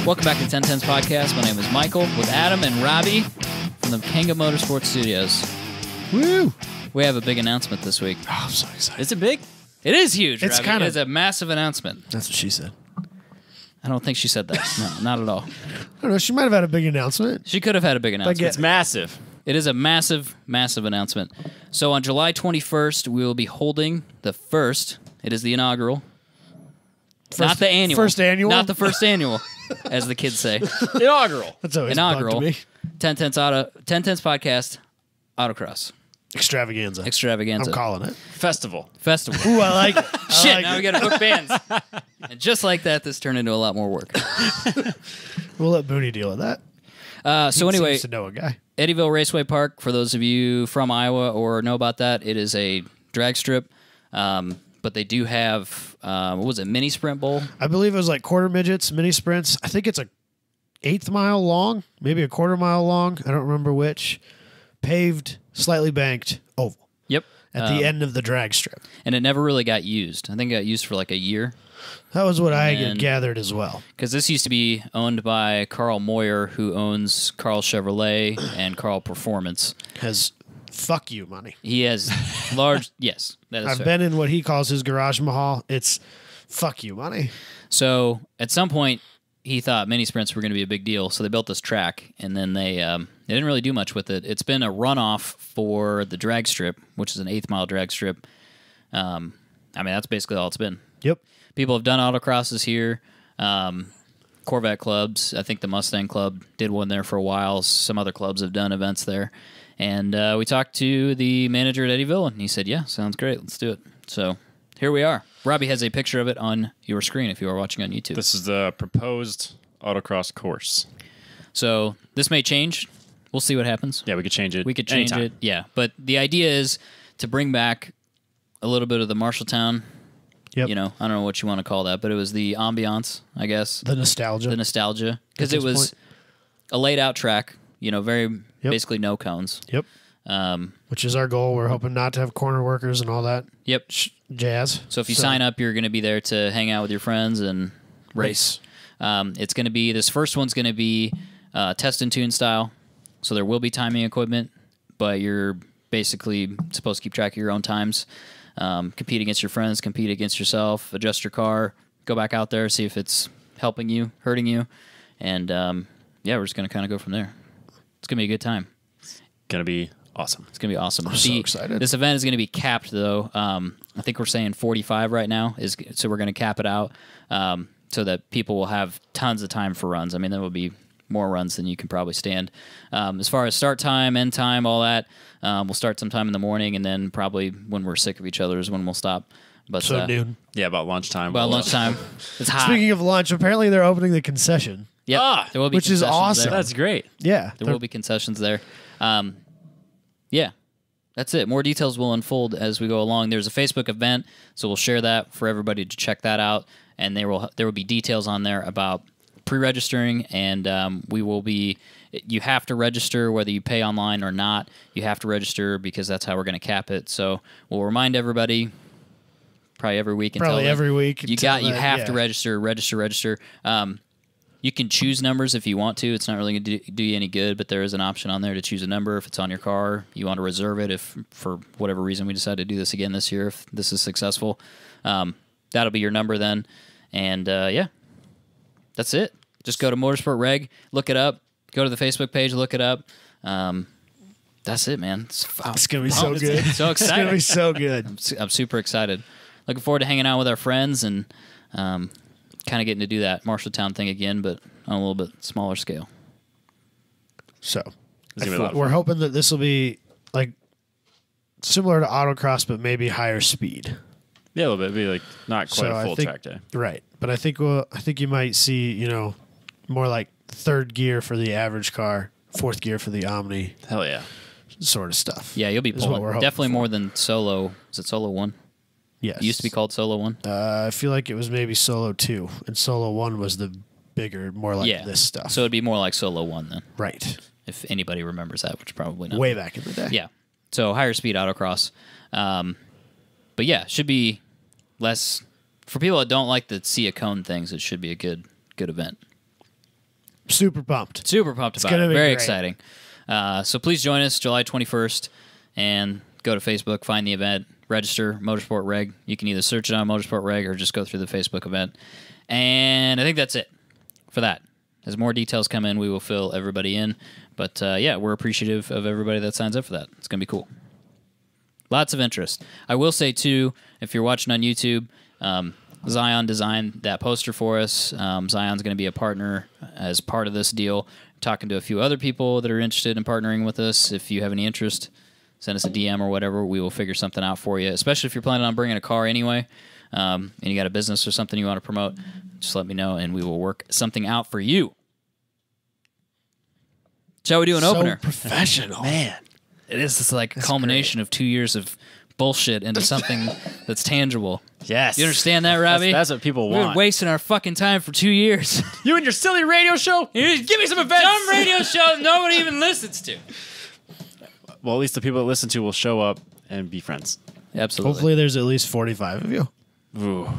Welcome back to 1010's podcast. My name is Michael with Adam and Robbie from the Kanga Motorsports Studios. Woo! We have a big announcement this week. Oh, I'm so excited. Is it big? It is huge, It's Robbie. kind It of- is a massive announcement. That's what she said. I don't think she said that. No, not at all. I don't know. She might have had a big announcement. She could have had a big announcement. get- It's massive. It is a massive, massive announcement. So on July 21st, we will be holding the first. It is the inaugural. Not the annual. First annual? Not the first annual, as the kids say. Inaugural. That's always Inaugural. bugged me. 1010's podcast, Autocross. Extravaganza. Extravaganza. I'm calling it. Festival. Festival. Ooh, I like it. Shit, now we got to book bands. And just like that, this turned into a lot more work. We'll let Booney deal with that. So He anyway, seems to know a guy. Eddyville Raceway Park, for those of you from Iowa or know about that, it is a drag strip. But they do have, what was it, mini sprint bowl? I believe it was like quarter midgets, mini sprints. I think it's a 1/8 mile long, maybe a 1/4 mile long. I don't remember which. Paved, slightly banked, oval Yep. at the end of the drag strip. And it never really got used. I think it got used for like a year. That was what I And- had gathered as well. Because this used to be owned by Carl Moyer, who owns Carl Chevrolet and Carl Performance. Has fuck you money. He has large, yes, that is I've fair. been in what he calls his garage mahal. It's fuck you money. So at some point, he thought mini sprints were going to be a big deal, so they built this track, and then they didn't really do much with it. It's been a runoff for the drag strip, which is an 1/8 mile drag strip. I mean, that's basically all it's been. Yep. People have done autocrosses here, Corvette clubs. I think the Mustang Club did one there for a while. Some other clubs have done events there. And we talked to the manager at Eddyville, and he said, yeah, sounds great. Let's do it. So here we are. Robbie has a picture of it on your screen if you are watching on YouTube. This is the proposed autocross course. So this may change. We'll see what happens. Yeah, we could change it. We could change anytime. it. Yeah. But the idea is to bring back a little bit of the Marshalltown. Yep. You know, I don't know what you want to call that, but it was the ambiance, I guess. The nostalgia. The nostalgia. Because At it this was point. a laid out track, you know, very basically no cones. Yep. Which is our goal. We're hoping not to have corner workers and all that Yep. jazz. So if you sign up, you're going to be there to hang out with your friends and race. It's going to be, this first one's going to be test and tune style. So there will be timing equipment, but you're basically supposed to keep track of your own times. Compete against your friends, compete against yourself, adjust your car, go back out there, see if it's helping you, hurting you. And yeah, we're just going to kind of go from there. It's going to be a good time. Gonna be awesome. It's going to be awesome. I'm so excited. This event is going to be capped, though. I think we're saying 45 right now, so we're going to cap it out so that people will have tons of time for runs. I mean, there will be more runs than you can probably stand. As far as start time, end time, all that, we'll start sometime in the morning, and then probably when we're sick of each other is when we'll stop. But So noon. Yeah, about lunchtime. About lunchtime, it's hot. Speaking of lunch, apparently they're opening the concession. Yep, there will be which is concessions awesome. there. That's great. Yeah. There will be concessions there. Yeah, that's it. More details will unfold as we go along. There's a Facebook event, so we'll share that for everybody to check that out. And there will be details on there about pre-registering, and we will be. You have to register whether you pay online or not. You have to register because that's how we're going to cap it. So we'll remind everybody probably every week. Probably every week. You have to register. You can choose numbers if you want to. It's not really going to do you any good, but there is an option on there to choose a number if it's on your car. You want to reserve it if, for whatever reason, we decide to do this again this year, if this is successful. That'll be your number then. And, yeah, that's it. Just go to Motorsport Reg, look it up. Go to the Facebook page, look it up. That's it, man. It's going to be so good. So It's going to excited. be so good. I'm super excited. Looking forward to hanging out with our friends and kind of getting to do that Marshalltown thing again, but on a little bit smaller scale. So It's gonna be a lot of we're fun. hoping that this will be like similar to autocross, but maybe higher speed. Yeah, a little bit. It'd be like not quite So a I full think- track day. Right. But I think you might see, more like third gear for the average car, fourth gear for the Omni Hell yeah. sort of stuff. Yeah, you'll be Is what pulling we're hoping definitely for. more than Solo. Is it Solo 1? Yes. It used to be called Solo 1. I feel like it was maybe Solo 2, and Solo 1 was the bigger, more like Yeah. this stuff. So it'd be more like Solo 1 then, right. if anybody remembers that, which probably not. Way back in the day. Yeah. So higher speed autocross. But yeah, should be less for people that don't like the see a cone things. It should be a good event. super pumped. Super pumped about gonna it. be Very great. exciting. So please join us July 21st and go to Facebook, find the event, register, Motorsport Reg. You can either search it on Motorsport Reg or just go through the Facebook event. And I think that's it for that. As more details come in, we will fill everybody in. But yeah, we're appreciative of everybody that signs up for that. It's going to be cool. Lots of interest. I will say, too, if you're watching on YouTube, Zion designed that poster for us. Zion's going to be a partner as part of this deal. I'm talking to a few other people that are interested in partnering with us. If you have any interest, send us a DM or whatever. We will figure something out for you, especially if you're planning on bringing a car anyway, and you got a business or something you want to promote. Just let me know, and we will work something out for you. Shall we do an opener? Professional. Man. It is just like a culmination of 2 years of bullshit into something that's tangible. Yes. You understand that, Robbie? That's what people We've been want. wasting our fucking time for 2 years. You and your silly radio show? Give me some events. Dumb radio show nobody even listens to. Well, at least the people that listen to will show up and be friends. Absolutely. Hopefully there's at least 45 of you. Ooh.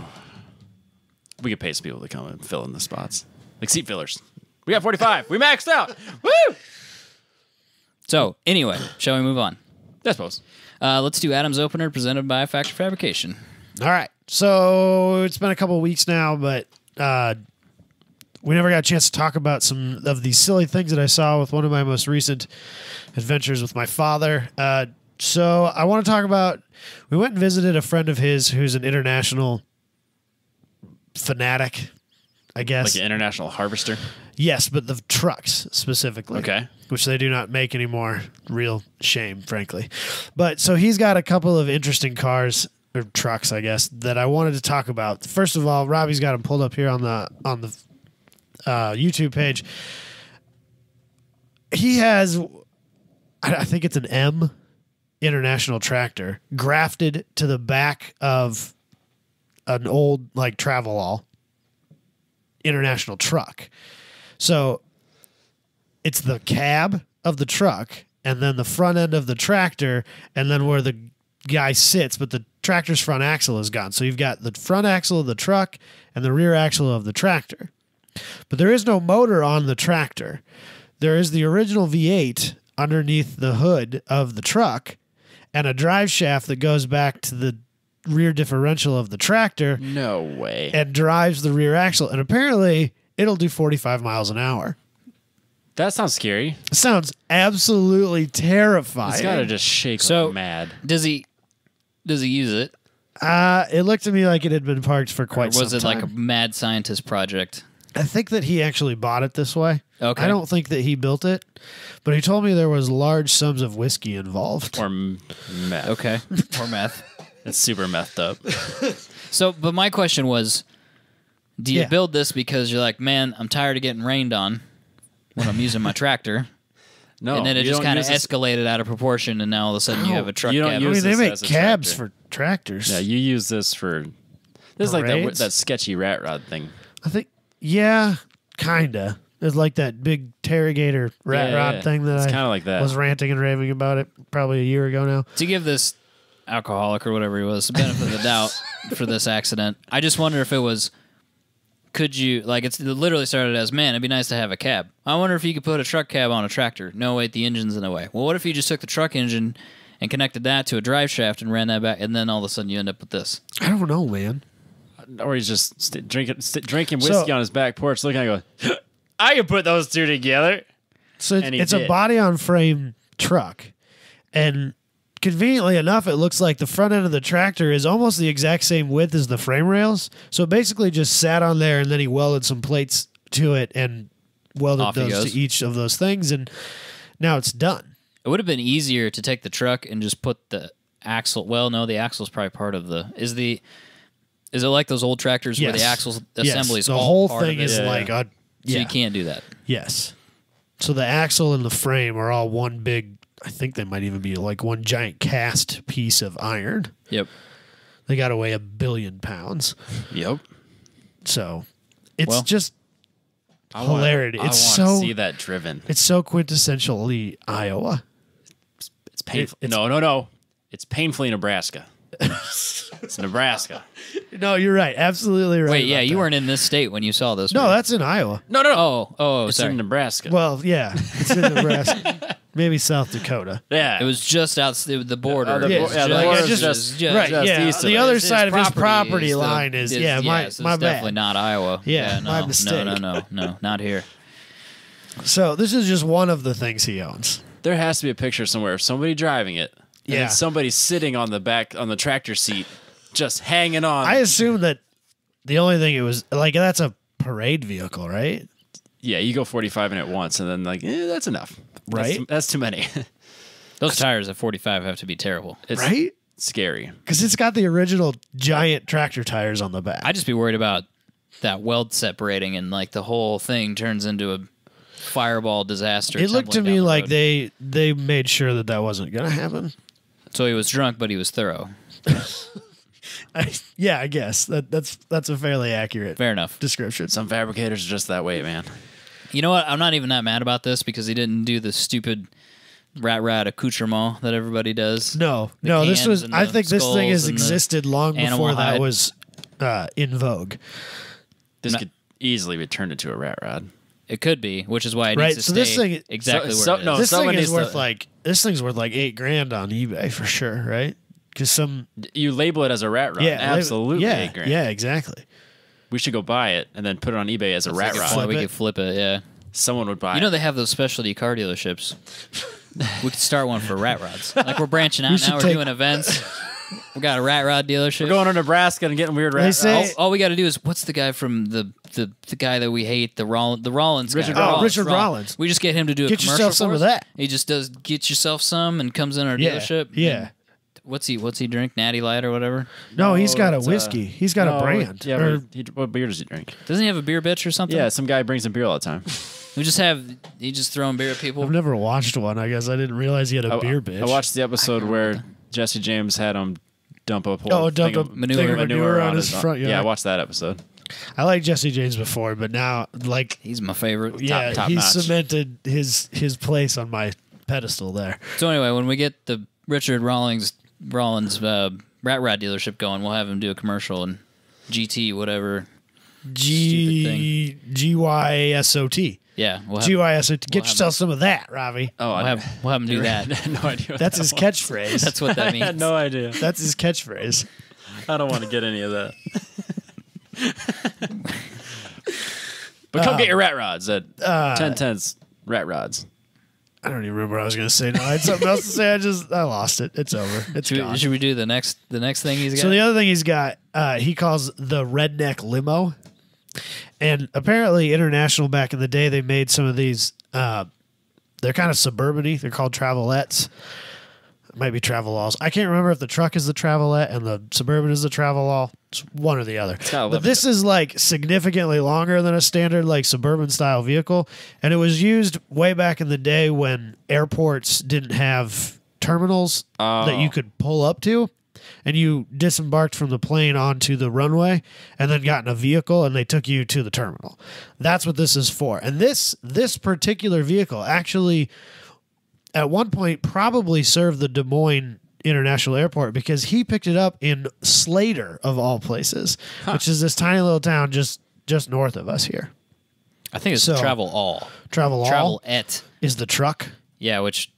We could pay some people to come and fill in the spots. Like seat fillers. We got 45. We maxed out. Woo! So, anyway, shall we move on? I suppose. Let's do Adam's opener presented by Factory Fabrication. All right. So it's been a couple of weeks now, but we never got a chance to talk about some of these silly things that I saw with one of my most recent adventures with my father. So I want to talk about, we went and visited a friend of his who's an international fanatic, I guess. Like an international harvester. Yes, but the trucks specifically. Okay. Which they do not make anymore. Real shame, frankly. But so he's got a couple of interesting cars or trucks, I guess, that I wanted to talk about. First of all, Robbie's got them pulled up here on the YouTube page. He has, I think it's an M International tractor grafted to the back of an old like Travelall International truck. So it's the cab of the truck and then the front end of the tractor and then where the guy sits, but the tractor's front axle is gone. So you've got the front axle of the truck and the rear axle of the tractor. But there is no motor on the tractor. There is the original V8 underneath the hood of the truck and a drive shaft that goes back to the rear differential of the tractor No way. and drives the rear axle. And apparently it'll do 45 miles an hour. That sounds scary. It sounds absolutely terrifying. It's got to just shake So- like mad. Does he use it? It looked to me like it had been parked for Or quite some was it time. like a mad scientist project? I think that he actually bought it this way. Okay. I don't think that he built it, but he told me there was large sums of whiskey involved. Or meth. Okay. Or meth. It's super methed up. So, but my question was, do you Yeah. build this because you're like, man, I'm tired of getting rained on when I'm using my tractor? No. And then it you just don't kind of use this- escalated out of proportion, and now all of a sudden you have a truck You don't cab. I use mean, they this make as a cabs tractor. for tractors. Yeah, you use this for. This is like Parades? that sketchy rat rod thing. I think, yeah, kinda. It's like that big Terrigator rat Yeah, rod yeah. thing that It's I kinda like that. was ranting and raving about it probably a year ago now. To give this alcoholic or whatever he was the benefit of the doubt for this accident, I just wonder if it was, could you, like, it literally started as, man, it'd be nice to have a cab. I wonder if you could put a truck cab on a tractor. No, wait, the engine's in the way. Well, what if you just took the truck engine and connected that to a drive shaft and ran that back, and then all of a sudden you end up with this? I don't know, man. Or he's just drinking So- whiskey on his back porch, looking at it going, I can put those two together. So And he it's a did. body-on-frame truck, and conveniently enough, it looks like the front end of the tractor is almost the exact same width as the frame rails. So it basically just sat on there, and then he welded some plates to it and welded Off he those goes. to each of those things, and now it's done. It would have been easier to take the truck and just put the axle. Well, no, the axle's probably part of the. Is it like those old tractors where the Yes. axle assembly Yes, is the all whole part thing of it? is Yeah, like yeah. a So yeah. you can't do that. Yes. So the axle and the frame are all one big. I think they might even be like one giant cast piece of iron. Yep. They got to weigh 1 billion pounds. Yep. So it's Well, just hilarity. I It's want to so see that driven. it's so quintessentially Iowa. It's painful. it's- No. It's painfully Nebraska. It's Nebraska. No, you're right. Absolutely right. Wait, yeah, about you that. weren't in this state when you saw this. No, right? that's in Iowa. No, no, no. Oh, It's sorry. in Nebraska. Well, yeah, it's in Nebraska. Maybe South Dakota. yeah. It was just out the border. the It bo- was yeah, the just- border's just- right, just yeah. east of The it. other His side of his property is line is so my it's bad. definitely not Iowa. Yeah, no, my mistake. No, not here. So this is just one of the things he owns. There has to be a picture somewhere of somebody driving it. And Yeah. then somebody sitting on the back on the tractor seat, just hanging on. I assume that the only thing it was like that's a parade vehicle, right? Yeah, you go 45 in it once, and then that's enough. Right? That's too many. Those tires at 45 have to be terrible. It's Right? scary. Because it's got the original giant tractor tires on the back. I'd just be worried about that weld separating and like the whole thing turns into a fireball disaster. It looked to tumbling me down the like road. they made sure that wasn't going to happen. So he was drunk, but he was thorough. Yeah, I guess that's a fairly accurate Fair enough. description. Some fabricators are just that way, man. You know what? I'm not even that mad about this because he didn't do the stupid rat accoutrement that everybody does. No, The no, this cans was. and I the think this thing skulls has and the existed long animal before that hide. was in vogue. This No. could easily be turned into a rat rod. It could be, which is why it Right, needs to so stay this thing- exactly so- where it is. no, This thing someone is needs worth to- this thing's worth like $8,000 on eBay for sure, right? Because some You label it as a rat rod. yeah, Absolutely. yeah, $8,000. yeah, exactly. We should go buy it and then put it on eBay as a rat We could rod. flip- we it. could flip it, yeah. Someone would buy You know it. they have those specialty car dealerships. We could start one for rat rods. Like we're branching out should now. We're take- doing events. We got a rat rod dealership. We're going to Nebraska and getting weird rat rods. say- all we got to do is what's the guy from the guy that we hate, the Rollins guy. Richard Richard Rollins. We just get him to do a Get commercial yourself some for of us. that. He just does get yourself some and comes in our Yeah, dealership. yeah. And what's he drink? Natty Light or whatever? No, he's got a it's, whiskey. He's got a brand. Yeah, Or- but what beer does he drink? Doesn't he have a beer bitch or something? Yeah, some guy brings him beer all the time. He just throwing beer at people. I've never watched one. I guess I didn't realize he had a beer bitch. I watched the episode where Jesse James had him dump a whole dump thing a of manure. manure on his front yard. Yeah, I watched that episode. I like Jesse James before, but now like He's my favorite. yeah, top he's notch. cemented his place on my pedestal there. So anyway, when we get the Richard Rollins rat rod dealership going, we'll have him do a commercial and GT whatever. GYSOT. Yeah, we'll have, GYSOT. Get we'll have yourself some of that, Robbie. Oh, we'll have him do that. I had no idea. What That's that his was. catchphrase. That's what that I means. had no idea. That's his catchphrase. I don't want to get any of that. But come get your rat rods at 1010's Rat Rods. I don't even remember what I was going to say. No, I had something else to say. I lost it. It's over. It's gone. Should we do the next thing he's got? So the other thing he's got, he calls the redneck limo, and apparently international back in the day they made some of these. They're kind of suburban-y. They're called travelettes. It might be travel-alls. I can't remember if the truck is the travelette and the suburban is the travel-all. It's one or the other. gotta But love this is like significantly longer than a standard like suburban style vehicle, and it was used way back in the day when airports didn't have terminals that you could pull up to. And you disembarked from the plane onto the runway and then got in a vehicle and they took you to the terminal. That's what this is for. And this particular vehicle actually at one point probably served the Des Moines International Airport because he picked it up in Slater of all places, which is this tiny little town just north of us here. I think it's So- travel all. Travel Travel-et. is the truck. Yeah, which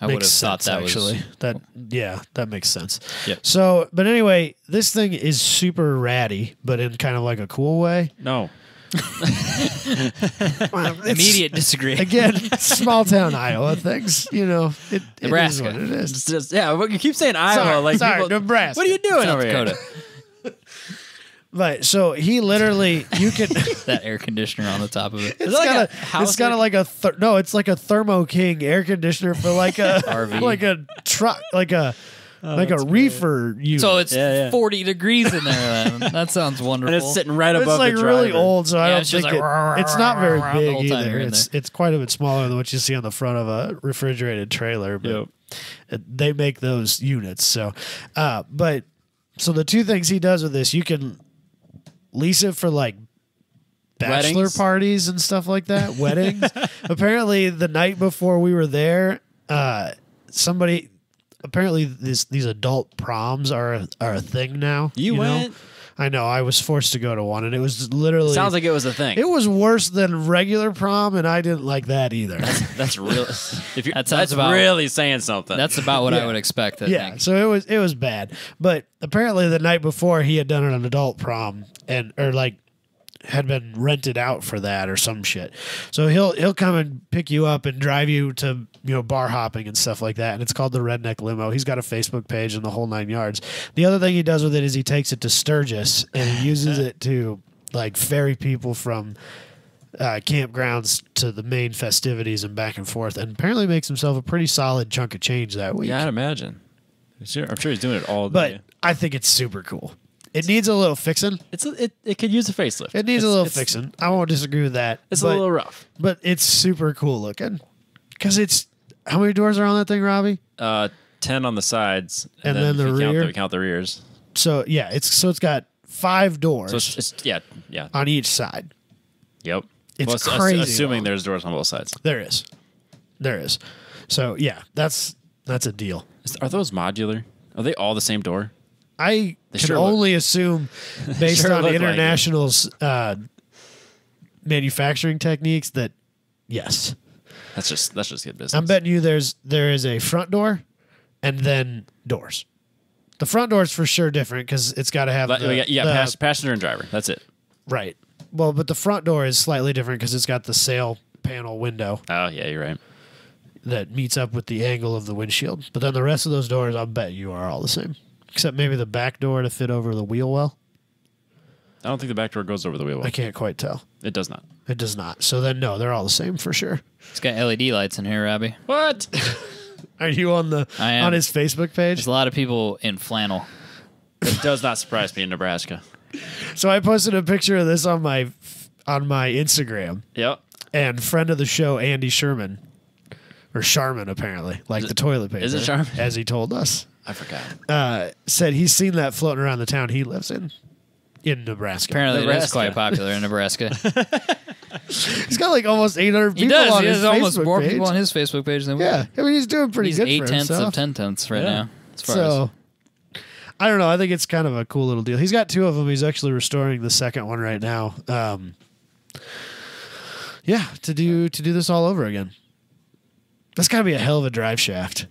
I would have Makes thought sense, that actually. was That makes sense. Yep. So, but anyway, this thing is super ratty, but in kind of like a cool way. No. immediate disagree. Again, small town Iowa things, it is Nebraska. what it is. It's just, yeah, but you keep saying Iowa. Sorry, like sorry, people, Nebraska. What are you doing South over Dakota. here? Right. So he literally, you can. That air conditioner on the top of it. It's like got a a. house It's got a, air- like a. No, it's like a Thermo King air conditioner for like a RV. like a truck, like a reefer unit. So it's Yeah, yeah. 40 degrees in there. Then. That sounds wonderful. And it's sitting right It's above like the really driver. old, so I Yeah, don't it's just think like it's not very the big whole time either. you're in It's quite a bit smaller than what you see on the front of a refrigerated trailer, but they make those units. So, but so the two things he does with this, you can lease it for like bachelor Weddings? parties and stuff like that, weddings. Apparently, the night before we were there, somebody. Apparently, these adult proms are a thing now. You know? went? I know. I was forced to go to one, and it was literally Sounds like it was a thing. it was worse than regular prom, and I didn't like that either. That's real. If you That sounds that's about- really saying something. That's about what Yeah. I would expect. I Yeah, think. so it was bad. But apparently the night before he had done an adult prom or like had been rented out for that or some shit. So he'll come and pick you up and drive you to, bar hopping and stuff like that. And it's called the Redneck Limo. He's got a Facebook page and the whole 9 yards. The other thing he does with it is he takes it to Sturgis and he uses it to like ferry people from campgrounds to the main festivities and back and forth, and apparently makes himself a pretty solid chunk of change that week. yeah, I'd imagine. I'm sure he's doing it all But day. I think it's super cool. It needs a little fixing. It could use a facelift. It needs a little It's- fixing. I won't disagree with that. It's but, a little rough. but it's super cool looking. Because it's how many doors are on that thing, Robbie? 10 on the sides, And then the if you rear? count the rears. So yeah, it's got 5 doors So it's yeah. on each side. Yep. It's Well, crazy assuming long. there's doors on both sides. There is. So yeah, that's a deal. Are those modular? Are they all the same door? I They can sure look- only assume, based sure on look like it. International's manufacturing techniques, that yes. That's just good business. I'm betting you there is a front door and then doors. The front door is for sure different because it's got to have passenger and driver. That's it. right. Well, but the front door is slightly different because it's got the sail panel window Oh yeah, you're right. that meets up with the angle of the windshield. But then the rest of those doors, I'll bet you are all the same, except maybe the back door to fit over the wheel well. I don't think the back door goes over the wheel well. I can't quite tell. It does not. It does not. So then, no, they're all the same for sure. It's got LED lights in here, Robbie. What? Are you on I am. on his Facebook page? There's a lot of people in flannel. It does not surprise me in Nebraska. So I posted a picture of this on my Instagram, Yep. and friend of the show Andy Sherman, or Sharman apparently, like the toilet paper. is it Sharman? As he told us, I forgot. said he's seen that floating around the town he lives in Nebraska. Apparently, it is Nebraska. quite popular in Nebraska. He's got like almost 800 He people does. on He his has almost Facebook more page. people on his Facebook page than we. Yeah, I mean he's doing pretty He's good 8 for tenths himself. of 10 tenths right Yeah. now. As far So I don't know. I think it's kind of a cool little deal. He's got 2 of them. He's actually restoring the second one right now. Yeah, to do this all over again. That's got to be a hell of a drive shaft.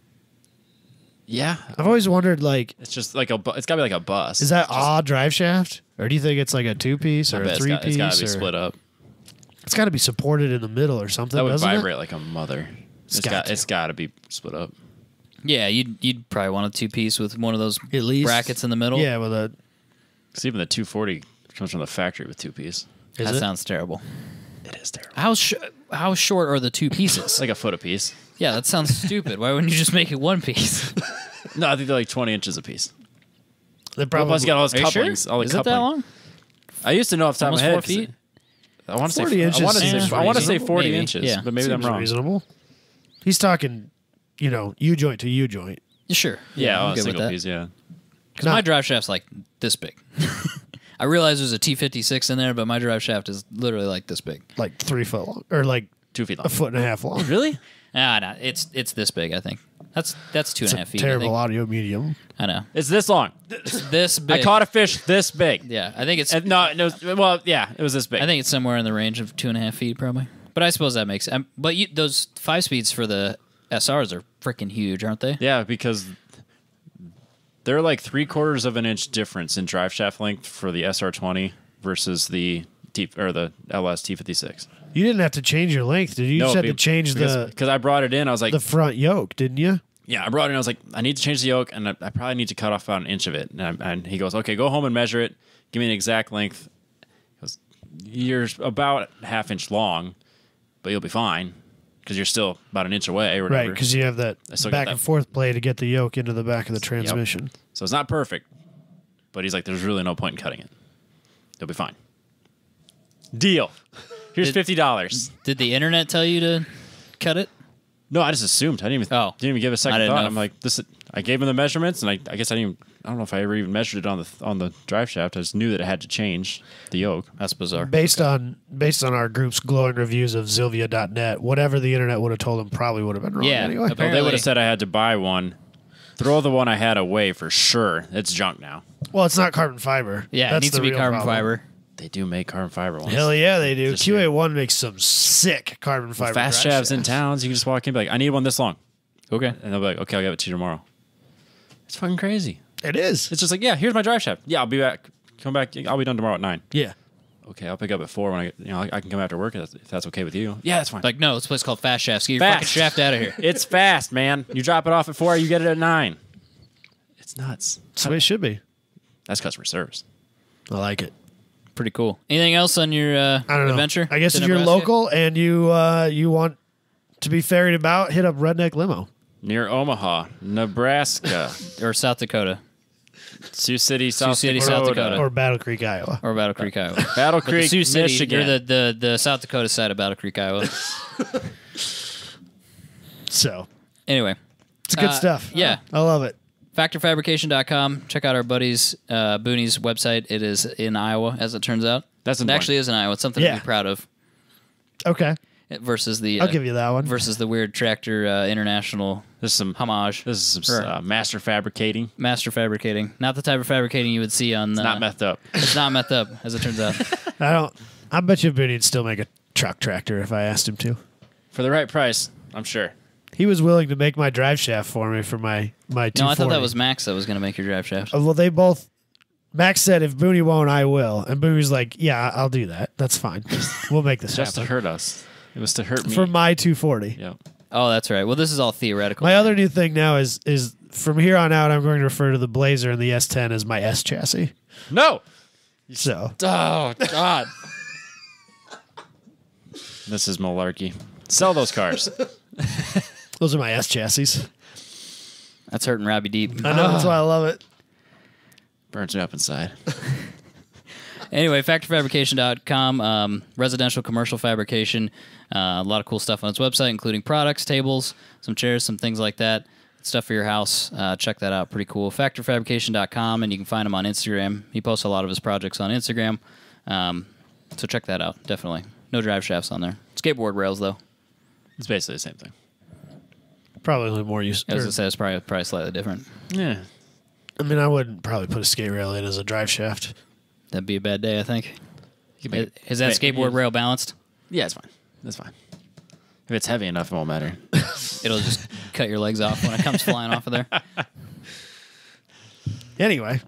Yeah. I've always wondered, like, It's just like it's got to be like a bus. is that a drive shaft, or do you think it's like a 2-piece I or bet a it's 3-piece? got to be or- split up. It's got to be supported in the middle or something. That would doesn't vibrate it? like a mother. got It's got to be split up. Yeah, you'd probably want a 2-piece with one of those At least brackets in the middle. Yeah, with a. Because even the 240 comes from the factory with 2-piece. Is that it? sounds terrible. It is terrible. How short are the 2 pieces? It's like a foot a piece. Yeah, that sounds stupid. Why wouldn't you just make it 1 piece? No, I think they're like 20 inches a piece. They Well, probably plus you got all those Are you sure? couplings. All the Is it that coupling. long? I used to know off the top of Almost my head. 4 feet? I want to say 40 inches seems I want to say reasonable. 40 Maybe, inches, yeah. but maybe I'm seems wrong. reasonable. He's talking, U joint to U joint. Sure. Yeah, I'm a good with single that. piece. Yeah. Because Not- my drive shaft's like this big. I realize there's a T56 in there, but my drive shaft is literally like this big. Like 3 foot long, or like 2 feet long. a foot and a half long. Really? No, it's this big. I think that's 2.5 It's a feet. terrible I, audio medium. I know. It's this long. It's this big. I caught a fish this big. Yeah, I think it's. No, well, yeah, it was this big. I think it's somewhere in the range of 2.5 feet, probably. But I suppose that makes. But those 5 speeds for the SRs are freaking huge, aren't they? Yeah, because they're like 3/4 of an inch difference in drive shaft length for the SR20 versus the LS T56. You didn't have to change your length, did you? You just had to change because I brought it in. I was like, the front yoke, didn't you? yeah, I brought it in. I was like, I need to change the yoke, and I probably need to cut off about an inch of it. And he goes, okay, go home and measure it. Give me an exact length. He goes, you're about a half inch long, but you'll be fine because you're still about an inch away or whatever. Right, because you have that I still got back that- and forth play to get the yoke into the back of the transmission. So it's not perfect, but he's like, there's really no point in cutting it. You'll be fine. Deal. Here's $50. Did the internet tell you to cut it? No, I just assumed. I didn't even give it a I second didn't thought. know I'm if- like, this. I gave him the measurements, and I guess I don't know if I ever even measured it on the drive shaft. I just knew that it had to change the yoke. That's bizarre. Based on our group's glowing reviews of Zilvia.net, whatever the internet would have told him probably would have been wrong Yeah, anyway. apparently- They would have said I had to buy one. Throw the one I had away for sure. It's junk now. Well, it's not carbon fiber. Yeah, That's it needs the to be real carbon problem. fiber. They do make carbon fiber ones. Hell yeah, they do. This year. QA1 makes some sick carbon fiber. Fast drive shafts in towns. You can just walk in and be like, I need one this long. Okay. And they'll be like, okay, I'll give it to you tomorrow. It's fucking crazy. It is. It's just like, yeah, here's my drive shaft. Yeah, I'll be back. Come back. I'll be done tomorrow at 9. Yeah. Okay, I'll pick up at 4 when I can come after work if that's okay with you. Yeah, that's fine. Like, no, it's a place called Fast Shafts. Get your Fast. fucking shaft out of here. It's fast, man. You drop it off at 4, you get it at 9. It's nuts. That's the way it should be. That's customer service. I like it. Pretty cool. Anything else on your I don't adventure? know. I guess to if you're Nebraska? local and you want to be ferried about, hit up Redneck Limo. Near Omaha, Nebraska, Or South Dakota. Sioux City, South City, Dakota. South Dakota. Or Battle Creek, Iowa. Or Battle Creek, Iowa. Battle But the Creek, Sioux City, Michigan. you're the South Dakota side of Battle Creek, Iowa. So, Anyway. it's good stuff. Yeah. I love it. Factorfabrication.com. Check out our buddy's Booney's website. It is in Iowa, as it turns out. That's It actually is in Iowa. It's something to Yeah. be proud of. Okay. Versus the I'll give you that one. versus the weird Tractor International This is some homage. This is some Sure. master fabricating. Master fabricating. Not the type of fabricating you would see on Not methed up. It's not methed up, as it turns out. I bet you Booney'd still make a truck tractor if I asked him to. For the right price, I'm sure. He was willing to make my drive shaft for me for my 240. No, I thought that was Max that was going to make your drive shaft. Well, they both. Max said, "If Booney won't, I will." And Booney's like, "Yeah, I'll do that. That's fine. We'll make this Just to happen hurt us. It was to hurt me. for my 240." Yep. Oh, that's right. Well, this is all theoretical. My other new thing now is from here on out, I'm going to refer to the Blazer and the S10 as my S chassis. No. So Oh God. This is malarkey. Sell those cars. those are my S chassis. That's hurting Robbie deep. I know that's why I love it. Burns me up inside. Anyway, factorfabrication.com, residential commercial fabrication. A lot of cool stuff on its website, including products, tables, some chairs, some things like that. Stuff for your house. Check that out. Pretty cool. Factorfabrication.com, and you can find him on Instagram. He posts a lot of his projects on Instagram. So check that out, definitely. No drive shafts on there. Skateboard rails, though. It's basically the same thing. Probably a little more use. As I said, it's probably slightly different. Yeah. I mean, I wouldn't probably put a skate rail in as a drive shaft. That'd be a bad day, I think. You can make- Is that skateboard rail balanced? Yeah, it's fine. That's fine. If it's heavy enough, it won't matter. It'll just cut your legs off when it comes flying off of there. Anyway,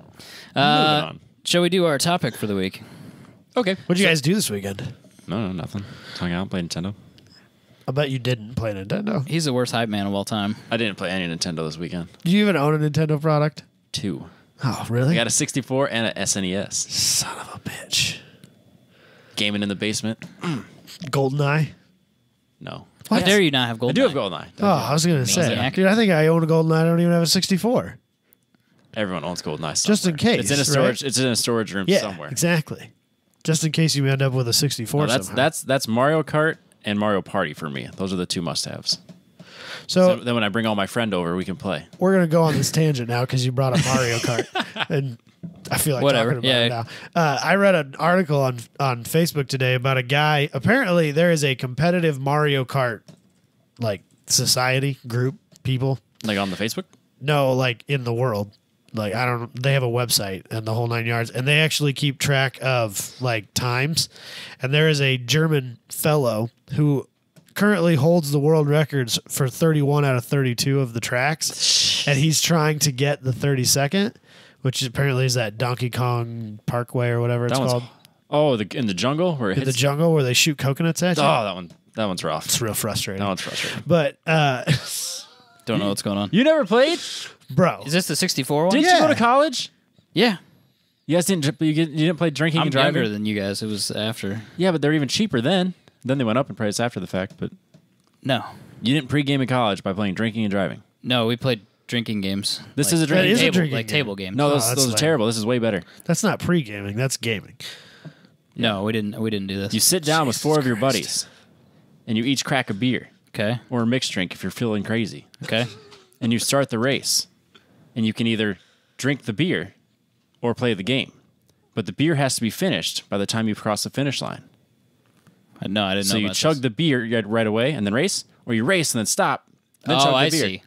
Moving on. Shall we do our topic for the week? Okay. what'd you guys do this weekend? No, nothing. Hung out, played Nintendo. I bet you didn't play Nintendo. He's the worst hype man of all time. I didn't play any Nintendo this weekend. Do you even own a Nintendo product? 2. Oh, really? I got a 64 and a SNES. Son of a bitch. Gaming in the basement. GoldenEye? No. How dare you not have gold? I do have GoldenEye. Oh, I was going to say. Maniac. Dude, I think I own a GoldenEye. I don't even have a 64. Everyone owns GoldenEye. Just in somewhere. case, It's in a storage. right? It's in a storage room Yeah, somewhere. exactly. Just in case you end up with a 64 No, somehow. that's Mario Kart and Mario Party for me. Those are the 2 must-haves. So Then when I bring all my friend over, we can play. we're going to go on this tangent now because you brought up Mario Kart. And I feel like Whatever, talking about yeah. it now. I read an article on Facebook today about a guy. Apparently, there is a competitive Mario Kart like society group people. Like on the Facebook? No, like in the world. Like I don't. They have a website and the whole 9 yards, and they actually keep track of like times. And there is a German fellow who currently holds the world records for 31 out of 32 of the tracks, and he's trying to get the 32nd, which apparently is that Donkey Kong Parkway or whatever it's That one's called in the jungle where it in the hits. jungle where they shoot coconuts at you. Oh, that one's rough. It's real frustrating. That one's frustrating. But Don't know what's going on. You never played? bro, Is this the 64 one? Didn't you Yeah. go to college? Yeah. You guys didn't. You didn't play drinking I'm and driving. younger than you guys. It was after. Yeah, but they're even cheaper then. Then they went up in price after the fact. But No. you didn't pregame in college by playing drinking and driving. No, we played drinking games. This is a drinking That is a table, drinking like game. table games. No, that's those are lame. terrible. This is way better. that's not pre-gaming. That's gaming. No, we didn't do this. You sit down with 4 of your buddies, and you each crack a beer Okay. or a mixed drink if you're feeling crazy, Okay. and you start the race, and you can either drink the beer or play the game, but the beer has to be finished by the time you cross the finish line. No, I didn't know. So you about chug this. the beer right away and then race, or you race and then stop. Then Oh, chug the I beer. see.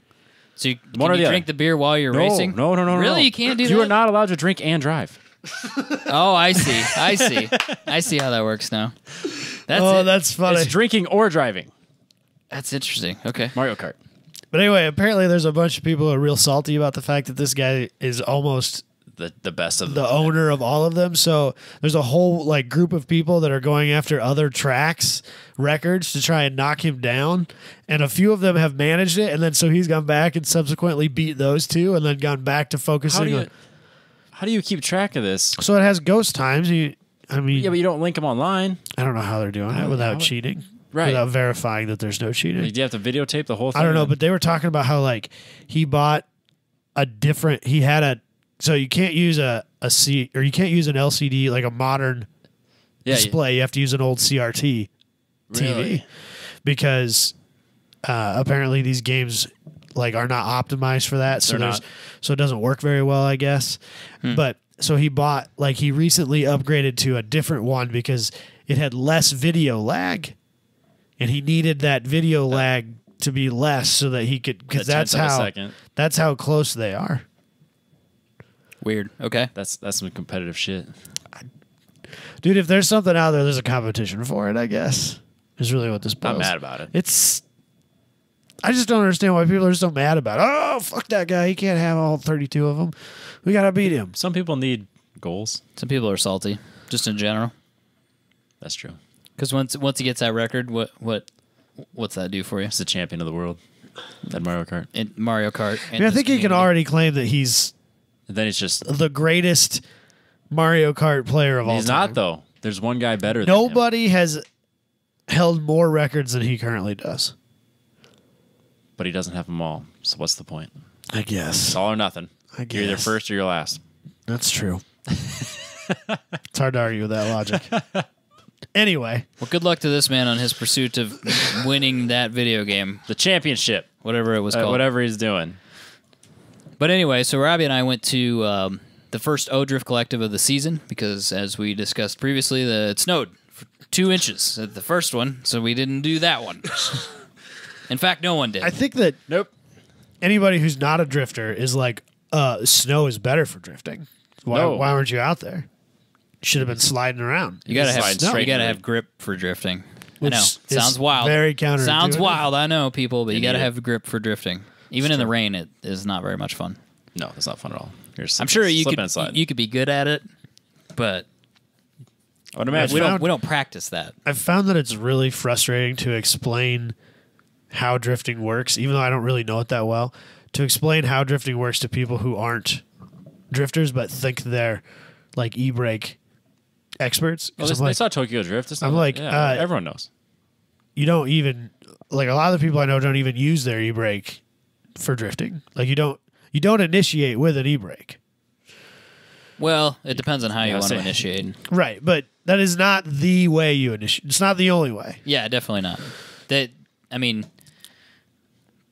So you, One can or you the drink other. the beer while you're racing? No. Really? No. You can't do that? You are not allowed to drink and drive. Oh, I see. I see how that works now. That's it. That's funny. It's drinking or driving. That's interesting. Okay. Mario Kart. But anyway, apparently there's a bunch of people who are real salty about the fact that this guy is almost The best of the owner of all of them. So there's a whole like group of people that are going after other tracks records to try and knock him down. And a few of them have managed it. And then so he's gone back and subsequently beat those two and then gone back to focusing on. How do you keep track of this? So it has ghost times. Yeah, but you don't link them online. I don't know how they're doing it without cheating. Right. Without verifying that there's no cheating. Like, do you have to videotape the whole thing? I don't know, but they were talking about how like he bought so you can't use a C or you can't use an LCD like a modern display. You have to use an old CRT TV because apparently these games like are not optimized for that. So so it doesn't work very well, I guess. But so he recently upgraded to a different one because it had less video lag. And he needed that video lag to be less so that he could, because that's how close they are. Weird. Okay. That's some competitive shit. Dude, if there's something out there, there's a competition for it, I guess. Is really what this boils. I'm mad about it. I just don't understand why people are so mad about it. Oh, fuck that guy. He can't have all 32 of them. We got to beat him. Some people need goals. Some people are salty, just in general. That's true. Because once he gets that record, what's that do for you? He's the champion of the world at Mario Kart. In Mario Kart. I think he can already claim that he's And then it's just the greatest Mario Kart player of all time. he's not though. There's one guy better than Nobody has held more records than he currently does. but he doesn't have them all. So what's the point? I guess. It's all or nothing. I You're either guess. first or you're last. That's true. It's hard to argue with that logic. Anyway. Well, good luck to this man on his pursuit of winning that video game, The championship. whatever it was called. Whatever he's doing. But anyway, so Robbie and I went to the first O-Drift Collective of the season because, as we discussed previously, it snowed for 2 inches at the first one, so we didn't do that one. In fact, no one did. I think that anybody who's not a drifter is like, snow is better for drifting. Why weren't you out there? Should have been sliding around. You gotta Slide straight have grip for drifting. Which I know. is Sounds wild. very counterintuitive. Sounds wild, I know, people, but you gotta need it. have grip for drifting. Even in the rain, it is not very much fun. No, that's not fun at all. I'm sure you slip and slide. could be good at it, but I would imagine. we don't practice that. I've found that it's really frustrating to explain how drifting works, even though I don't really know it that well. To explain how drifting works to people who aren't drifters but think they're like e-brake experts. Well, 'Cause they I'm like, saw Tokyo Drift. It's not, I'm like, everyone knows. you don't even like a lot of the people I know don't even use their e-brake for drifting. Like you don't initiate with an e-brake. Well, it depends on how you Yeah, want to say- initiate. Right, but that is not the way you initiate. It's not the only way. Yeah, definitely not.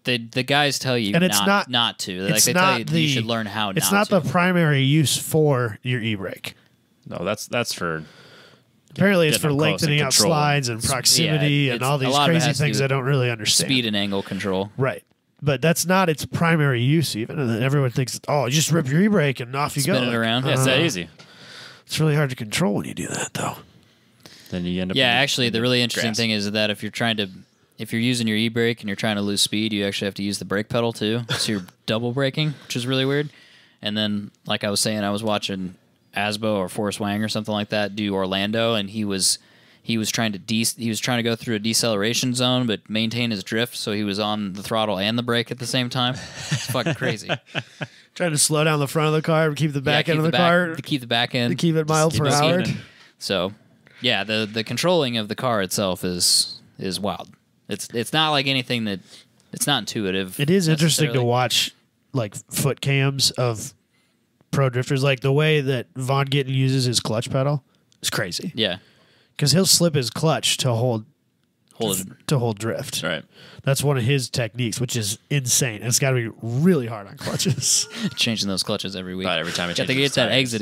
The guys tell you And it's not to. Like it's they tell not you the- you should learn how It's not not to. the primary use for your e-brake. No, that's for Apparently, it's Getting for up close and lengthening out controlling. slides and proximity and it's- all a these lot of it crazy has to do things with I don't really understand. speed and angle control. Right. But that's not its primary use even. And then everyone thinks, oh, you just rip your e-brake and off you go. Spin it around. it's that easy. It's really hard to control when you do that, though. Then you end up. Yeah, in actually, the really interesting grass. thing is that if you're using your e-brake and you're trying to lose speed, you actually have to use the brake pedal too. So you're double braking, which is really weird. And then, like I was saying, I was watching Asbo or Forrest Wang or something like that do Orlando, and he was trying to go through a deceleration zone but maintain his drift, so he was on the throttle and the brake at the same time. It's fucking crazy. Trying to slow down the front of the car, keep the back end of the car, to keep the back end, to keep it miles per Just keep hour. it spinning. So, yeah, the controlling of the car itself is wild. It's not like anything that it's not intuitive. It is interesting to necessarily. watch like foot cams of pro drifters. Like the way that Von Gittin uses his clutch pedal is crazy. Yeah, Because he'll slip his clutch to hold drift. Right. That's one of his techniques, which is insane. It's got to be really hard on clutches. changing those clutches every week. But every time it Got to changes get that tires.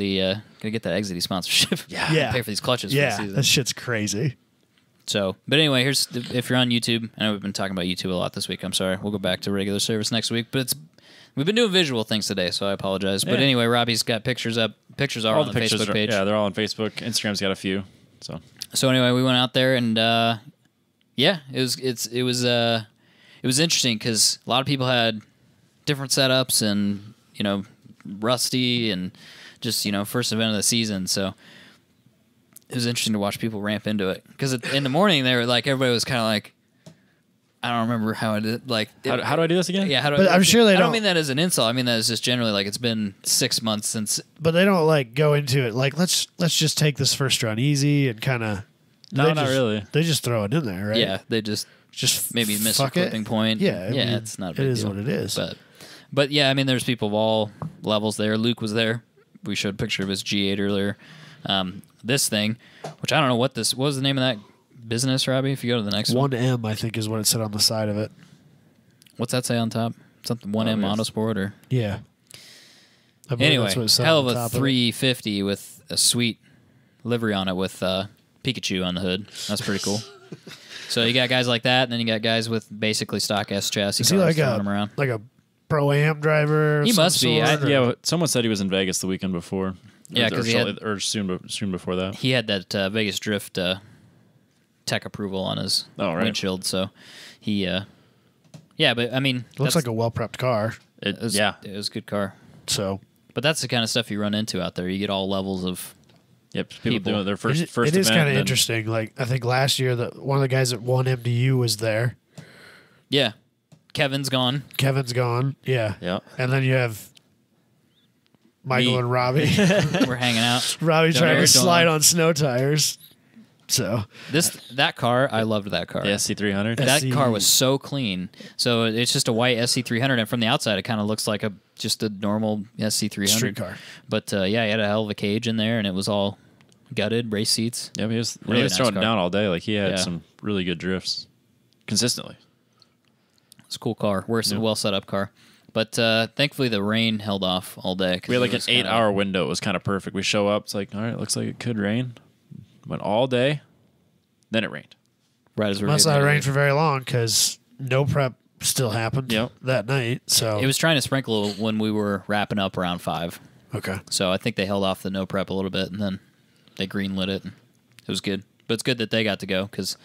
Gotta get that Exidy sponsorship. Yeah. Pay for these clutches. For the Yeah, season. that shit's crazy. So, but anyway, if you're on YouTube, I know we've been talking about YouTube a lot this week. I'm sorry. We'll go back to regular service next week. But We've been doing visual things today, so I apologize. But Yeah. anyway, Robbie's got pictures up. Pictures are All on the pictures Facebook are- page. Yeah, they're all on Facebook. Instagram's got a few. So anyway, we went out there and yeah, it was interesting because a lot of people had different setups and rusty and just first event of the season. So it was interesting to watch people ramp into it because in the morning they were like everybody was kind of like. I don't remember how I did. Like, how do I do this again? Yeah, how do But I? I'm sure they I don't don't- mean that as an insult. I mean that as just generally like it's been 6 months since. But they don't like go into it like let's just take this first run easy and kind of. No, not really. They just throw it in there, right? Yeah, they just maybe miss a fuck it. clipping point. Yeah, I mean, it's not a big it is deal. what it is. But yeah, I mean, there's people of all levels there. Luke was there. We showed a picture of his G8 earlier. This thing, which I don't know what was the name of that business, Robbie? If you go to the next one. 1M, I think, is what it said on the side of it. What's that say on top? Something 1M yes. Autosport or Yeah. I believe anyway, that's what it said hell on of the a top of it. 350 with a sweet livery on it with Pikachu on the hood. That's pretty cool. So you got guys like that, and then you got guys with basically stock S chassis Is he cars like throwing them around. a pro-am driver? Of He some must be. sort, or- Yeah, someone said he was in Vegas the weekend before. Yeah, Or- 'cause or he had- or soon before that. He had that Vegas Drift tech approval on his Oh, right. windshield, so he. Yeah, but I mean, Looks that's- like a well-prepped car. it was, yeah. it was a good car. So But that's the kind of stuff you run into out there. You get all levels of. Yep, people People. doing their it first is event. kind of and then- interesting. Like I think last year, one of the guys at 1MDU was there. Yeah, Kevin's gone. Kevin's gone. Yeah. Yeah. And then you have Michael Me. and Robbie. We're hanging out. Robbie trying Eric to going slide on. on snow tires. So That car, I loved that car. The SC300. That SC car was so clean. So it's just a white SC300, and from the outside, it kind of looks like just a normal SC300 street car. But yeah, he had a hell of a cage in there, and it was all gutted, race seats. Yeah, he was Really nice nice throwing car. it down all day. Like he had Yeah. some really good drifts consistently. It's a cool car. It's a well set up car. But thankfully, the rain held off all day. 'cause We had it like an was kinda- 8-hour window. It was kind of perfect. We show up. It's like, all right, looks like it could rain. Went all day. Then it rained. right as we were Must getting not ready. rain for very long because no prep still happened Yep. that night. So It was trying to sprinkle when we were wrapping up around 5. okay. So I think they held off the no prep a little bit, and then they greenlit it. And it was good. But it's good that they got to go because,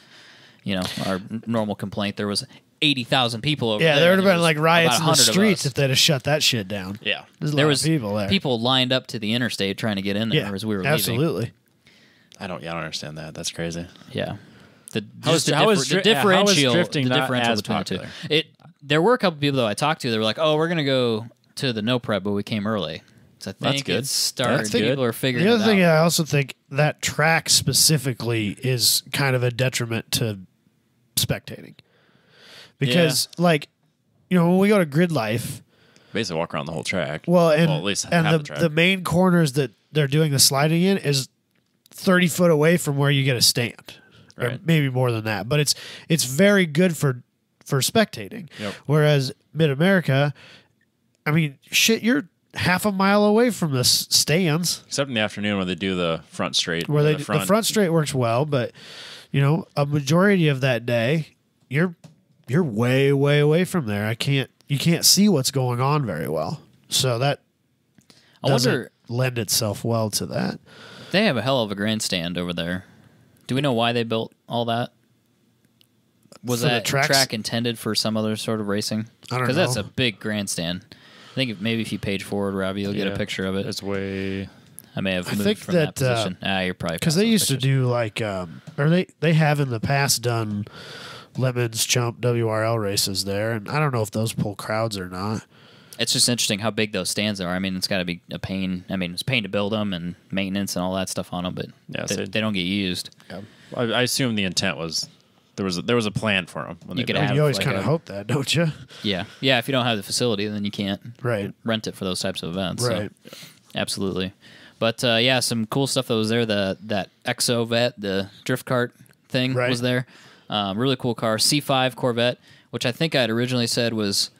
our normal complaint, there was 80,000 people over Yeah, there. there would and have been like was riots about in the 100 of streets us. if they'd have shut that shit down. Yeah. There's a There lot was of people there. people lined up to the interstate trying to get in there yeah, as we were leaving. absolutely. I don't understand that. That's crazy. Yeah. The, How just is- the how is differ- dri- the how is differential, drifting the not differential as between popular? the two. There were a couple people though I talked to. They were like, "Oh, we're gonna go to the no prep, but we came early." So I think That's good. it's started. That's good. People are figuring The other it thing, out. I also think that track specifically is kind of a detriment to spectating because, when we go to Grid Life, Basically walk around the whole track. well, and at least and half the the track. the main corners that they're doing the sliding in is 30 foot away from where you get a stand, or Right. maybe more than that. But it's very good for spectating. Yep. Whereas Mid America, I mean, shit, you're half a mile away from the stands. Except in the afternoon when they do the front straight. Where or the front straight works well, but a majority of that day, you're way away from there. You can't see what's going on very well. So that I doesn't wonder. lend itself well to that. They have a hell of a grandstand over there. Do we know why they built all that? Was For the that tracks? track intended for some other sort of racing? I don't Because that's know. a big grandstand. I think maybe if you page forward, Robbie, you'll get a picture of it. It's way. I may have I moved think from that that, position. You're probably Because past they those used to pictures. do like, or they have in the past done Lemons Chump WRL races there, and I don't know if those pull crowds or not. It's just interesting how big those stands are. I mean, it's got to be a pain. I mean, it's a pain to build them and maintenance and all that stuff on them, but Yeah, they don't get used. I assume the intent was there was a plan for them. When You they could built have it. You always like kind a- of hope that, don't you? Yeah. Yeah, if you don't have the facility, then you can't Right. rent it for those types of events. so, Right. absolutely. But, yeah, some cool stuff that was there. That Exo Vet, the drift cart thing Right. was there. Really cool car. C5 Corvette, which I think I had originally said was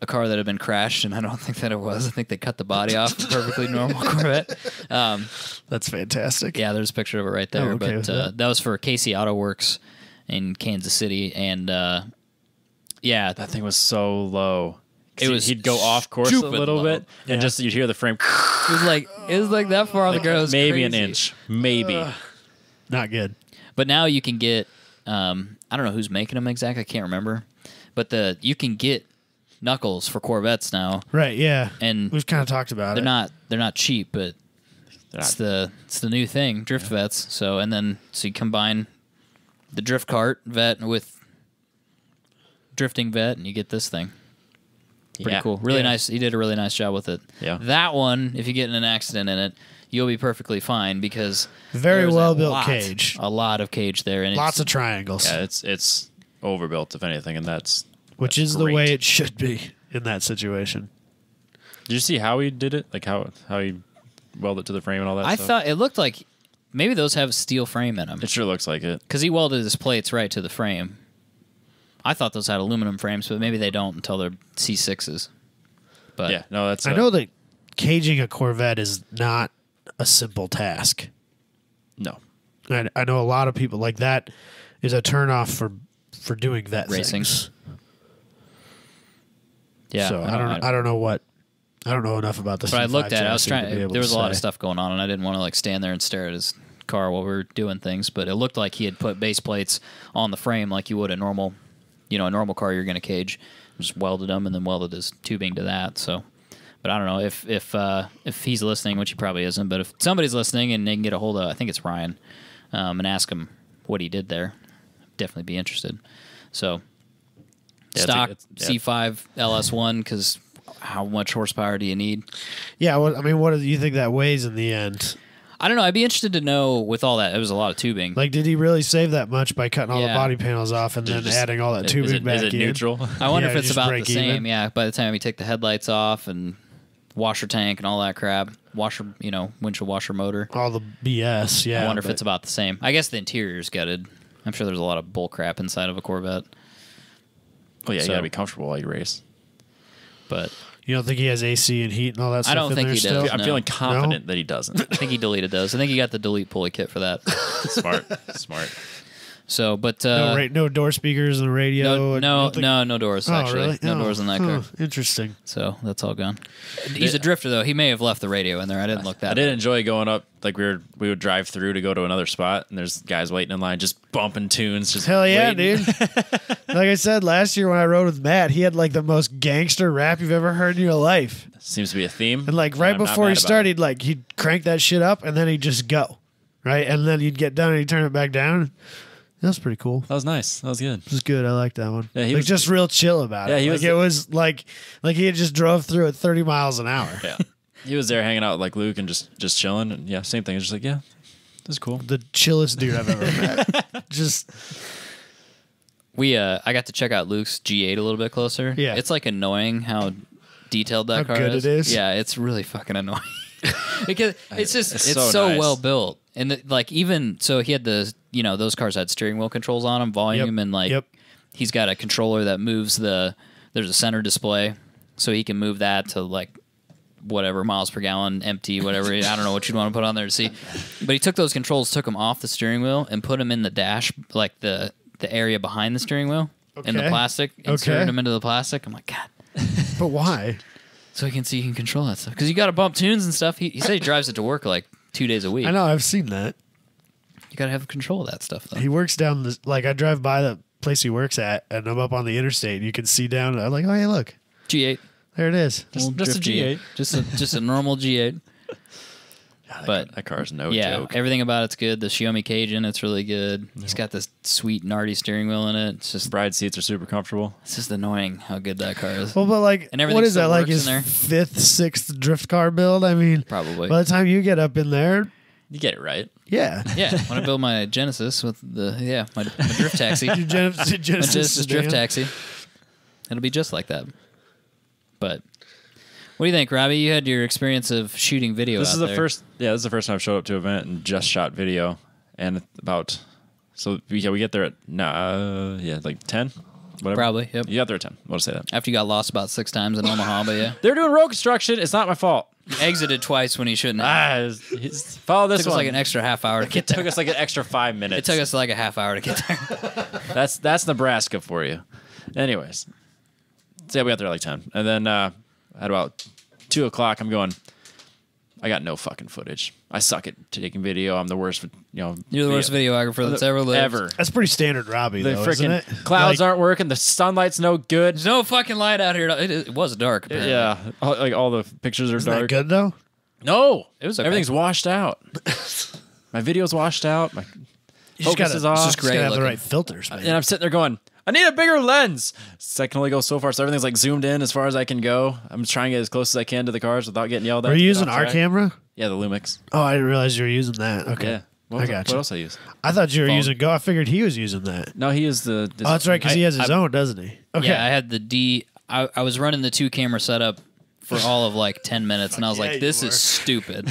a car that had been crashed, and I don't think that it was. I think they cut the body off a perfectly normal Corvette. That's fantastic. Yeah, there's a picture of it right there. Oh, okay but with that. that was for Casey Auto Works in Kansas City, and yeah, That thing was so low. he'd go off course a stupid little low. bit, and just you'd hear the frame. It was like that far on the ground. It was Maybe an crazy. inch, maybe. Not good. But now you can get. I don't know who's making them exactly. I can't remember. But you can get knuckles for Corvettes now, Right, yeah. and We've kind of talked about it. they're not cheap, but it's the new thing, drift vets. So you combine the drift cart vet with drifting vet, and you get this thing. Pretty cool. Really nice. He did a really nice job with it. Yeah. That one, if you get in an accident in it, you'll be perfectly fine because Very there's well-built cage. A lot of cage there, and Lots of triangles. Yeah, it's overbuilt if anything, and Which is the way it should be in that situation. Did you see how he did it? Like how he welded it to the frame and all that I stuff? thought it looked like maybe those have steel frame in them It sure looks like it. because he welded his plates right to the frame. I thought those had aluminum frames, but maybe they don't until they're C6s. But Yeah, no, that's... I know that caging a Corvette is not a simple task. No. I know a lot of people like that is a turnoff for doing vet Racing. things. yeah, So I don't know enough about this. But I looked at it. I was trying. There was a lot of stuff going on, and I didn't want to like stand there and stare at his car while we were doing things. But it looked like he had put base plates on the frame like you would a normal car you're going to cage. Just welded them and then welded his tubing to that. So, but I don't know if he's listening, which he probably isn't. But if somebody's listening and they can get a hold of, I think it's Ryan, and ask him what he did there, definitely be interested. So, Yeah, stock it's C5 LS1 because. How much horsepower do you need? Yeah, what do you think that weighs in the end? I don't know. I'd be interested to know with all that. It was a lot of tubing. Like, did he really save that much by cutting all the Yeah. body panels off and then adding all that tubing back is it in? neutral? I wonder Yeah, if it's just about the break same. even. Yeah. By the time you take the headlights off and washer tank and all that crap, windshield washer motor. All the BS, yeah. I wonder if but it's about the same. I guess the interior's gutted. I'm sure there's a lot of bull crap inside of a Corvette. Well, yeah, So- you gotta be comfortable while you race. But you don't think he has AC and heat and all that stuff don't in think there he still? does. I'm No. feeling confident that he doesn't. I think he deleted those. I think he got the delete pulley kit for that. Smart. So, but No door speakers and radio. no and doors Oh, actually. really? No Oh, doors in that car. Interesting. So that's all gone. He's a drifter though. He may have left the radio in there. I didn't look that. I did enjoy going up. Like we would drive through to go to another spot, and there's guys waiting in line, just bumping tunes. Just Hell yeah, waiting. dude. Like I said last year when I rode with Matt, he had like the most gangster rap you've ever heard in your life. Seems to be a theme. And like right I'm not before mad he about started, like he'd crank that shit up and then he'd just go. Right? And then he'd get done and he'd turn it back down. That was pretty cool. That was nice. That was good. It was good. I liked that one. Yeah, he like was- just real chill about it. Yeah, he like was- it was like he had just drove through at 30 miles an hour. Yeah, he was there hanging out with like Luke and just chilling. And yeah, same thing. It's just like, yeah, this is cool. The chillest dude I've ever met. Just I got to check out Luke's G8 a little bit closer. Yeah. It's like annoying how detailed that How car good is. it is. Yeah, it's really fucking annoying. Because it's It's so so nice. well built. And he had those cars had steering wheel controls on them, volume Yep. and like Yep. he's got a controller that moves there's a center display so he can move that to like whatever miles per gallon, empty, whatever. I don't know what you'd want to put on there to see. But he took those controls, took them off the steering wheel and put them in the dash, like the area behind the steering wheel in the Okay. plastic, inserted them into the plastic. I'm like, God. but why? So he can control that stuff. Because you got to bump tunes and stuff. He said he drives it to work like 2 days a week. I know, I've seen that. You got to have control of that stuff, though. He works down this, like I drive by the place he works at and I'm up on the interstate and you can see down and I'm like, oh yeah, look. G8. There it is. Old just a drift G8. Just a normal G8. But that car's no yeah, joke. everything about it's good. The Xiaomi cage in it's really good. He's got this sweet nardy steering wheel in it. Bride seats are super comfortable. It's just annoying how good that car is. Well, but like, And everything what is still that, like works his in there? fifth, sixth drift car build? I mean, Probably. by the time you get up in there, You get it right. yeah. Yeah, when I build my Genesis with my drift taxi, Your my Genesis Genesis drift sedan. taxi, it'll be just like that. But what do you think, Robbie? You had your experience of shooting video. This out is the there. first. Yeah, this is the first time I've showed up to an event and just shot video. And about we get there at like 10, whatever. Probably. Yep. You got there at 10. We'll say that. After you got lost about 6 times in Omaha, but yeah, They're doing road construction. It's not my fault. you exited twice when you shouldn't have. Follow It this took us one. like an extra half hour to It get took there. us like an extra 5 It minutes. took us like a half hour to get there. That's Nebraska for you. Anyways, So yeah, we got there at like 10. And then at about 2 o'clock, I'm going, I got no fucking footage. I suck at taking video. I'm the worst, You're the worst videographer that's ever lived. Ever. That's pretty standard Robbie, The though, isn't it? clouds Like, aren't working. The sunlight's no good. There's no fucking light out here. It was dark. Apparently. Yeah. Like all the pictures are isn't dark. that good, though? No. It was okay. Everything's washed out. My video's washed out. My You just focus gotta, is off. just gotta have the looking. right filters, man. And I'm sitting there going, I need a bigger lens. So I can only go so far. So everything's like zoomed in as far as I can go. I'm trying to get as close as I can to the cars without getting yelled at. Were you using off our track. camera? Yeah, the Lumix. Oh, I didn't realize you were using that. Okay. Yeah. I got What you. else I use? I thought you were Phone. using Go. I figured he was using that. No, he is the. Oh, that's right, because he has his own, doesn't he? Okay. Yeah, I had the D. I was running the 2 camera setup for all of like 10 minutes, and I was yeah, like, you "This were. is stupid.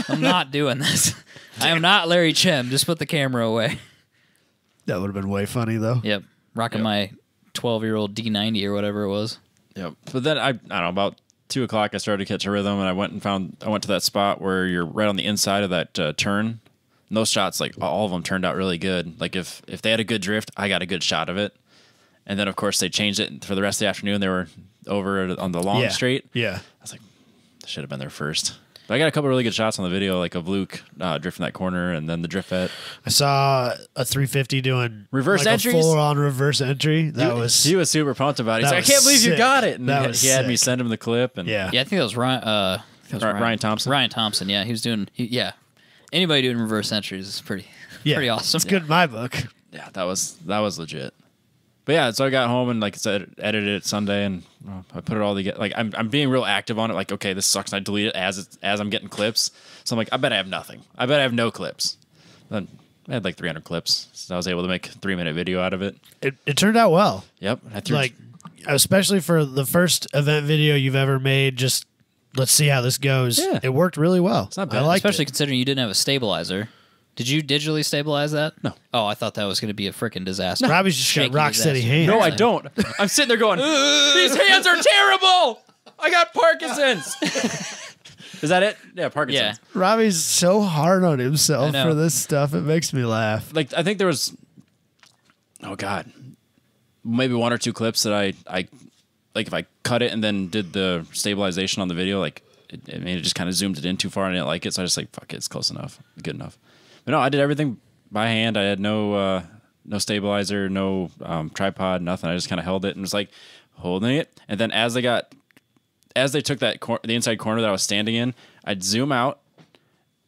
I'm not doing this. I am not Larry Chem. Just put the camera away." That would have been way funny, though. Yep, rocking my 12-year-old D90 or whatever it was. Yep. But then I don't know, about 2 o'clock I started to catch a rhythm, and I went to that spot where you're right on the inside of that turn. And those shots, like all of them, turned out really good. Like if they had a good drift, I got a good shot of it. And then of course they changed it for the rest of the afternoon. They were over on the long straight. Yeah. I was like, I should have been there first. But I got a couple really good shots on the video, like of Luke drifting that corner, and then the driftette. I saw a 350 doing Reverse like entries? a full-on reverse entry. That was He was super pumped about it. He's that like, I was can't believe you sick. got it. And That he was had me sick. send him the clip. And yeah. Yeah, I think that was Ryan. Ryan Thompson. Ryan Thompson. Yeah, he was doing. Yeah, anybody doing reverse entries is pretty awesome. It's good in my book. Yeah, that was legit. But yeah, so I got home and like I said, edited it Sunday, and I put it all together. Like I'm being real active on it. Like, okay, this sucks. And I delete it as I'm getting clips. So I'm like, I bet I have nothing. I bet I have no clips. Then I had like 300 clips, so I was able to make a 3-minute video out of it. It turned out well. Yep. I threw Like, especially for the first event video you've ever made, just let's see how this goes. Yeah. It worked really well. not bad. I liked Especially it. considering you didn't have a stabilizer. Did you digitally stabilize that? No. Oh, I thought that was going to be a freaking disaster. Robbie's just got Shaking rock his steady ass. hands. No, I don't. I'm sitting there going, these hands are terrible. I got Parkinson's. Is that it? Yeah, Parkinson's. Yeah. Robbie's so hard on I himself know. for this stuff. It makes me laugh. Like I think there was, oh god, maybe 1 or 2 clips that I like if I cut it and then did the stabilization on the video, like it just kind of zoomed it in too far and I didn't like it, so I just like fuck it, it's close enough, good enough. But no, I did everything by hand. I had no stabilizer, no tripod, nothing. I just kind of held it and was like holding it, and then as they took that the inside corner that I was standing in, I'd zoom out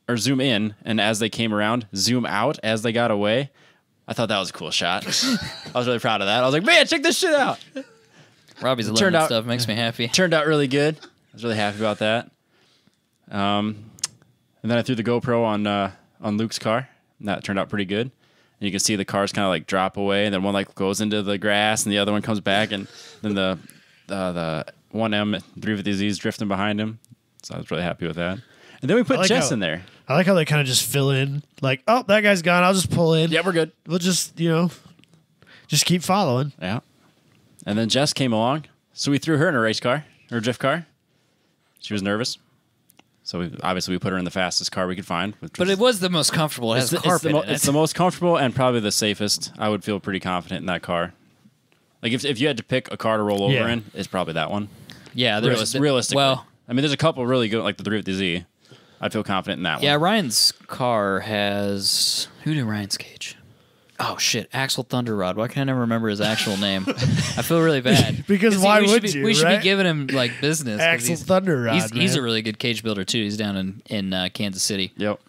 or zoom in, and as they came around, zoom out as they got away. I thought that was a cool shot. I was really proud of that. I was like, man, check this shit out. Robbie's Turned learning out- stuff makes me happy. Turned out really good. I was really happy about that. And then I threw the GoPro on Luke's car, and that turned out pretty good. And you can see the cars kind of like drop away, and then one like goes into the grass, and the other one comes back, and then the 1M 350Z's drifting behind him. So I was really happy with that. And then we put like Jess how- in there. I like how they kind of just fill in. Like, oh, that guy's gone. I'll just pull in. Yeah, we're good. We'll just, just keep following. Yeah. And then Jess came along, so we threw her in a race car, or a drift car. She was nervous. So we put her in the fastest car we could find. But it was the most comfortable. It has carpet in it. It's the most comfortable and probably the safest. I would feel pretty confident in that car. Like if you had to pick a car to roll over Yeah. in, it's probably that one. Yeah, Realistically. Well, I mean, there's a couple really good, like the 350Z. I'd feel confident in that yeah, one. Ryan's car has. Who did Ryan's cage? Oh shit, Axel Thunderrod. Why can I never remember his actual name? I feel really bad. Because why we would should be, you, We should right? be giving him like business. 'cause Axel Thunderrod, He's a man. really good cage builder too. He's down in Kansas City. Yep.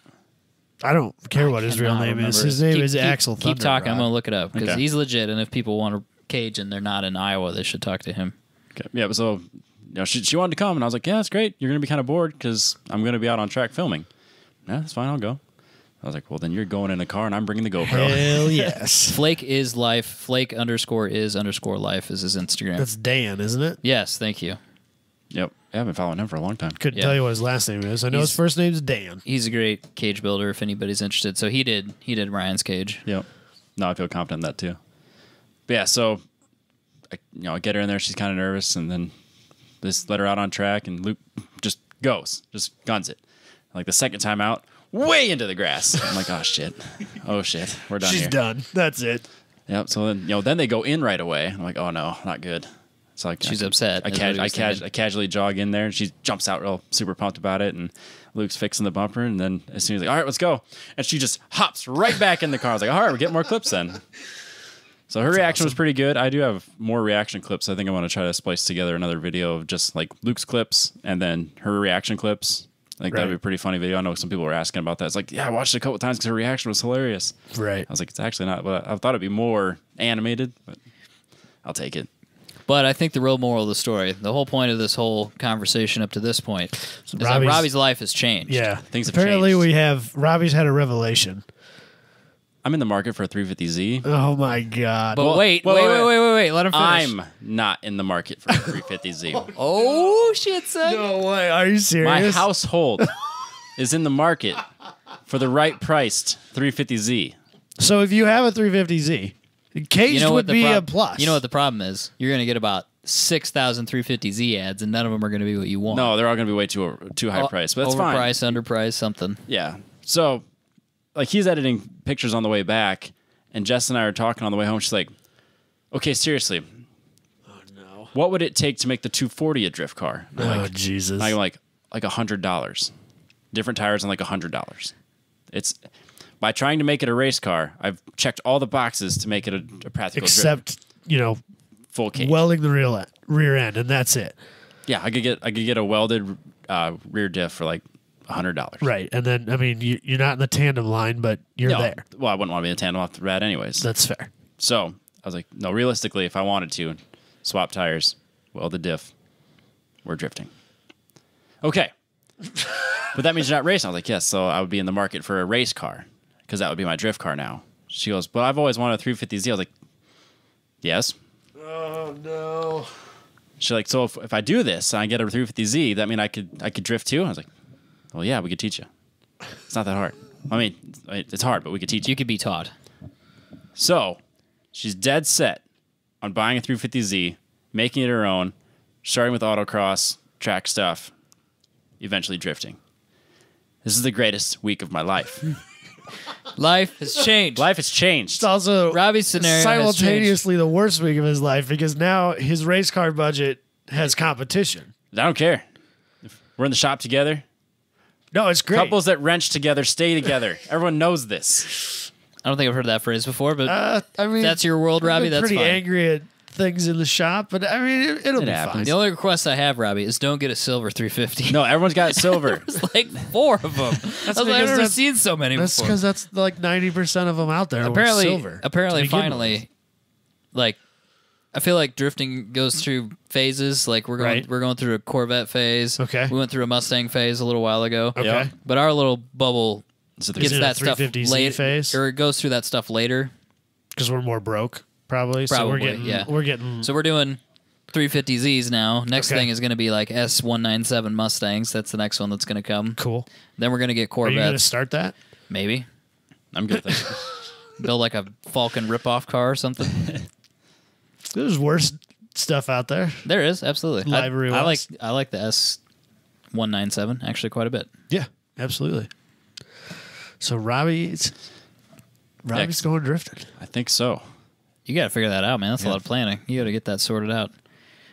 I don't care what his real Cannot name is. remember His it. name is Axel Thunderrod. Keep talking. I'm gonna look it up because Okay. he's legit. And if people want a cage and they're not in Iowa, they should talk to him. Okay. Yeah, so she wanted to come, and I was like, yeah, that's great. You're going to be kind of bored because I'm going to be out on track filming. Yeah, that's fine. I'll go. I was like, well, then you're going in a car, and I'm bringing the GoPro. Hell yes. Flake is life. Flake_is_life is his Instagram. That's Dan, isn't it? Yes, thank you. Yep. Yeah, I've been following him for a long time. Couldn't Yeah. tell you what his last name is. I know his first name's Dan. He's a great cage builder if anybody's interested. So he did Ryan's cage. Yep. No, I feel confident in that too. But yeah, so I get her in there. She's kind of nervous, and then just let her out on track, and Luke just guns it. Like the second time out, way into the grass. I'm like, oh shit, we're done She's here. done. That's it. Yep. So then then they go in right away. I'm like, oh no, not good. So She's upset. I casually jog in there, and she jumps out real super pumped about it, and Luke's fixing the bumper, and then as soon as he's like, all right, let's go, and she just hops right back in the car. I was like, all right, we're getting more clips then. So her reaction was pretty good. I do have more reaction clips. I think I want to try to splice together another video of just like Luke's clips and then her reaction clips. I think that'd be a pretty funny video. I know some people were asking about that. It's like, yeah, I watched it a couple times because her reaction was hilarious. Right. I was like, it's actually not. But I thought it'd be more animated, but I'll take it. But I think the real moral of the story, the whole point of this whole conversation up to this point, is that Robbie's- Robbie's life has changed. Yeah. Things have Apparently, changed. Robbie's had a revelation. I'm in the market for a 350Z. Oh my God. But Well, wait. Let him finish. I'm not in the market for a 350Z. Oh, shit, son. No way. Are you serious? My household is in the market for the right priced 350Z. So if you have a 350Z, caged would be a plus. You know what the problem is? You're going to get about 6,000 350Z ads, and none of them are going to be what you want. No, they're all going to be way too high priced, but that's fine. Overpriced, underpriced, something. Yeah. So, like, he's editing pictures on the way back, and Jess and I are talking on the way home. She's like, okay, seriously. Oh, no. What would it take to make the 240 a drift car? And I'm Oh, like, Jesus. I'm like $100. Different tires and like $100. It's by trying to make it a race car, I've checked all the boxes to make it a practical Except, full cage. welding the rear end, and that's it. Yeah, I could get a welded rear diff for like $100. Right. And then, I mean, you're not in the tandem line, but you're No, there. well, I wouldn't want to be in a tandem off the bat anyways. That's fair. So I was like, no, realistically, if I wanted to swap tires, weld the diff, we're drifting. Okay. But that means you're not racing. I was like, yes, so I would be in the market for a race car because that would be my drift car now. She goes, but I've always wanted a 350Z. I was like, yes. Oh, no. She's like, so if I do this and I get a 350Z, that mean I could drift too? I was like, well, yeah, we could teach you. It's not that hard. I mean, it's hard, but we could teach you. You could be taught. So she's dead set on buying a 350Z, making it her own, starting with autocross, track stuff, eventually drifting. This is the greatest week of my life. Life has changed. Life has changed. It's also Robbie's scenario simultaneously the worst week of his life because now his race car budget has competition. I don't care. If we're in the shop together. No, it's great. Couples that wrench together stay together. Everyone knows this. I don't think I've heard that phrase before, but I mean, that's your world, Robbie. I'm That's pretty fine. angry at things in the shop, but I mean, it'll be happens. fine. The only request I have, Robbie, is don't get a silver 350. No, everyone's got silver. There's like 4 of them. I've because never that's- seen so many That's before. because that's like 90% of them out there. Apparently, were silver. apparently, to begin finally, like, I feel like drifting goes through phases. Like we're going through a Corvette phase. Okay. We went through a Mustang phase a little while ago. with. Okay. Yeah. But our little bubble Is it gets it a that stuff 350Z later, phase? or it goes through that stuff later. Because we're more broke, probably. So we're Probably, getting, yeah. We're getting. So we're doing 350Zs now. Next Okay. thing is going to be like S197 Mustangs. That's the next one that's going to come. cool. Then we're going to get Are you going to Corvettes. start that? Maybe I'm good. Thank you. build like a Falcon ripoff car or something. There's worse stuff out there. There is absolutely. Livery I like wise. the S197 actually quite a bit. Yeah, absolutely. So Robbie's going drifting. I think so. You got to figure that out, man. That's a lot of planning. You got to get that sorted out.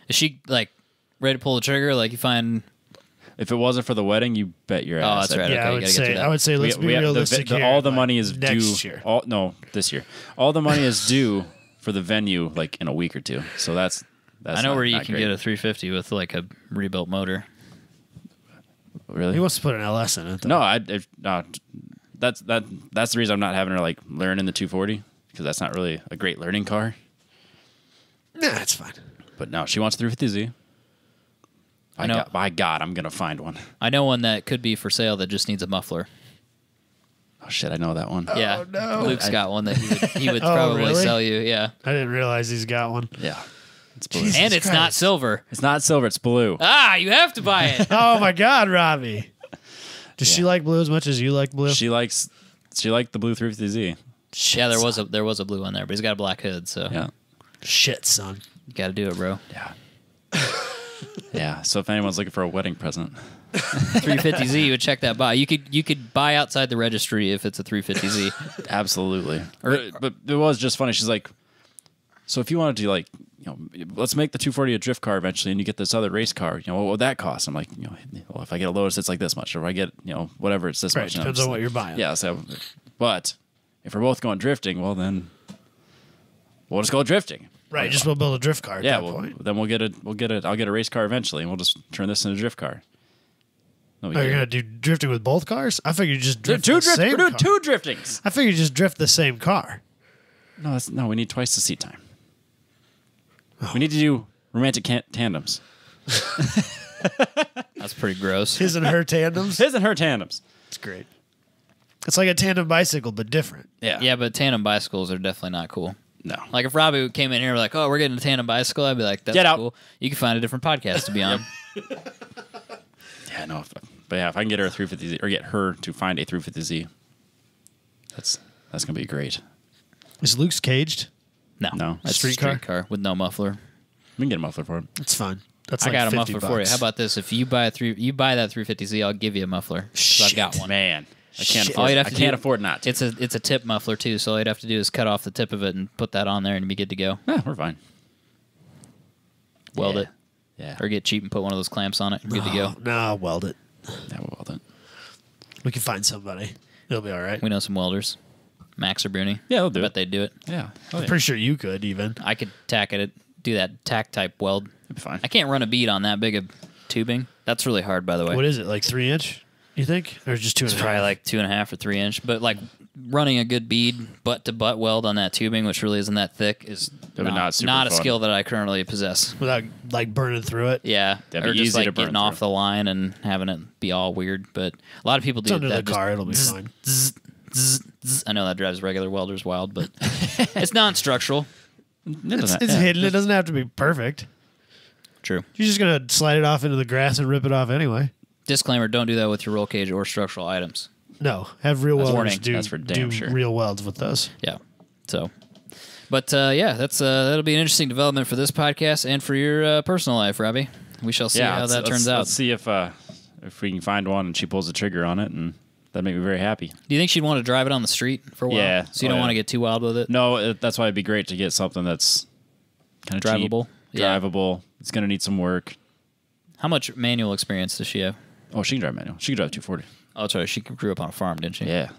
Is she like ready to pull the trigger? Like you find? If it wasn't for the wedding, you bet your ass. that's right. Yeah, Okay, I you would gotta get say. through that. I would say. Let's be have realistic here. all the like, money is next due. year. This year. All the money is due for the venue, like in a week or two. So that's. I know not- where you not can great. get a 350 with like a rebuilt motor. Really? He wants to put an LS in it. Though. No, that's the reason I'm not having her like learn in the 240 because that's not really a great learning car. Nah, it's fine. But no, she wants 350Z. I know. By God, I'm gonna find one. I know one that could be for sale that just needs a muffler. Oh shit, I know that one. Yeah, no. Luke's got one that he would Oh, probably really? sell you. Yeah, I didn't realize he's got one. Yeah, it's blue. Jesus and it's not Christ. silver. It's not silver. It's blue. Ah, you have to buy it. Oh my God, Robbie. Does she Yeah. like blue as much as you like blue? She liked the blue 350Z. Shit, Yeah, there son. was a blue one there, but he's got a black hood, so Yeah, Shit, son. you got to do it, bro. yeah, yeah. So if anyone's looking for a wedding present, 350Z, you would check that buy. You could buy outside the registry if it's a 350Z. absolutely. But it was just funny. She's like, so if you wanted to like let's make the 240 a drift car eventually, and you get this other race car. What would that cost? I'm like, well, if I get a Lotus, it's like this much, or if I get, whatever, it's this Right, much. depends on what you're buying. Yeah, so, but if we're both going drifting, well then, we'll just go drifting. Right, just we'll build a drift car at Yeah, that point. then I'll get a race car eventually, and we'll just turn this into a drift car. No, You're gonna do drifting with both cars? I figured you just drift We're the same doing car. two driftings. I figured you just drift the same car. No, we need twice the seat time. We need to do romantic tandems. That's pretty gross. His and her tandems. His and her tandems. It's great. It's like a tandem bicycle, but different. Yeah. Yeah, but tandem bicycles are definitely not cool. No. Like if Robbie came in here and like, oh, we're getting a tandem bicycle, I'd be like, that's Get out. cool. You can find a different podcast to be on. Yeah, no. But yeah, if I can get her a 350Z or get her to find a 350Z, that's gonna be great. Is Luke's caged? No, No. that's Street a street car with no muffler. We can get a muffler for it. It's fine. That's I like got a 50 muffler for you. bucks. How about this? If you buy that 350Z, I'll give you a muffler. 'Cause I've got one. Man, I can't Shit. All afford. you'd I have to can't do- afford not to. It's a tip muffler too, so all you'd have to do is cut off the tip of it and put that on there, and be good to go. Yeah, we're fine. Weld Yeah. it, Yeah. or get cheap and put one of those clamps on it. And good to go. No, I'll weld it. Yeah, we'll weld it. We can find somebody. It'll be all right. We know some welders, Max or Bruni. Yeah, they'll do Bet it. they'd do it. Yeah. Oh, I'm yeah. pretty sure you could even. I could tack it, do that tack type weld. It'd be fine. I can't run a bead on that big of tubing. That's really hard, by the way. What is it, like 3 inch? You think, or just 2.5? It's probably like 2.5 or 3 inch, but like running a good bead butt to butt weld on that tubing, which really isn't that thick, is That'd be not super not a fun. skill that I currently possess. without like burning through it. Yeah, That'd or be just easy like to burn getting off through. the line and having it be all weird. But a lot of people It's do under that. the car. It'll be fine. I know that drives regular welders wild, but it's non-structural. It's hidden. It doesn't have to be perfect. True. You're just gonna slide it off into the grass and rip it off anyway. Disclaimer: don't do that with your roll cage or structural items. No, have real welders warning. do, That's for damn do sure. real welds with those. Yeah. So, but yeah, that'll be an interesting development for this podcast and for your personal life, Robbie. We shall see how that turns out. Let's see if we can find one and she pulls the trigger on it, and that'd make me very happy. Do you think she'd want to drive it on the street for a while? Yeah. So you don't Oh, yeah. want to get too wild with it? No, that's why it'd be great to get something that's kind of Drivable? Yeah. drivable. It's gonna need some work. How much manual experience does she have? Oh, she can drive manual. She can drive 240. Oh, that's right. She grew up on a farm, didn't she? Yeah,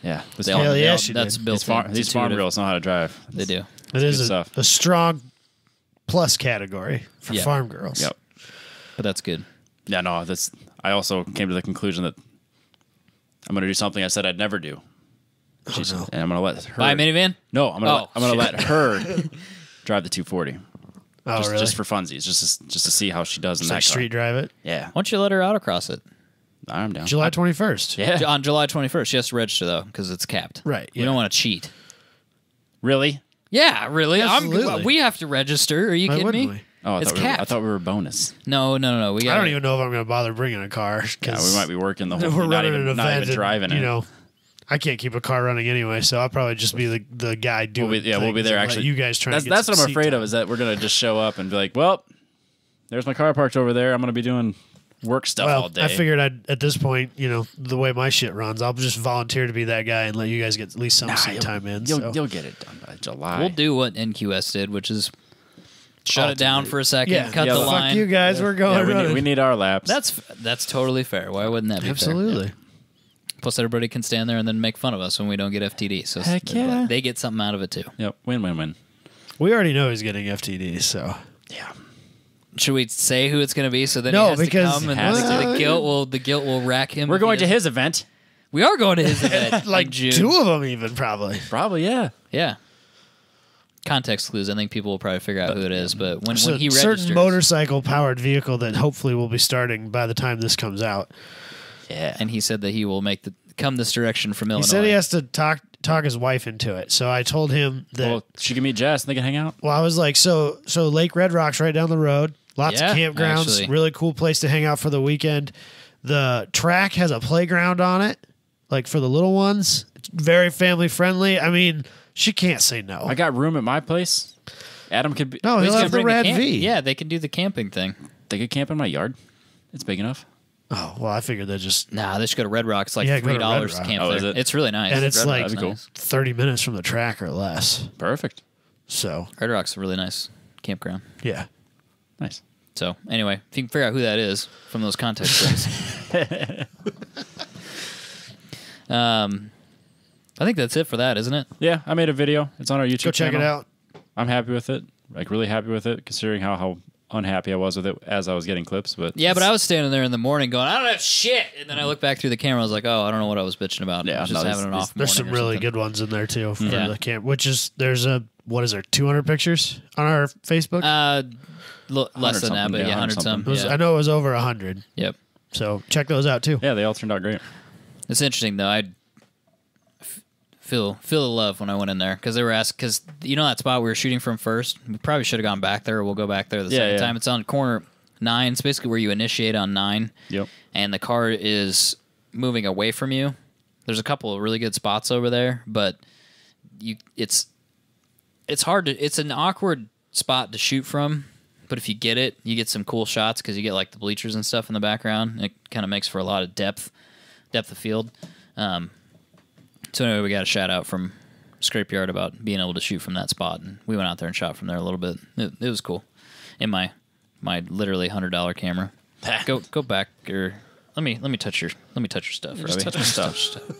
yeah. They all- Hell they yeah, all- she that's did. built These farm, in. these It's farm intuitive. girls know how to drive. They do. It is good stuff. a strong plus category for Yeah. farm girls. Yep. But that's good. Yeah, no. I also came to the conclusion that I'm going to do something I said I'd never do. She's- no. And I'm going to let her. Buy a minivan? No, I'm going Oh, to let her drive the 240. Oh, really? Just for funsies, just to see how she does in Just that like car. street drive it. Yeah, Why don't you let her autocross it? I'm down. July 21st. Yeah, On July 21st. She has to register, though, because it's capped. Right, We yeah. don't want to cheat. really? Yeah, really? Absolutely. We have to register. Are you Why kidding wouldn't me? we? Oh, It's I capped. thought we were bonus. No. We I gotta, don't even know if I'm going to bother bringing a car. Yeah, 'cause we might be working the whole. we're not running even, an not event. even driving and, it. you know, I can't keep a car running anyway, so I'll probably just be the guy doing. we'll be there. things and Actually, let you guys try. That's to get that's what some I'm seat afraid time. of. Is that we're gonna just show up and be like, well, there's my car parked over there. I'm gonna be doing work stuff all Well, day. I figured at this point, you know, the way my shit runs, I'll just volunteer to be that guy and let you guys get at least some seat time in. So. You'll get it done by July. We'll do what NQS did, which is shut it down for a second, Yeah, cut yeah, the fuck line. Fuck you guys, we're going Yeah, running. we need our laps. That's totally fair. Why wouldn't that be Absolutely. fair? Plus, everybody can stand there and then make fun of us when we don't get FTD. So Heck yeah. they get something out of it too. Yep. Win. We already know he's getting FTD, so Yeah. Should we say who it's going to be so that No, he has because- to come and Has the, to. guilt will rack him? We're if he going to doesn't- his event. We are going to his event like in June. 2 of them even probably. Probably, yeah. Yeah. Context clues. I think people will probably figure out who it is. But when So he certain registers, motorcycle powered vehicle that hopefully will be starting by the time this comes out. Yeah. and he said that he will come this direction from He Illinois. said he has to talk his wife into it. So I told him that. Well, she can meet Jess and they can hang out. Well, I was like, so Lake Red Rock's right down the road. Lots Yeah, of campgrounds. actually. Really cool place to hang out for the weekend. The track has a playground on it, like for the little ones. It's very family friendly. I mean, she can't say no. I got room at my place. Adam could be. No, He's he'll gonna have the bring Rad camp- V. Yeah, they can do the camping thing. They could camp in my yard. It's big enough. Oh, well, I figured that just. Nah, they should go to Red Rock. It's like Yeah, go to Red $3 to Rock. camp Oh, there. is it? It's really nice. And it's Red like Rock's That'd be cool. nice. 30 minutes from the track or less. Perfect. So, Red Rock's a really nice campground. Yeah. Nice. So anyway, if you can figure out who that is from those context clues. I think that's it for that, isn't it? Yeah, I made a video. It's on our YouTube Go check channel. it out. I'm happy with it. Like, really happy with it, considering how unhappy I was with it as I was getting clips. But Yeah, but I was standing there in the morning going, I don't have shit. And then I look back through the camera. I was like, oh, I don't know what I was bitching about. Yeah, I was just no, having an off There's morning some or really something. good ones in there too for Yeah. the camp. Which is there's a what is there 200 pictures on our Facebook? Less than that, something, but yeah, yeah, 100 some. It was- Yeah. I know it was over 100. Yep. So check those out too. yeah, they all turned out great. It's interesting though. I feel the love when I went in there because they were asked because you know that spot we were shooting from first. We probably should have gone back there. We'll go back there the second yeah. time. It's on corner 9. It's basically where you initiate on 9. Yep. And the car is moving away from you. There's a couple of really good spots over there, but it's hard to. It's an awkward spot to shoot from. But if you get it, you get some cool shots because you get like the bleachers and stuff in the background. And it kind of makes for a lot of depth of field. So anyway, we got a shout out from Scrapeyard about being able to shoot from that spot, and we went out there and shot from there a little bit. It was cool. In my literally $100 camera. Go back or let me touch your stuff. Just Robbie. touch my stuff.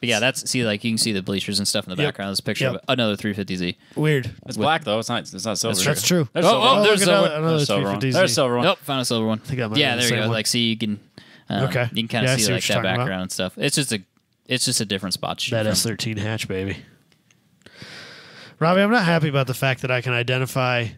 But yeah, you can see the bleachers and stuff in the Yep. background. There's a picture Yep. of another 350Z. Weird. It's black though. It's not silver. That's true. There's Oh, silver. oh, there's look at silver. another There's silver one. 350Z. There's silver one. Nope, found a silver one. I think that might Yeah, be the there you same go. one. Like, see, you can Okay. you can kind Yeah, I of see see what like you're that talking about. background and stuff. It's just a different spot to shoot That from. S13 hatch, baby. Robbie, I'm not happy about the fact that I can identify You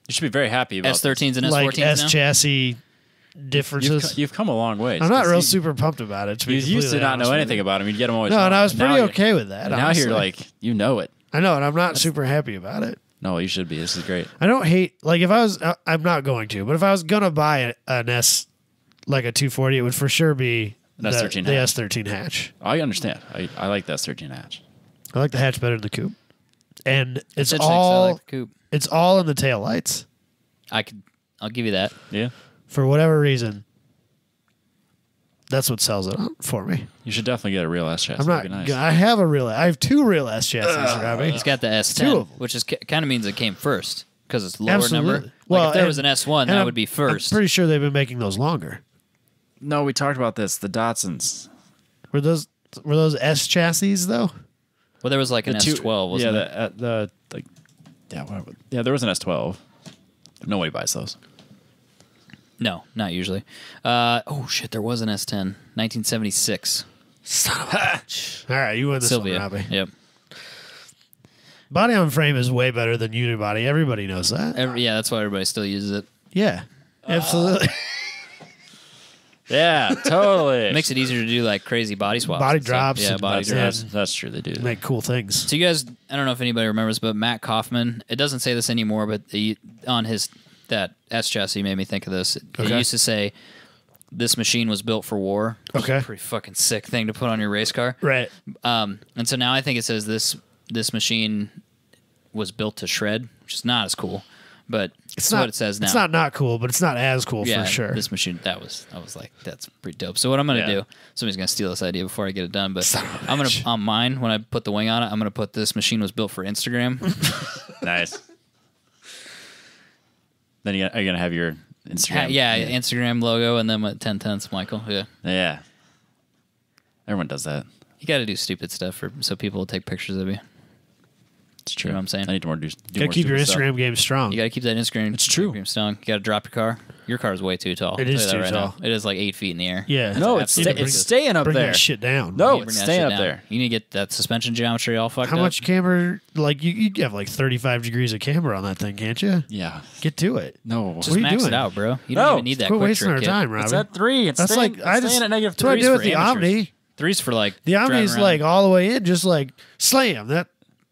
should be very happy about S13s and S14s like S now. chassis this. differences. You've come a long way. I'm not real super pumped about it. You used to not know anything about him. You'd get him always No, wrong. and I was Now pretty you're- okay with that. and now honestly. you're like, you know it. I know, and I'm not super happy about it. No, you should be. This is great. I don't hate like if I was. I'm not going to, but if I was gonna buy an S like a 240, it would for sure be An S13 the hatch. S13 hatch. I understand. I like that 13 hatch. I like the hatch better than the coupe, and it's Interesting, 'cause I all like the coupe. it's all in the tail lights I'll give you that. Yeah. for whatever reason. That's what sells it for me. You should definitely get a real S chassis. I'm not. That'd be nice. I have 2 real S chassis, Robbie. He's got the Two S10, of 'em. which is kind of means it came first because it's lower Absolutely. number. Well, Like if there and- was an S1, and that I'm- would be first. I'm pretty sure they've been making those longer. No, we talked about this. The Datsuns. Were those S chassis though? Well, there was like an S12, wasn't yeah, there? the like, yeah, there was an S12. Nobody buys those. No, not usually. Oh shit, there was an S10, 1976. Son of a bitch. All right, you win this Sylvia. one, Robbie. Yep. Body on frame is way better than unibody. Everybody knows that. Yeah, that's why everybody still uses it. Yeah, absolutely. Yeah, totally. It makes it easier to do like crazy body swaps. Body and stuff. drops Yeah, and body that's- drops. That's true. They do. Make cool things. So you guys, I don't know if anybody remembers, but Matt Kaufman, it doesn't say this anymore, but on that S chassis made me think of this. It Okay. used to say, this machine was built for war. Okay. Pretty fucking sick thing to put on your race car. Right. And so now I think it says this machine was built to shred, which is not as cool, but it's what it says now. It's not cool, but it's not as cool Yeah, for sure. this machine, I was like, that's pretty dope. So what I'm going to do, somebody's going to steal this idea before I get it done, but I'm going to, on mine, when I put the wing on it, I'm going to put this machine was built for Instagram. Nice. Then are you going to have your Instagram? Instagram logo, and then with 10 tenths, Michael. Yeah. Yeah. Everyone does that. You got to do stupid stuff so people will take pictures of you. It's You know what I'm saying? I need to do Gotta more keep your stupid stuff. Instagram game strong. You got to keep that Instagram. It's true. Instagram strong. You got to drop your car. Your car is way too tall. It I'll is tell you that too right tall. now. It is like 8 feet in the air. Yeah. No, That's it's, absolutely it's ridiculous. staying up Bring there. that shit down. No, You it's bring that staying shit up down. there. You need to get that suspension geometry all fucked How up. much camber? Like you have like 35 degrees of camber on that thing, can't you? Yeah. Get to it. No. Just What are you max doing? it out, bro. You No, don't even need that Quit quick wasting trip our kit. time, Robbie. It's at 3. It's That's staying, like I it's just. staying at negative That's what I 3 do with for the amateurs. Omni. 3's for like The Omni's driving like around. all the way in, just like slam that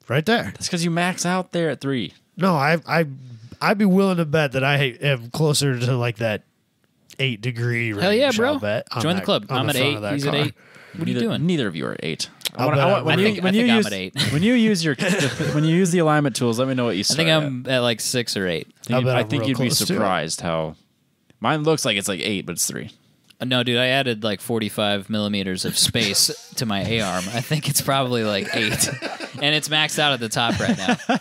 right there. That's because you max out there at 3. No, I'd be willing to bet that I am closer to like that 8-degree range. Hell yeah, I'll bro. bet, on Join the that- club. on I'm the at front 8. of that He's at car. 8. What are you doing? Neither of you are at 8. I'll bet I'm when at you, eight. when I you think I'm use at 8. when you use your when you use the alignment tools, let me know what you I start think at. I'm at like 6 or 8. I'll bet I I'm think real you'd be close to it. surprised how mine looks like it's like 8, but it's 3. No, dude, I added like 45 millimeters of space to my A-arm. I think it's probably like 8. And it's maxed out at the top right now.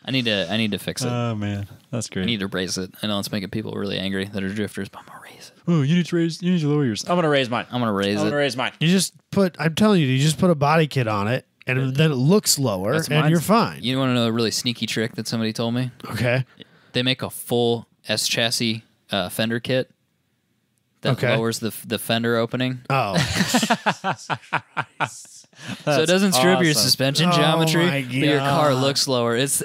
I need to fix it. Oh man, that's I great. need to raise it. I know it's making people really angry that are drifters, but I'm gonna raise it. Oh, you need to lower yours. I'm gonna raise mine. I'm gonna raise I'm it. gonna raise mine. You just put. I'm telling you just put a body kit on it, and then it looks lower, That's and mine's- you're fine. You want to know a really sneaky trick that somebody told me? Okay. They make a full S chassis fender kit that Okay. lowers the fender opening, Oh. so it doesn't screw up your awesome. suspension Oh geometry, my but your car God. looks lower. It's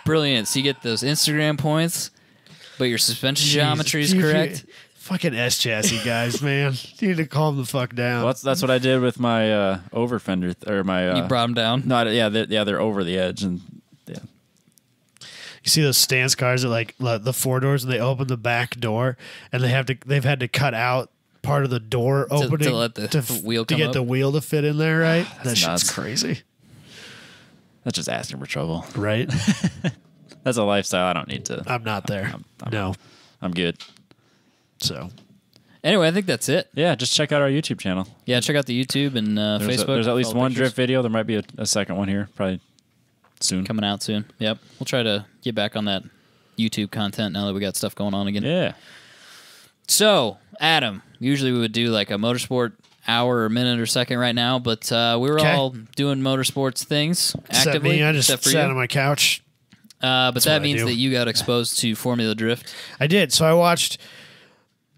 brilliant. So you get those Instagram points, but your suspension geometry is Jeez, correct. Fucking S chassis guys, man. You need to calm the fuck down. Well, that's what I did with my over fender or my. You brought them down. No, they're over the edge and yeah. You see those stance cars that like the four doors, and they open the back door, and they've had to cut out part of the door opening let the wheel to come get up? the wheel to fit in there, right? That That's shit's nuts. crazy, That's just asking for trouble. right? That's a lifestyle I don't need to. I'm not there. I'm- No. I'm good. So Anyway, I think that's it. Yeah, just check out our YouTube channel. Yeah, check out the YouTube and Facebook. There's at least Follow one pictures drift video. There might be a second one here, probably soon. coming out soon. Yep, we'll try to get back on that YouTube content now that we got stuff going on again. Yeah. So, Adam, usually we would do like a motorsport hour or minute or second right now, but we were Okay. all doing motorsports things except actively. me, I just except for sat you. on my couch. But what that I means do. that you got exposed to Formula Drift. I did. So I watched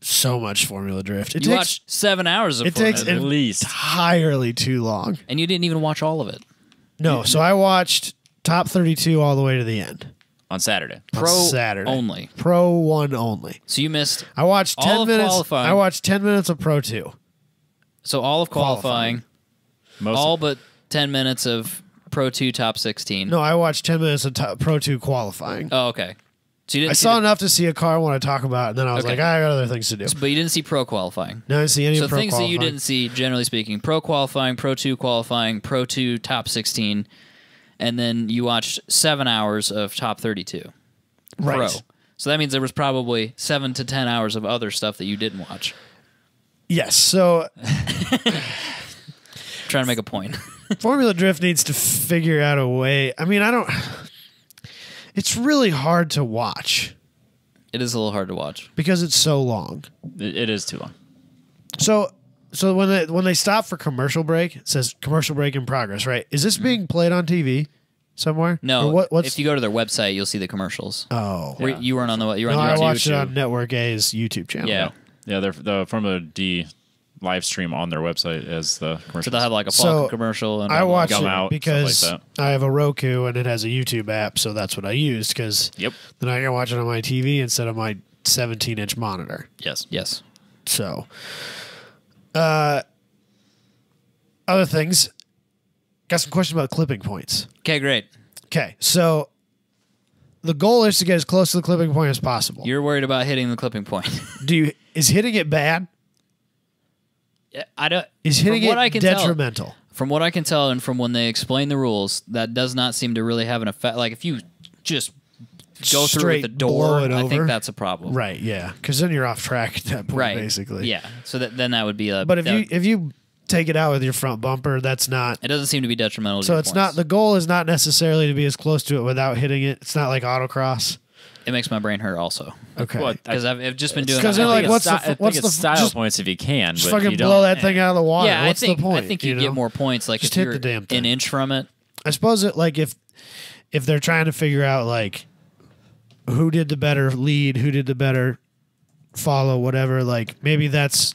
so much Formula Drift. It You takes watched 7 hours of it Formula takes Drift, At least. entirely too long. and you didn't even watch all of it. No, so I watched top 32 all the way to the end. On Saturday. On Pro Saturday. only. Pro 1 only. So you missed I watched All 10 of minutes. qualifying. I watched 10 minutes of Pro 2. so all of qualifying, Most all but 10 minutes of Pro 2 top 16. No, I watched 10 minutes of Pro 2 qualifying. Oh, okay. So you didn't I see saw the- enough to see a car I want to talk about, and then I was Okay. like, I got other things to do. but you didn't see pro qualifying. No, I didn't see any So pro things qualifying. that you didn't see, generally speaking, pro qualifying, Pro 2 qualifying, Pro 2 top 16, and then you watched 7 hours of top 32. Right. Pro. So that means there was probably 7 to 10 hours of other stuff that you didn't watch. Yes. So Trying to make a point. Formula Drift needs to figure out a way. I mean, I don't. It's really hard to watch It is a little hard to watch. because it's so long. it is too long. So when they stop for commercial break, it says commercial break in progress, right? Is this being played on TV somewhere? No, Or what's if you go to their website, you'll see the commercials. Oh. You weren't on the you were No, on I YouTube. watched it YouTube. on Network A's YouTube channel. Yeah. Yeah, they're the Formula D live stream on their website as the commercial. So they'll have like a So, Falcon commercial. And I watch Gum it out, because stuff like I have a Roku and it has a YouTube app, so that's what I used because Yep. then I can watch it on my TV instead of my 17-inch monitor. Yes. Yes. So, other things. Got some questions about clipping points. Okay, great. Okay, so the goal is to get as close to the clipping point as possible. You're worried about hitting the clipping point. Is hitting it bad? I don't. Is hitting from what it I can detrimental? Tell, from what I can tell, and from when they explain the rules, that does not seem to really have an effect. Like if you just go through Straight with the blow door, it I over? think that's a problem. Right, yeah, because then you're off track at that point, Right. basically. Yeah. So then that would be a. But that- if you take it out with your front bumper, that's not. it doesn't seem to be detrimental. To So your it's not. points. The goal is not necessarily to be as close to it without hitting it. It's not like autocross. It makes my brain hurt also Okay. Well, because I've just been doing. 'cause that. they're like, it's what's the sty- I think what's it's the- style just- points if you can, Just but fucking if you don't, blow that thing out of the water. Yeah, What's I think the point? I think you know? get more points. Like Just if hit you're the damn thing. an inch from it. I suppose it like if they're trying to figure out like who did the better lead, who did the better follow, whatever. Like maybe that's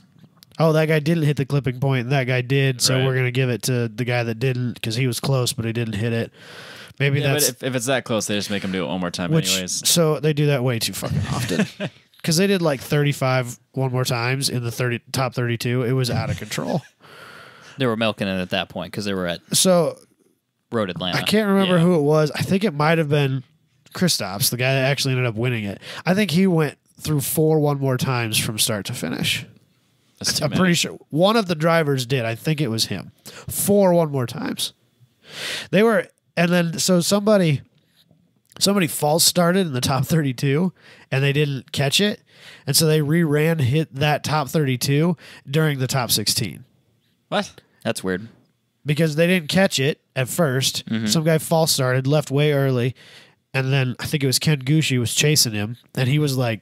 that guy didn't hit the clipping point and that guy did, so Right. we're gonna give it to the guy that didn't because he was close but he didn't hit it. Maybe Yeah, that's but if it's that close, they just make them do it one more time, which anyways. so they do that way too fucking often. Because they did like 35 one more times in the top 32. It was out of control. They were milking it at that point because they were at So Road Atlanta. I can't remember Yeah. who it was. I think it might have been Kristaps, the guy that actually ended up winning it. I think he went through 4 one more times from start to finish. That's too I'm many. pretty sure one of the drivers did. I think it was him. 4 one more times. They were, and then so somebody false started in the top 32 and they didn't catch it, and so they hit that top 32 during the top 16 What? That's weird. because they didn't catch it at first. Mm-hmm. Some guy false started, left way early, and then I think it was Ken Gucci was chasing him, and he was like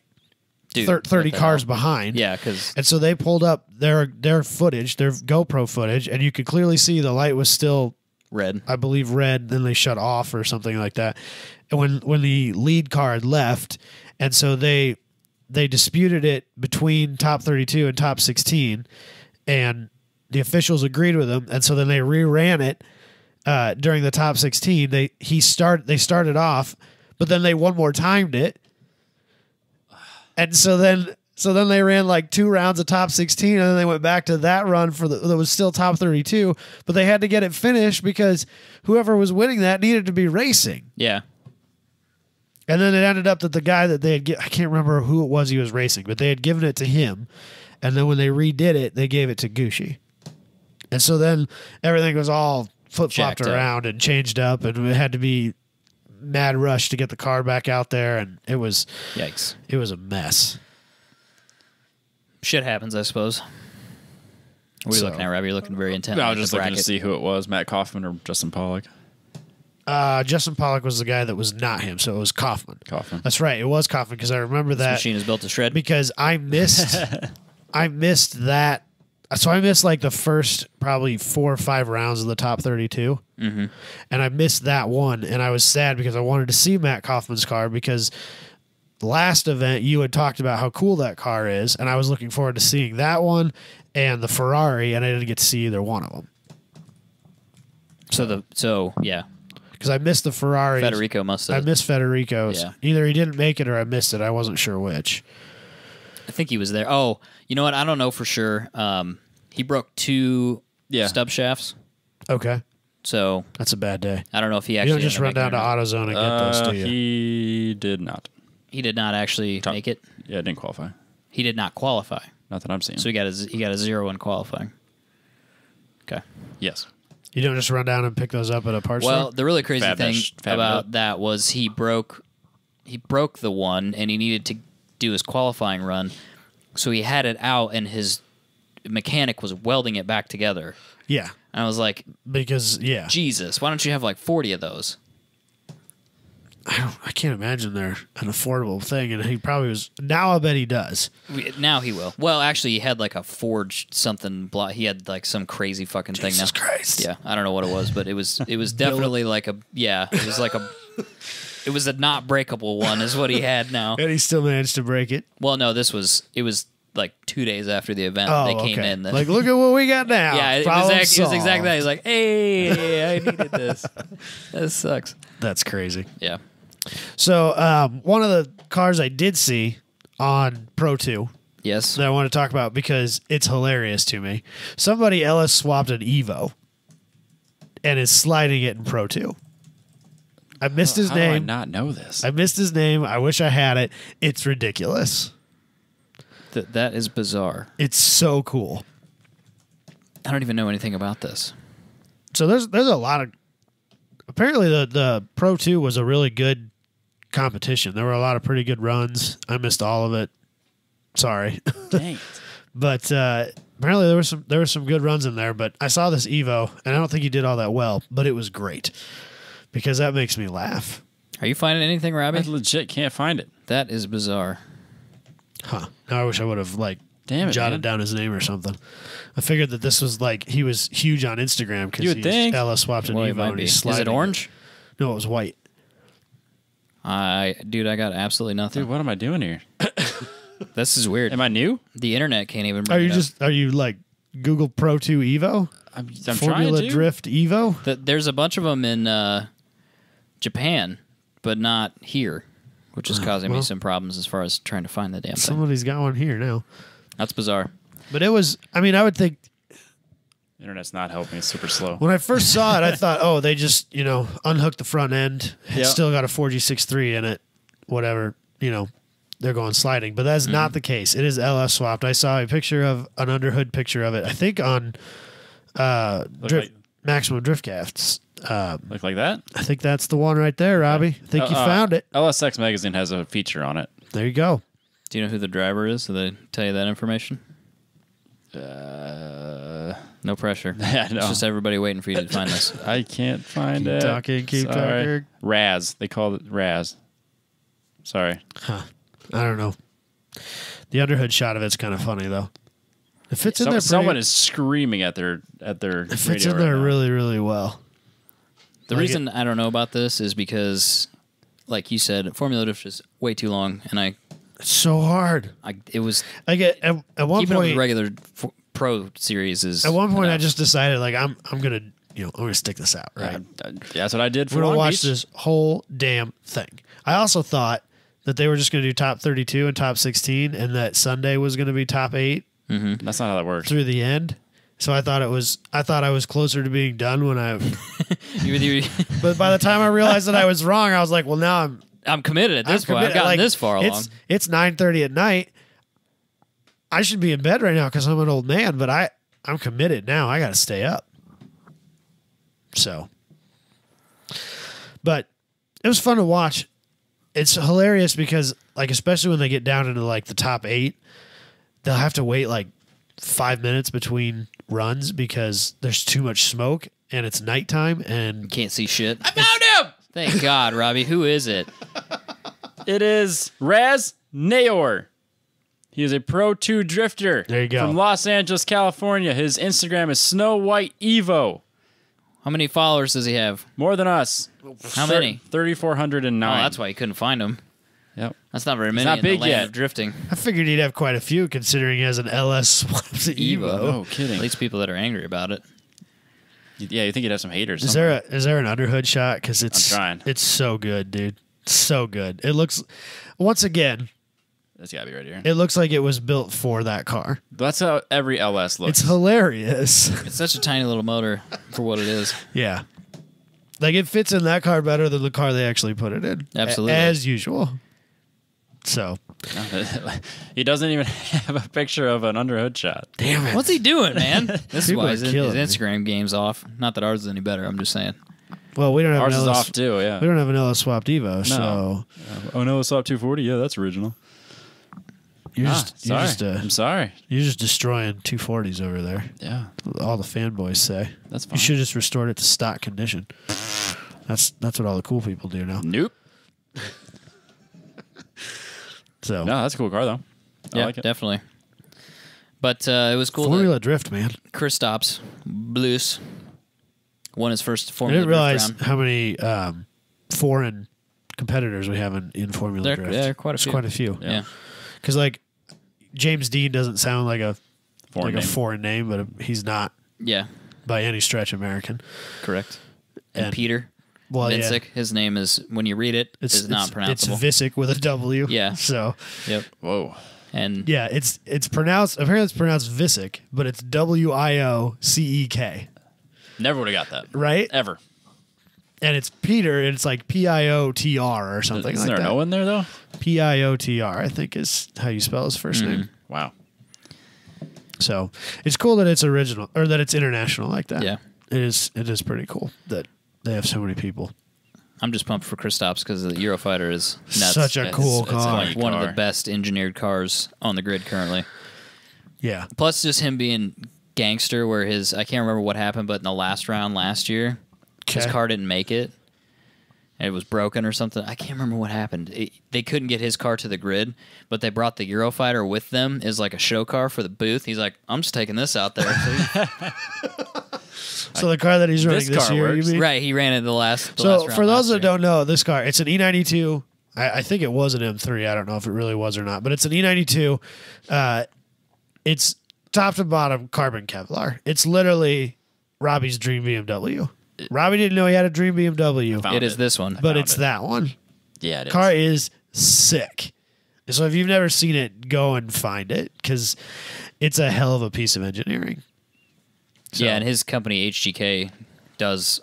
Dude, 30 what the cars hell? behind. Yeah, because And so they pulled up their footage, their GoPro footage, and you could clearly see the light was still, red. I believe, red. Then they shut off or something like that. And when the lead car had left, and so they disputed it between top 32 and top 16, and the officials agreed with them, and so then they reran it during the top 16. They started off, but then they one more timed it, and so then they ran like 2 rounds of top 16, and then they went back to that run that was still top 32, but they had to get it finished because whoever was winning that needed to be racing. Yeah. And then it ended up that the guy that they had I can't remember who it was he was racing, but they had given it to him, and then when they redid it, they gave it to Gucci. And so then everything was all flip-flopped Jacked up. around and changed up, and it had to be mad rush to get the car back out there, and it was Yikes. a mess. Shit happens, I suppose. What are you So- looking at, Robbie? You're looking very intent. I on was the just looking to bracket. see who it was, Matt Kaufman or Justin Pollock. Justin Pollock was the guy that was not him, so it was Kaufman. Kaufman. That's right, it was Kaufman because I remember This that machine is built to shred. because I missed that. So I missed like the first probably 4 or 5 rounds of the top 32. Mm-hmm. And I missed that one, and I was sad because I wanted to see Matt Kaufman's car because last event you had talked about how cool that car is, and I was looking forward to seeing that one and the Ferrari, and I didn't get to see either one of them So yeah, because I missed the Ferrari. Federico must I have. missed Federico's. Yeah. Either he didn't make it or I missed it. I wasn't sure which. I think he was there. Oh, you know what? I don't know for sure. He broke 2 Yeah. stub shafts, Okay, so that's a bad day. I don't know if he You actually don't just run ended up down to making it or not. AutoZone and get those, do you? He did not. He did not actually make it. Yeah, didn't qualify. He did not qualify, Not that I'm seeing. so he got a 0 in qualifying. Okay. Yes. You don't just run down and pick those up at a parts Well, store? the really crazy thing Fab about Hut. that was he broke the one, and he needed to do his qualifying run, so he had it out, and his mechanic was welding it back together. Yeah, And I was like, because, yeah. Jesus, why don't you have like 40 of those? I can't imagine they're an affordable thing, and he probably was. Now I bet he does. Now he will. Well, actually, he had like a forged something. He had like some crazy fucking thing. Jesus Now, Christ. yeah, I don't know what it was, but it was definitely like a It was like it was a not breakable one, is what he had now. And he still managed to break it. Well, no, it was like 2 days after the event. Oh, They came okay. in. Like, look at what we got now. yeah, it Problem was exactly solved. that. He's like, hey, I needed this. This sucks. That's crazy. Yeah. So, one of the cars I did see on Pro 2 Yes. that I want to talk about because it's hilarious to me. Somebody else swapped an Evo and is sliding it in Pro 2. I missed his How do I name. not know this? I missed his name. I wish I had it. It's ridiculous. That is bizarre. It's so cool. I don't even know anything about this. So there's a lot of. Apparently, the Pro 2 was a really good competition. There were a lot of pretty good runs. I missed all of it. Sorry, Dang it. but apparently there were some good runs in there. But I saw this Evo, and I don't think he did all that well. But it was great because that makes me laugh. Are you finding anything, I Robbie? legit can't find it. That is bizarre. Huh? Now I wish I would have Damn it, jotted man. down his name or something. I figured that this was he was huge on Instagram You would because think. Ella swapped an Well, it Evo might and be. he's Is sliding it orange? No, it was white. Dude, I got absolutely nothing. Dude, what am I doing here? This is weird. Am I new? The internet can't even bring Are you like Google Pro 2 Evo? I'm Formula trying to. Drift Evo? There's a bunch of them in Japan, but not here, which is causing me well. some problems as far as trying to find the damn thing. Somebody's got one here now. That's bizarre. But it was, I would think, Internet's not helping. It's super slow. when I first saw it, I thought, oh, they just, unhooked the front end. It's Yeah. still got a 4G63 in it. Whatever, they're going sliding. But that's not the case. It is LS swapped. I saw a picture of an underhood picture of it, I think on Maximum Driftcasts. Look like that? I think that's the one right there, Robbie. I think you found it. LSX Magazine has a feature on it. There you go. Do you know who the driver is? Do they tell you that information? No pressure. Yeah, I know. It's just everybody waiting for you to find this. I can't find it. Keep Sorry. talking. Raz. They called it Raz. Sorry. I don't know. The underhood shot of it's kind of funny though. It fits in there. Someone is screaming at their It fits radio in there right now. really, really well. The reason I don't know about this is because, like you said, Formula Drift is way too long, and It's so hard. it was I get at one keeping up with point. the regular pro series is At one point, I enough. just decided like I'm gonna I'm gonna stick this out. Right. That's what I did for We're gonna Long watch Beach. this whole damn thing. I also thought that they were just gonna do top 32 and top 16, and that Sunday was gonna be top 8 That's not how that works. through the end. So I thought I was closer to being done when I. But by the time I realized that I was wrong, I was like, well, now I'm committed at this I'm point. I've committed. gotten Like, this far along. It's 9:30 at night. I should be in bed right now because I'm an old man, but I'm committed now. I got to stay up. So, but it was fun to watch. It's hilarious because, like, especially when they get down into like the top 8, they'll have to wait like 5 minutes between runs because there's too much smoke and it's nighttime and Can't see shit. I found him! Thank God, Robbie. Who is it? It is Raz Nayor. He is a Pro 2 drifter. There you go. From Los Angeles, California. His Instagram is Snow White Evo. How many followers does he have? More than us. How many? 3,409. Oh, that's why you couldn't find him. Yep. That's not very many not in big the land yet. of drifting. I figured he'd have quite a few considering he has an LS swaps Evo. No kidding. At least people that are angry about it. Yeah, you think he'd have some haters. Is there an underhood shot? Because it's I'm trying. It's so good, dude. So good. It looks. Once again, That's got to be right here. it looks like it was built for that car. That's how every LS looks. It's hilarious. It's such a tiny little motor for what it is. Yeah, like it fits in that car better than the car they actually put it in. Absolutely. As usual. So He doesn't even have a picture of an underhood shot. damn it. What's he doing, man? This is People why are his killing me. Instagram game's off. Not that ours is any better. I'm just saying. Well, we don't have Ours an is LS, off too, yeah. We don't have an LS swapped Evo, so Oh no, it's up 240. Yeah, that's original. you're Sorry. I'm sorry. you're just destroying 240s over there. Yeah, All the fanboys say. that's fine. You should have just restored it to stock condition. That's what all the cool people do now. Nope. So No, that's a cool car though. I Yeah, like it. definitely. But it was cool Formula that Drift, man. Kristaps Blues won his first I Formula didn't Drift realize round. how many foreign competitors we have in Formula There- Drift. there are quite a It's few. quite a few. Yeah. Because like James Dean doesn't sound like a Foreign name. foreign name, but he's not Yeah, by any stretch American. correct. And, And- Peter Well, yeah. Vincic, his name is, when you read it, is not pronounceable. It's Visick with a W. Yeah. So Yep. Whoa. And yeah, it's pronounced. Apparently, it's pronounced Visick, but it's WIOCEK, Never would have got that. right? Ever. And it's Peter, and it's like PIOTR or something Isn't like there that. an O in there though? PIOTR, I think is how you spell his first name. Wow. So it's cool that it's original or that it's international like that. Yeah. It is pretty cool that they have so many people. I'm just pumped for Kristaps because the Eurofighter is nuts. Such a cool it's car. like- Like one of the car. best engineered cars on the grid currently. Yeah. Plus, just him being gangster, where I can't remember what happened, but in the last round last year, his Okay. car didn't make it. It was broken or something. I can't remember what happened. They couldn't get his car to the grid, but they brought the Eurofighter with them as like a show car for the booth. He's like, I'm just taking this out there. So the car that he's running this car year, works. you mean? Right, he ran it the last So round for those last that year. don't know, this car, it's an E92. I think it was an M3. I don't know if it really was or not, but it's an E92. It's top to bottom carbon Kevlar. It's literally Robbie's dream BMW. Robbie didn't know he had a dream BMW, Found It is this one. but found it's it. that one. Yeah, it is. Car is sick. So if you've never seen it, go and find it because it's a hell of a piece of engineering. So- Yeah, and his company HGK does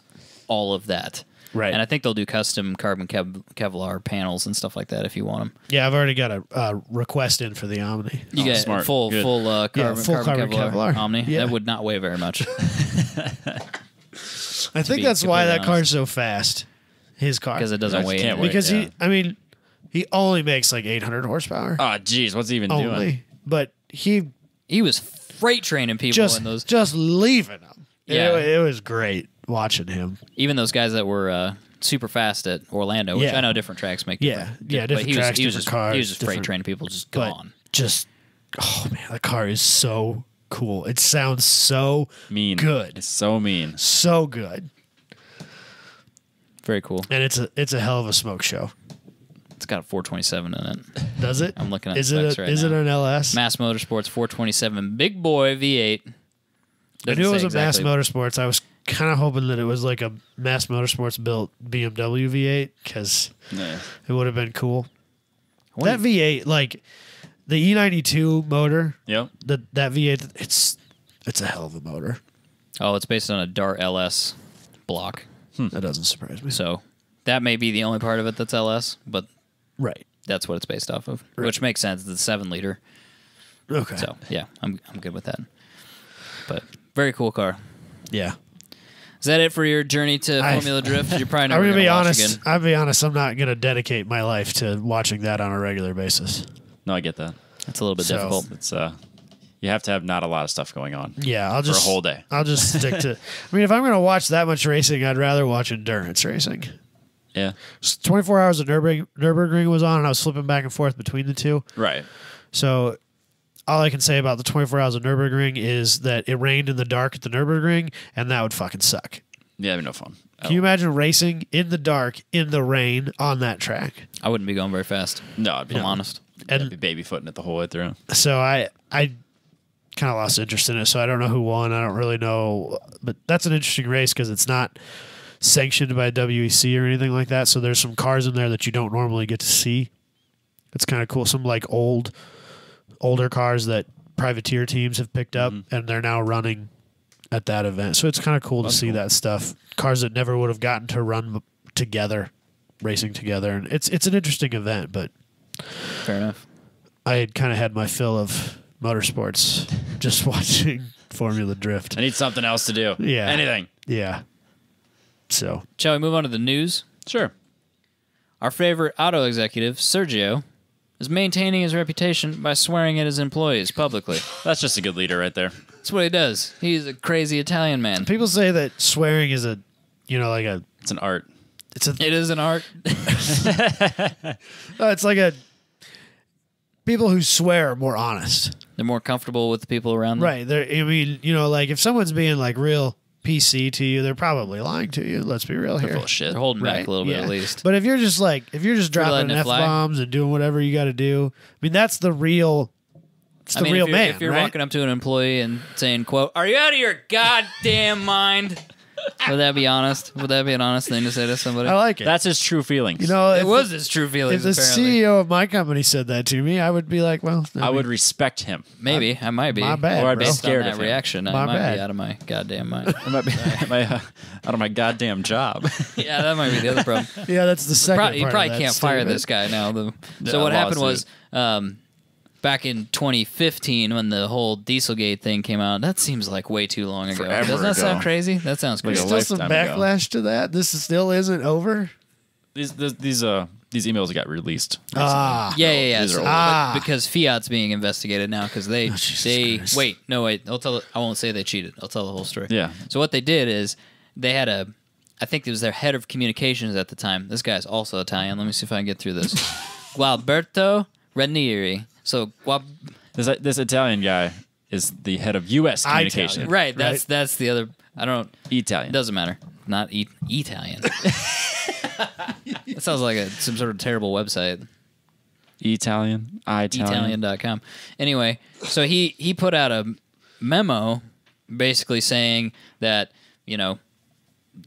all of that. Right. And I think they'll do custom carbon Kevlar panels and stuff like that if you want them. Yeah, I've already got a request in for the Omni. You get smart. full Good. carbon, full carbon Kevlar. Omni. Yeah. That would not weigh very much. I think be that's why that completely car's so fast. His car. Because it doesn't Because weigh you can't anything. weigh. Because Yeah. he only makes like 800 horsepower. Oh, geez, what's he even doing? only. But he He was freight training people in those. Just leaving them. Yeah. It was great watching him. Even those guys that were super fast at Orlando, which Yeah. I know different tracks make. Yeah, different different tracks, he was different just, cars. He was just freight different- training people, just but gone. Just, oh man, the car is so cool. It sounds so Mean. good. It's so mean. So good. Very cool. And it's a hell of a smoke show. It's got a 427 in it. Does it? I'm looking at is specs it right Is now. it an LS? Mass Motorsports 427 big boy V8. I knew it was Doesn't a say Mass exactly- Motorsports. I was kind of hoping that it was like a Mass Motorsports built BMW V8 because Yeah. it would have been cool. I wonder- That V8, like the E92 motor, Yep. that V8, it's a hell of a motor. Oh, it's based on a Dart LS block. That doesn't surprise me. So that may be the only part of it that's LS, but Right. that's what it's based off of, which makes sense. It's a 7-liter. Okay. So yeah, I'm good with that. But very cool car. Yeah. Is that it for your journey to Formula Drift? You're probably I'm never gonna going be to watch honest. again. I'll be honest. I'm not gonna dedicate my life to watching that on a regular basis. No, I get that. It's a little bit So- difficult. It's you have to have not a lot of stuff going on. Yeah, I'll For a just whole day. I'll just stick to. I mean, if I'm gonna watch that much racing, I'd rather watch endurance racing. Yeah. 24 hours of Nürburgring was on, and I was flipping back and forth between the two. Right. So all I can say about the 24 hours of Nürburgring is that it rained in the dark at the Nürburgring, and that would fucking suck. Yeah, it'd be no fun. Can you imagine racing in the dark, in the rain, on that track? I wouldn't be going very fast. No, I'd be, If I'm honest. And I'd be babyfooting it the whole way through. so I kind of lost interest in it, so I don't know who won. I don't really know. But that's an interesting race because it's not sanctioned by WEC or anything like that. So there's some cars in there that you don't normally get to see. It's kind of cool. Some like older cars that privateer teams have picked up, and they're now running at that event. So it's kind of cool to see that stuff. Cars that never would have gotten to run together, racing together, and it's an interesting event. But Fair enough. I had kind of had my fill of motorsports just watching Formula Drift. I need something else to do. Yeah. Anything. Yeah. So Shall we move on to the news? Sure. Our favorite auto executive, Sergio, is maintaining his reputation by swearing at his employees publicly. That's just a good leader right there. That's what he does. He's a crazy Italian man. people say that swearing is a, like a, It's an art. it's a, It is an art. it's like a. People who swear are more honest, They're more comfortable with the people around them. right? I mean, like if someone's being like real PC to you, they're probably lying to you. Let's be real They're here. full of shit. They're holding Right, back a little bit yeah. at least. But if you're just dropping letting it F fly. bombs and doing whatever you got to do, I mean that's the real. It's the real if you're, man, if you're right? walking up to an employee and saying, "quote Are you out of your goddamn mind?" Would that be honest? Would that be an honest thing to say to somebody? I like it. That's his true feelings. it if was his true If feelings. the apparently. CEO of my company said that to me, I would be like, well, I would respect him. Maybe I might be. My bad, Or I'd be bro. Based on scared that of him. reaction, I My might bad. be out of my goddamn mind. I might be out of my goddamn job. Yeah, that might be the other problem. Yeah, that's the second. You part probably of that can't fire statement. this guy now. So Yeah, what happened lawsuit. was, back in 2015 when the whole Dieselgate thing came out. That seems like way too long ago. Forever Doesn't that sound ago. crazy? That sounds Like crazy. a Still some lifetime ago. backlash to that. This still isn't over. These emails got released. Ah, Yeah. These are So- old. Ah. but because Fiat's being investigated now because they Jesus Christ. wait. I won't say they cheated. I'll tell the whole story. Yeah. So what they did is they had I think it was their head of communications at the time. This guy's also Italian. Let me see if I can get through this. Gualberto Ranieri. So This Italian guy is the head of U.S. communication. Italian. right. That's the other. I don't. Italian. It doesn't matter. Not Italian. That sounds like some sort of terrible website. Italian. Italian.com. Anyway, so he put out a memo basically saying that,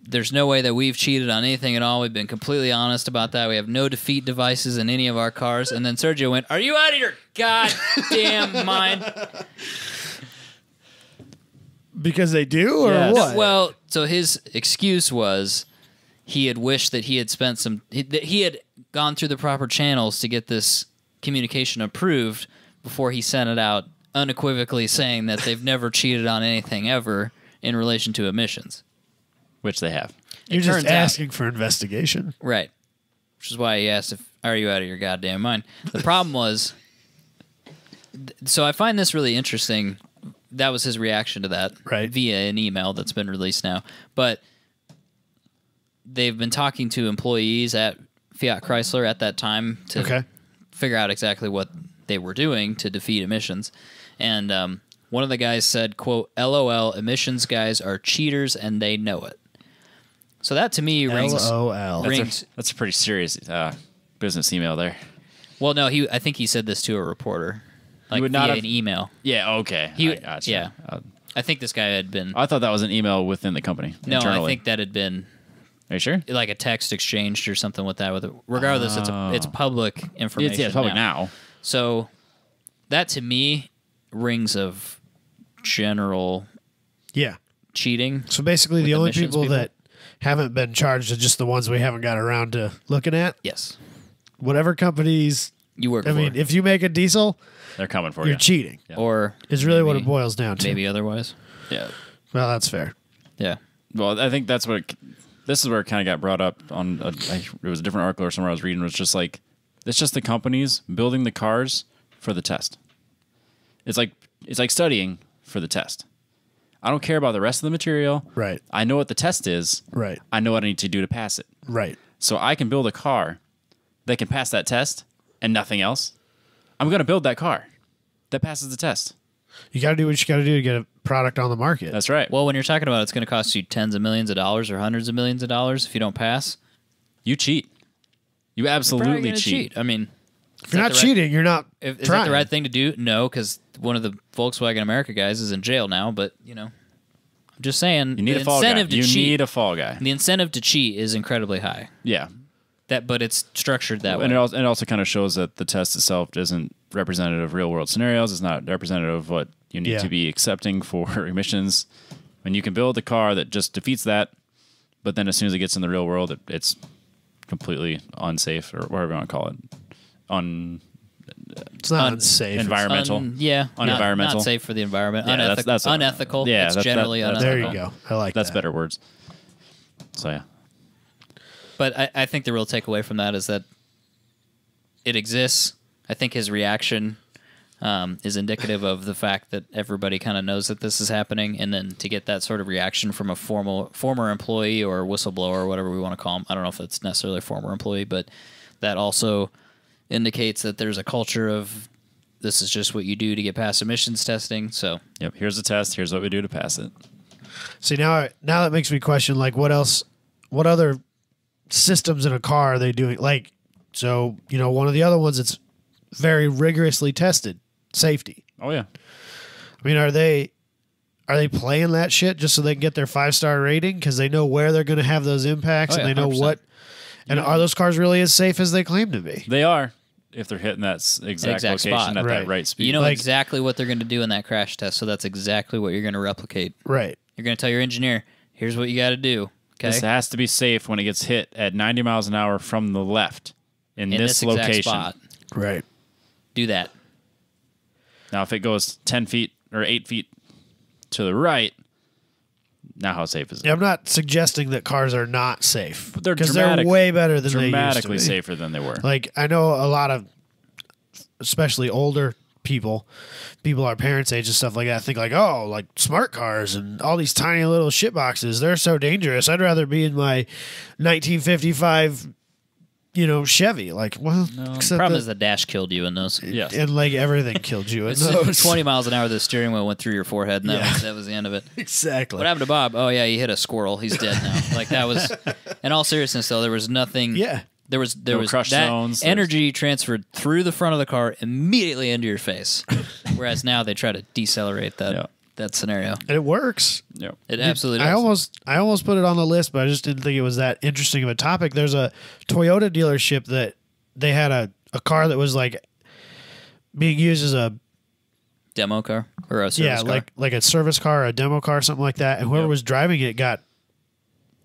there's no way that we've cheated on anything at all. We've been completely honest about that. We have no defeat devices in any of our cars. And then Sergio went, "Are you out of your goddamn mind?" because they do, or Yes. what? Well, so his excuse was he had wished that he had spent that he had gone through the proper channels to get this communication approved before he sent it out unequivocally saying that they've never cheated on anything ever in relation to emissions. Which they have. You're it just turns out- asking for investigation. Right. Which is why he asked are you out of your goddamn mind? The problem was, so I find this really interesting that was his reaction to that Right. via an email that's been released now. But they've been talking to employees at Fiat Chrysler at that time to figure out exactly what they were doing to defeat emissions. And one of the guys said, quote, LOL, emissions guys are cheaters and they know it. So that to me rings. LOL. That's a pretty serious business email there. Well, no, I think he said this to a reporter. Like would not via have- an email. Yeah, okay. I gotcha. Yeah. I think this guy had been. I thought that was an email within the company. No, internally. I think that had been Are you sure? like a text exchanged or something with that. Regardless, it's public information. It's public now. So that to me rings of general Yeah. cheating. So basically, With the only emissions people people? that haven't been charged are just the ones we haven't got around to looking at. Yes, Whatever companies. you work I for, mean, if you make a diesel, They're coming for you're you. cheating. Yeah. or Is really what maybe- it boils down to. Maybe otherwise. Yeah. Well, that's fair. Yeah. Well, I think that's what. This is where it kind of got brought up on. It was a different article or somewhere I was reading. It was just like it's just the companies building the cars for the test. It's like studying for the test. I don't care about the rest of the material. Right. I know what the test is. Right. I know what I need to do to pass it. Right. So I can build a car that can pass that test and nothing else. I'm going to build that car that passes the test. You got to do what you got to do to get a product on the market. That's right. Well, when you're talking about it's going to cost you tens of millions of dollars or hundreds of millions of dollars if you don't pass, You cheat. You probably absolutely gonna cheat. I mean, if you're not cheating, you're not Is that trying. the right thing to do? No, because one of the Volkswagen America guys is in jail now. But I'm just saying, You need the a fall guy. incentive to You cheat. need a fall guy. The incentive to cheat is incredibly high. Yeah. But it's structured that way. And it also kind of shows that the test itself isn't representative of real world scenarios. It's not representative of what you need Yeah. to be accepting for emissions. When you can build a car that just defeats that, but then as soon as it gets in the real world, it's completely unsafe or whatever you want to call it. It's not unsafe. Environmental. Not Unenvironmental. safe for the environment. Yeah, that's unethical. yeah, it's that- generally that- unethical. There you go. I like That's that. better words. So yeah. But I think the real takeaway from that is that it exists. I think his reaction is indicative of the fact that everybody kind of knows that this is happening, and then to get that sort of reaction from a former employee or whistleblower or whatever we want to call him. I don't know if it's necessarily a former employee, but that also indicates that there's a culture of this is just what you do to get past emissions testing. So Yep. Here's the test. Here's what we do to pass it. See, now that makes me question, like, what other systems in a car are they doing? Like, so, one of the other ones that's very rigorously tested, safety. Oh yeah. I mean, are they playing that shit just so they can get their 5-star rating because they know where they're going to have those impacts Oh, and yeah, they know 100%. what? And are those cars really as safe as they claim to be? They are if they're hitting that exact location spot. at Right. that right speed. you know Like- exactly what they're going to do in that crash test. So that's exactly what you're going to replicate. Right. You're going to tell your engineer, here's what you got to do. Okay. This has to be safe when it gets hit at 90 miles an hour from the left in this exact location. spot. Right. Do that. Now, if it goes 10 feet or 8 feet to the right, now how safe is it? Yeah, I'm not suggesting that cars are not safe. But they're because they're dramatic- way better than they used to Dramatically be. safer than they were. Like, I know a lot of, especially older people our parents' age and stuff like that, think like, oh, like smart cars and all these tiny little shit boxes, they're so dangerous. I'd rather be in my 1955, Chevy. Like, well, The except problem that- is the dash killed you in those. Yes. and like everything killed you in It's those. 20 miles an hour, the steering wheel went through your forehead, and that was the end of it. Exactly. What happened to Bob? Oh, yeah, he hit a squirrel. He's dead now. Like, that was, in all seriousness, though, there was nothing. Yeah. There was crush that zones. energy transferred through the front of the car immediately into your face. Whereas now they try to decelerate that scenario. And it works. Yep. It absolutely does. I almost put it on the list, but I just didn't think it was that interesting of a topic. There's a Toyota dealership that they had a car that was like being used as a Demo car or a service car. like a service car, or a demo car, something like that. And whoever Yep. was driving it got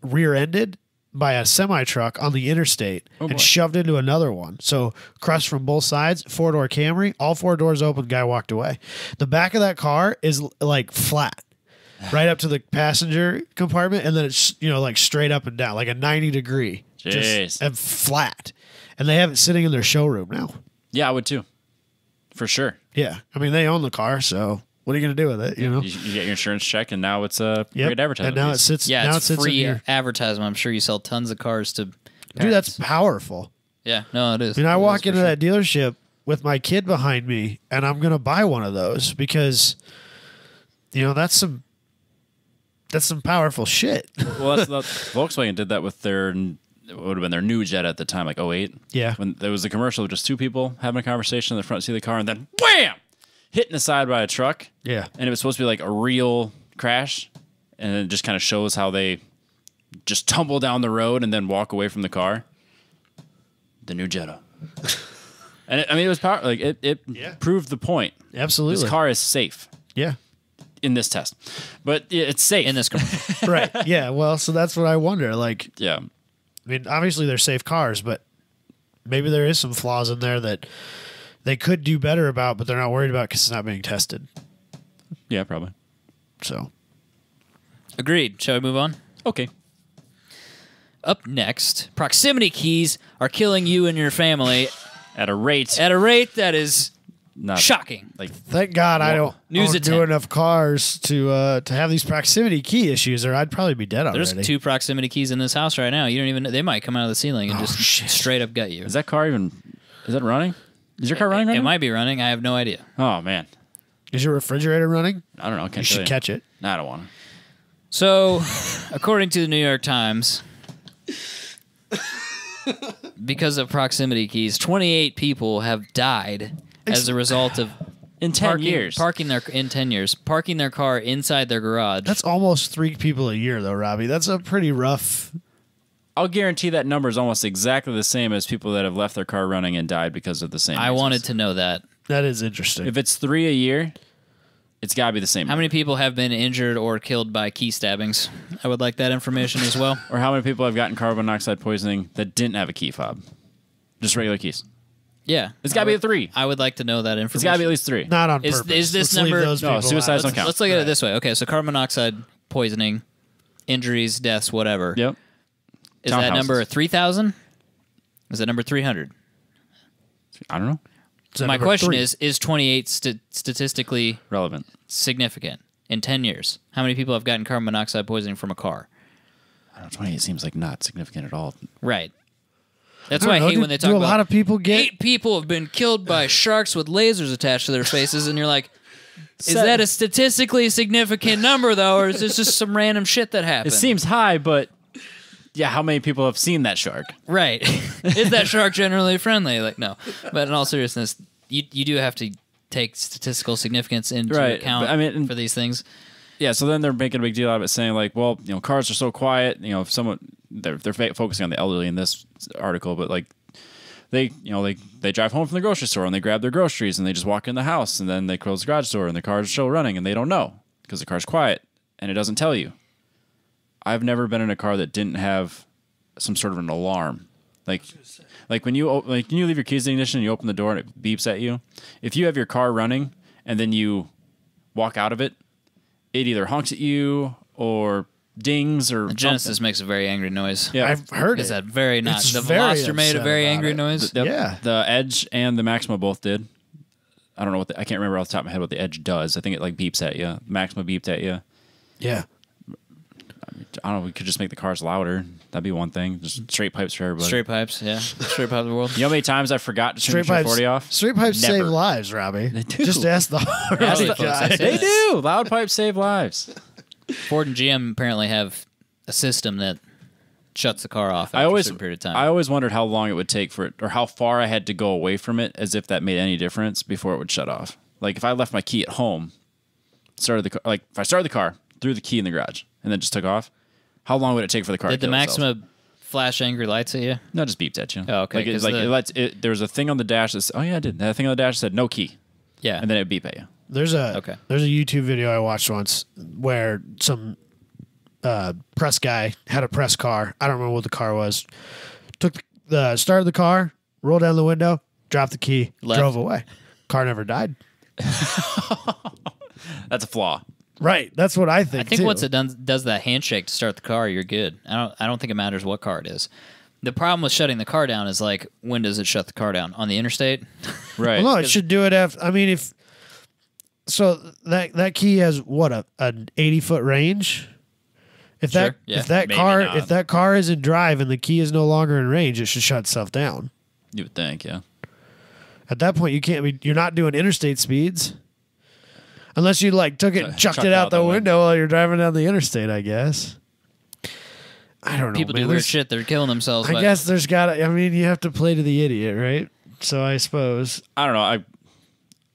rear-ended by a semi-truck on the interstate boy. and shoved into another one. So crushed from both sides, 4-door Camry, all 4 doors open, guy walked away. The back of that car is like flat. Right up to the passenger compartment, and then it's like straight up and down, like a 90-degree, Jeez. just and flat. And they have it sitting in their showroom now. Yeah, I would too. For sure. Yeah, I mean they own the car, so What are you going to do with it? You know? You get your insurance check, and now it's a Yep. great advertisement. And now it piece. sits. Yeah, now it's it sits in free your, advertisement. I'm sure you sell tons of cars to dude. That's parents. powerful. Yeah, no, it is. I mean, I It walk is for into sure. that dealership with my kid behind me, and I'm going to buy one of those because, that's some powerful shit. Well, Volkswagen did that with their, it would have been their new Jet at the time, like '08. Yeah. When there was a commercial with just two people having a conversation in the front seat of the car, and then wham, hitting the side by a truck. Yeah. And it was supposed to be like a real crash, and it just kind of shows how they just tumble down the road and then walk away from the car. The new Jetta. And it was power. Like it proved the point. Absolutely. This car is safe Yeah. in this test, but it's safe in this commercial. Right. Yeah. Well, so that's what I wonder. Like, Yeah. I mean, obviously they're safe cars, but maybe there is some flaws in there that they could do better about, but they're not worried about because it's not being tested. Yeah, probably. So, Agreed. Shall we move on? Okay. Up next, proximity keys are killing you and your family At a rate that is not shocking. like thank God I don't News own at do 10. enough cars to have these proximity key issues, or I'd probably be dead There's already. 2 proximity keys in this house right now. You don't even. They might come out of the ceiling and just shit. straight up gut you. is that car even is that running? Is your car running right It now? might be running. I have no idea. Oh man. Is your refrigerator running? I don't know. Can't You tell should catch it. Nah, I don't want to. So, according to the New York Times, because of proximity keys, 28 people have died as a result of In 10 years. parking their car inside their garage. That's almost 3 people a year, though, Robbie. That's a pretty rough. I'll guarantee that number is almost exactly the same as people that have left their car running and died because of the same I reasons. wanted to know that. That is interesting. If it's 3 a year, it's got to be the same. How many people have been injured or killed by key stabbings? I would like that information as well. Or how many people have gotten carbon monoxide poisoning that didn't have a key fob? Just regular keys. Yeah. It's got to be a 3. I would like to know that information. It's got to be at least 3. Not on Is- purpose. is this Let's leave number- those No, people suicides out. don't count. Let's look at it this way. Okay, so carbon monoxide poisoning, injuries, deaths, whatever. Yep. Is that Townhouses. number 3,000? Is that number 300? I don't know. Is that My number question 3? is 28 statistically Relevant. significant in 10 years? How many people have gotten carbon monoxide poisoning from a car? I don't know. 28 seems like not significant at all. Right. That's I why I don't hate know, when they do talk a about lot of people get 8 people have been killed by sharks with lasers attached to their faces, and you're like, is that a statistically significant number, though, or is this just some random shit that happened? It seems high, but yeah, how many people have seen that shark? Right. Is that shark generally friendly? Like, no. But in all seriousness, you do have to take statistical significance into Right, account but I mean- for these things. Yeah, so then they're making a big deal out of it, saying like, well, cars are so quiet. If someone they're focusing on the elderly in this article, but like they drive home from the grocery store and they grab their groceries and they just walk in the house and then they close the garage door and the car's still running and they don't know because the car's quiet and it doesn't tell you. I've never been in a car that didn't have some sort of an alarm, like when you leave your keys in the ignition and you open the door and it beeps at you. If you have your car running and then you walk out of it, it either honks at you or dings or The Genesis something. makes a very angry noise. Yeah, I've heard Is it. that very not? It's The very Veloster made a upset very about angry it. noise. Yep. Yeah. The Edge and the Maxima both did. I don't know I can't remember off the top of my head what the Edge does. I think it like beeps at you. Maxima beeped at you. Yeah. I don't know. We could just make the cars louder. That'd be one thing. Just straight pipes for everybody. Straight pipes, yeah. Straight pipes of the world. You know how many times I forgot to turn Straight the pipes. 40 off? Straight pipes Never. save lives, Robbie. They do. Just ask the Ask the Harley folks, guy. I say They that. do. Loud pipes save lives. Ford and GM apparently have a system that shuts the car off after a certain period of time. I always wondered how long it would take for it, or how far I had to go away from it, as if that made any difference before it would shut off. Like if I left my key at home, started the car, like if I started the car, threw the key in the garage, and then just took off, how long would it take for the car? Did to the kill itself? Maxima flash angry lights at you? No, it just beeped at you. Oh, okay, Like, 'cause like the- it lets it. There was a thing on the dash that said, "Oh yeah, I did." That thing on the dash that said "no key," Yeah. and then it would beep at you. There's a YouTube video I watched once where some press guy had a press car. I don't remember what the car was. Started the car, rolled down the window, dropped the key, Left. drove away. Car never died. That's a flaw. Right. That's what I think. I think too. once it does that handshake to start the car, you're good. I don't think it matters what car it is. The problem with shutting the car down is like, when does it shut the car down? On the interstate? Right. Well, no, it should do it after. I mean, So that key has what an 80-foot range. If Sure, that yeah. if that Maybe car not. if that car is in drive and the key is no longer in range, it should shut itself down. You would think, yeah. At that point, you're not doing interstate speeds. Unless you like took it and chucked it out the window while you're driving down the interstate, I guess. I don't know. People man. do weird There's- shit. They're killing themselves. I by- guess there's gotta. I mean, you have to play to the idiot, right? So I suppose. I don't know.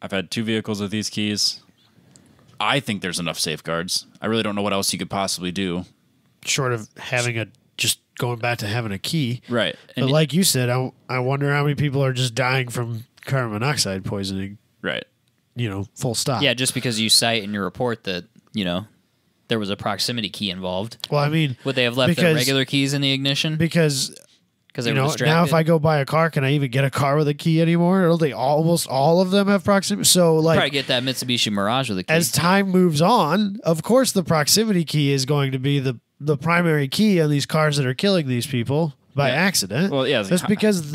I've had 2 vehicles with these keys. I think there's enough safeguards. I really don't know what else you could possibly do. Short of having just going back to having a key. Right. But like you said, I wonder how many people are just dying from carbon monoxide poisoning. right. Full stop. Yeah, just because you cite in your report that, there was a proximity key involved. Well, I mean, Would they have left their because- regular keys in the ignition? because Because they were distracted? now if I go buy a car, can I even get a car with a key anymore? Or they almost all of them have proximity. So probably like get that Mitsubishi Mirage with a key. as time moves on, of course the proximity key is going to be the primary key on these cars that are killing these people by Yeah. accident. Well, yeah, it's like- That's because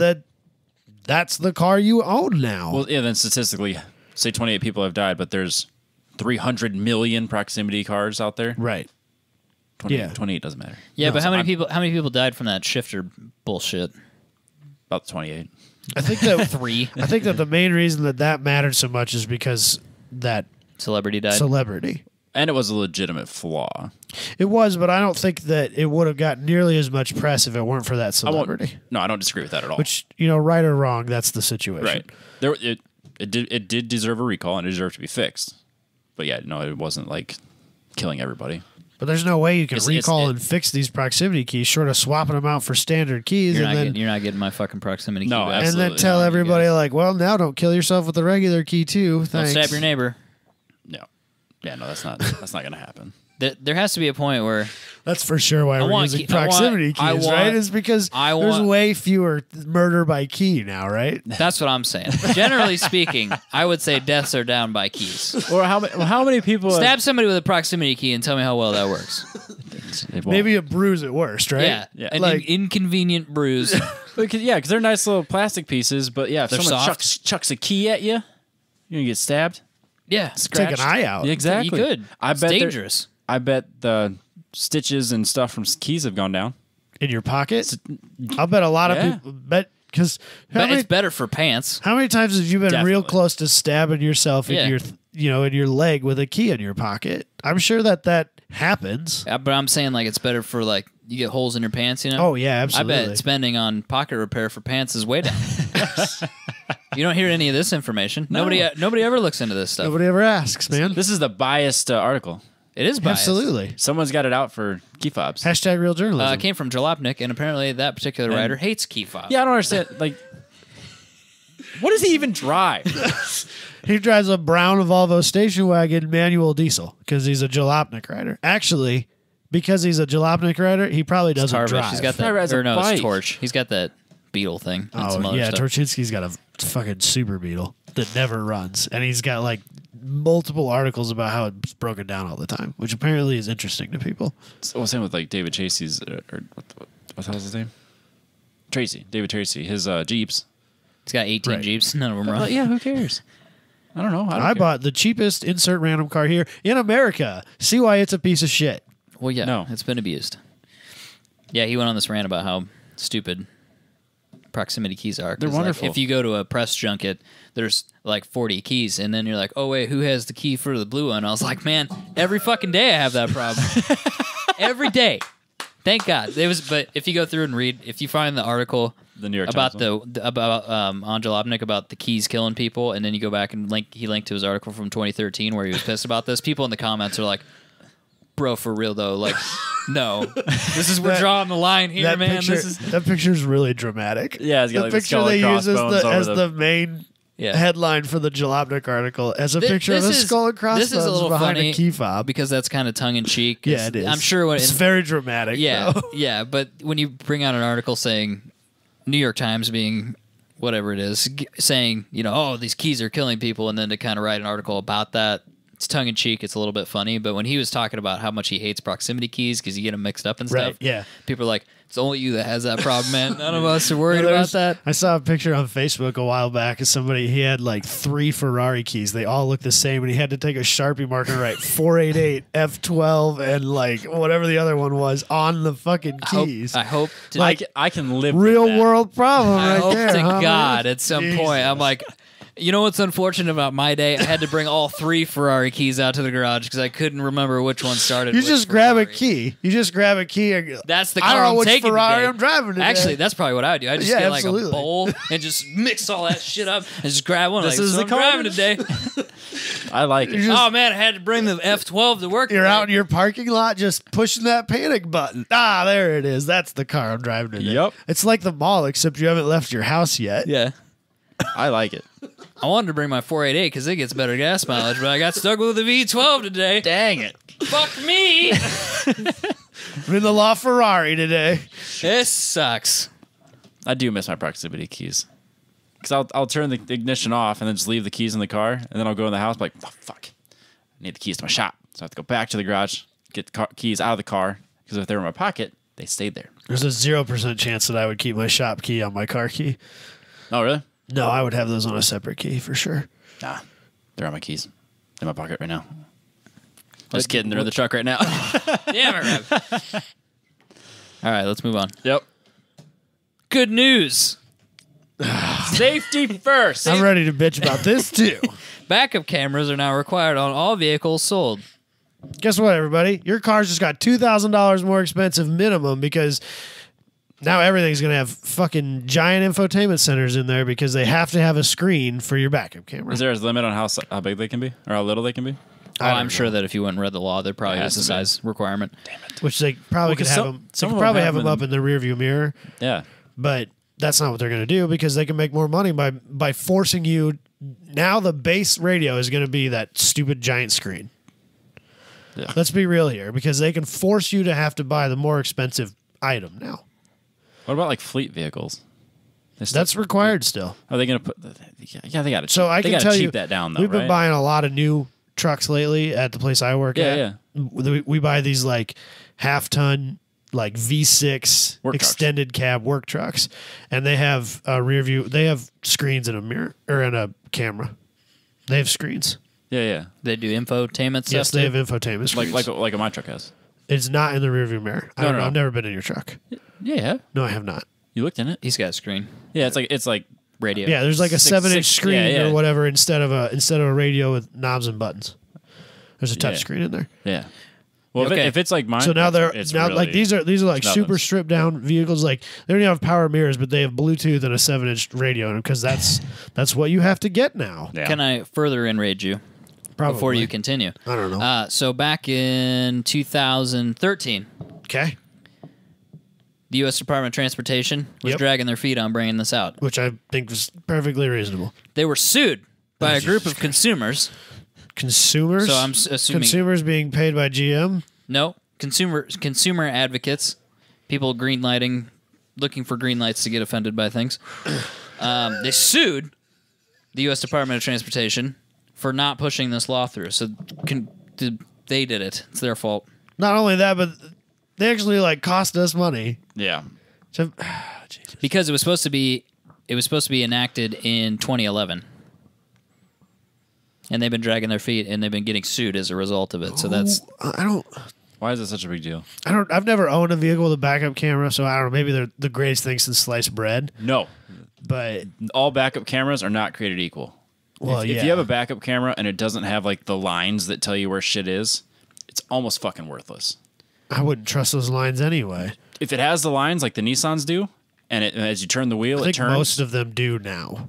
that's the car you own now. Well, yeah, then statistically, say 28 people have died, but there's 300 million proximity cars out there. right. 28, Yeah. 28 doesn't matter. yeah, No, but so how many people died from that shifter bullshit? About 28. I think that 3 I think that the main reason that mattered so much is because that celebrity died. celebrity. And it was a legitimate flaw. It was, but I don't think that it would have got nearly as much press if it weren't for that I won't- celebrity. No, I don't disagree with that at all. Which, right or wrong, that's the situation. right. It did deserve a recall and it deserved to be fixed. But yeah, no, it wasn't like killing everybody. But there's no way you can It's- recall and fix these proximity keys short of swapping them out for standard keys you're, and not then getting, you're not getting my fucking proximity No, key back. and then absolutely tell not, you everybody guys. like, well, now don't kill yourself with the regular key too. Don't Thanks. stab your neighbor. No. Yeah, no, that's not going to happen. There has to be a point where That's for sure why we're want using key- I want- proximity I keys, want- right? Is because I there's want- way fewer murder by key now, right? that's what I'm saying. Generally speaking, I would say deaths are down by keys. Or how many people Stab somebody with a proximity key and tell me how well that works. Maybe a bruise at worst, right? Yeah, Yeah. an Like- inconvenient bruise. because they're nice little plastic pieces, but yeah, if They're someone soft. chucks a key at you, you're going to get stabbed. Yeah, Take an eye out. Yeah, exactly. You could. I It's bet they're- dangerous. I bet the stitches and stuff from keys have gone down. In your pocket? I'll bet a lot of Yeah. people bet because But it's better for pants. how many times have you been real Definitely. close to stabbing yourself Yeah. in your in your leg with a key in your pocket? I'm sure that happens. But I'm saying like it's better for like you get holes in your pants. Oh yeah, absolutely. I bet spending on pocket repair for pants is way down. You don't hear any of this information. Nobody ever looks into this stuff. Nobody ever asks, man. This is the biased article. It is biased. Absolutely. Someone's got it out for key fobs. Hashtag real journalism. It came from Jalopnik, and apparently that particular writer hates key fob. Yeah, I don't understand. Like, what does he even drive? He drives a brown Volvo station wagon manual diesel because he's a Jalopnik rider. Actually, because he's a Jalopnik rider, he probably doesn't Tarbush. drive. He's got that. Probably rides a Or no, bike. it's Torch. He's got that Beetle thing. And some Oh other yeah, stuff. Torchinsky's got a fucking super Beetle that never runs, and he's got like multiple articles about how it's broken down all the time, which apparently is interesting to people. So same with like David Tracy's, or what the hell's his name? David Tracy. His Jeeps. He's got 18 Right. Jeeps. None of them run. But yeah, who cares? I don't know. I don't I care. bought the cheapest insert random car here in America. See why it's a piece of shit. Well, yeah, No. it's been abused. Yeah, he went on this rant about how stupid proximity keys are. 'Cause, They're like, wonderful. if you go to a press junket, there's like 40 keys, and then you're like, oh, wait, who has the key for the blue one? I was like, man, every fucking day I have that problem. Every day. Thank God. But if you go through and read, if you find the article The New York about Times about on Jalopnik about the keys killing people, and then you go back and he linked to his article from 2013 where he was pissed about this. People in the comments are like, bro, for real though, like, no, we're drawing the line here, that man. picture, This is is really dramatic. Yeah, it's got, the like, the picture skull they and use as crossbones over as the- the main yeah. headline for the Jalopnik article as a Thi- picture of a this is- skull and crossbones this is a little behind funny a key fob. because that's kind of tongue in cheek. Yeah, it is. I'm sure it's very dramatic. yeah, though. yeah, but when you bring out an article saying New York Times being whatever it is, saying, oh, these keys are killing people, and then to kind of write an article about that, it's tongue in cheek. It's a little bit funny, but when he was talking about how much he hates proximity keys because you get them mixed up and Right, stuff, yeah. people are like, "It's only you that has that problem, man. None of us are worried about that." I saw a picture on Facebook a while back of somebody. He had like 3 Ferrari keys. They all look the same, and he had to take a Sharpie marker and write 488 F12 and like whatever the other one was on the fucking keys. I hope to, Like, I can live Real with that. world problem I right hope there. to huh, God man? at some Jesus. point I'm like, you know what's unfortunate about my day? I had to bring all 3 Ferrari keys out to the garage because I couldn't remember which one started. You which just grab a Ferrari. key. You just grab a key. And go, That's the I car don't know I'm which taking Ferrari today. I'm driving today. Actually, that's probably what I do. I just Yeah, get like absolutely. a bowl and just mix all that shit up and just grab one. This like, is so the I'm car? driving today. I like it. just- Oh man, I had to bring the F12 to work. You're today. out in your parking lot just pushing that panic button. Ah, there it is. That's the car I'm driving today. Yep. It's like the mall, except you haven't left your house yet. Yeah. I like it. I wanted to bring my 488 because it gets better gas mileage, but I got stuck with the V12 today. Dang it. Fuck me. I'm in the LaFerrari today. This sucks. I do miss my proximity keys. Because I'll turn the ignition off and then just leave the keys in the car, and then I'll go in the house like, oh, fuck. I need the keys to my shop. So I have to go back to the garage, get the keys out of the car, because if they were in my pocket, they stayed there. There's a 0% chance that I would keep my shop key on my car key. Oh, really? No, I would have those on a separate key for sure. Nah. They're on my keys. In my pocket right now. Just kidding. They're in the truck right now. Damn it, Rev. All right, let's move on. Yep. Good news. Safety first. I'm ready to bitch about this too. Backup cameras are now required on all vehicles sold. Guess what, everybody? Your car's just got $2,000 more expensive minimum because now everything's going to have fucking giant infotainment centers in there because they have to have a screen for your backup camera. Is there a limit on how big they can be? Or how little they can be? Oh, I'm sure that if you went and read the law, there probably It is a has to be. size requirement. Which they probably Well, could 'cause have some- them. They some could of them probably have have them up in the rearview mirror, Yeah. but that's not what they're going to do because they can make more money by forcing you. Now the base radio is going to be that stupid giant screen. Yeah. Let's be real here because they can force you to have to buy the more expensive item now. What about like fleet vehicles? They still- That's required still. Are they going to put? Yeah, they got to. So I they can gotta tell cheap you, that down though. we've been right? buying a lot of new trucks lately at the place I work at. Yeah, We buy these like half-ton, like V6 Work trucks. extended cab work trucks, and they have a rear view. They have screens and a mirror or in a camera. They have screens. yeah. They do infotainment stuff. Yes, they too? have infotainment screens. Like what my truck has. It's not in the rearview mirror. I No, don't no, know. no. I've never been in your truck. Yeah. No, I have not. You looked in it. He's got a screen. Yeah, it's like Radio. Yeah, there's like a 7-inch screen yeah. or whatever instead of a radio with knobs and buttons. There's a touch Yeah. screen in there. yeah. Well, Okay. if it's like mine, So now they're it's now really, like these are like it's super nothing. stripped down vehicles. Like they don't even have power mirrors, but they have Bluetooth and a 7-inch radio in them because that's what you have to get now. Yeah. Can I further enrage you Probably. before you continue? I don't know. So back in 2013, Okay, the U.S. Department of Transportation was Yep. dragging their feet on bringing this out. which I think was perfectly reasonable. They were sued by a group of consumers. Consumers. So I'm assuming consumers being paid by GM. no consumer advocates, people green lighting, looking for green lights to get offended by things. They sued the U.S. Department of Transportation for not pushing this law through. So they did it. It's their fault. Not only that, but they actually like cost us money. Yeah. So, Because it was supposed to be enacted in 2011. And they've been dragging their feet and they've been getting sued as a result of it. So that's I don't. Why is it such a big deal? I've never owned a vehicle with a backup camera, so I don't know. Maybe they're the greatest thing since sliced bread. No. But All backup cameras are not created equal. well, If you have a backup camera and it doesn't have like the lines that tell you where shit is, it's almost fucking worthless. I wouldn't trust those lines anyway. If it has the lines like the Nissans do, and as you turn the wheel, I it think turns. most of them do now.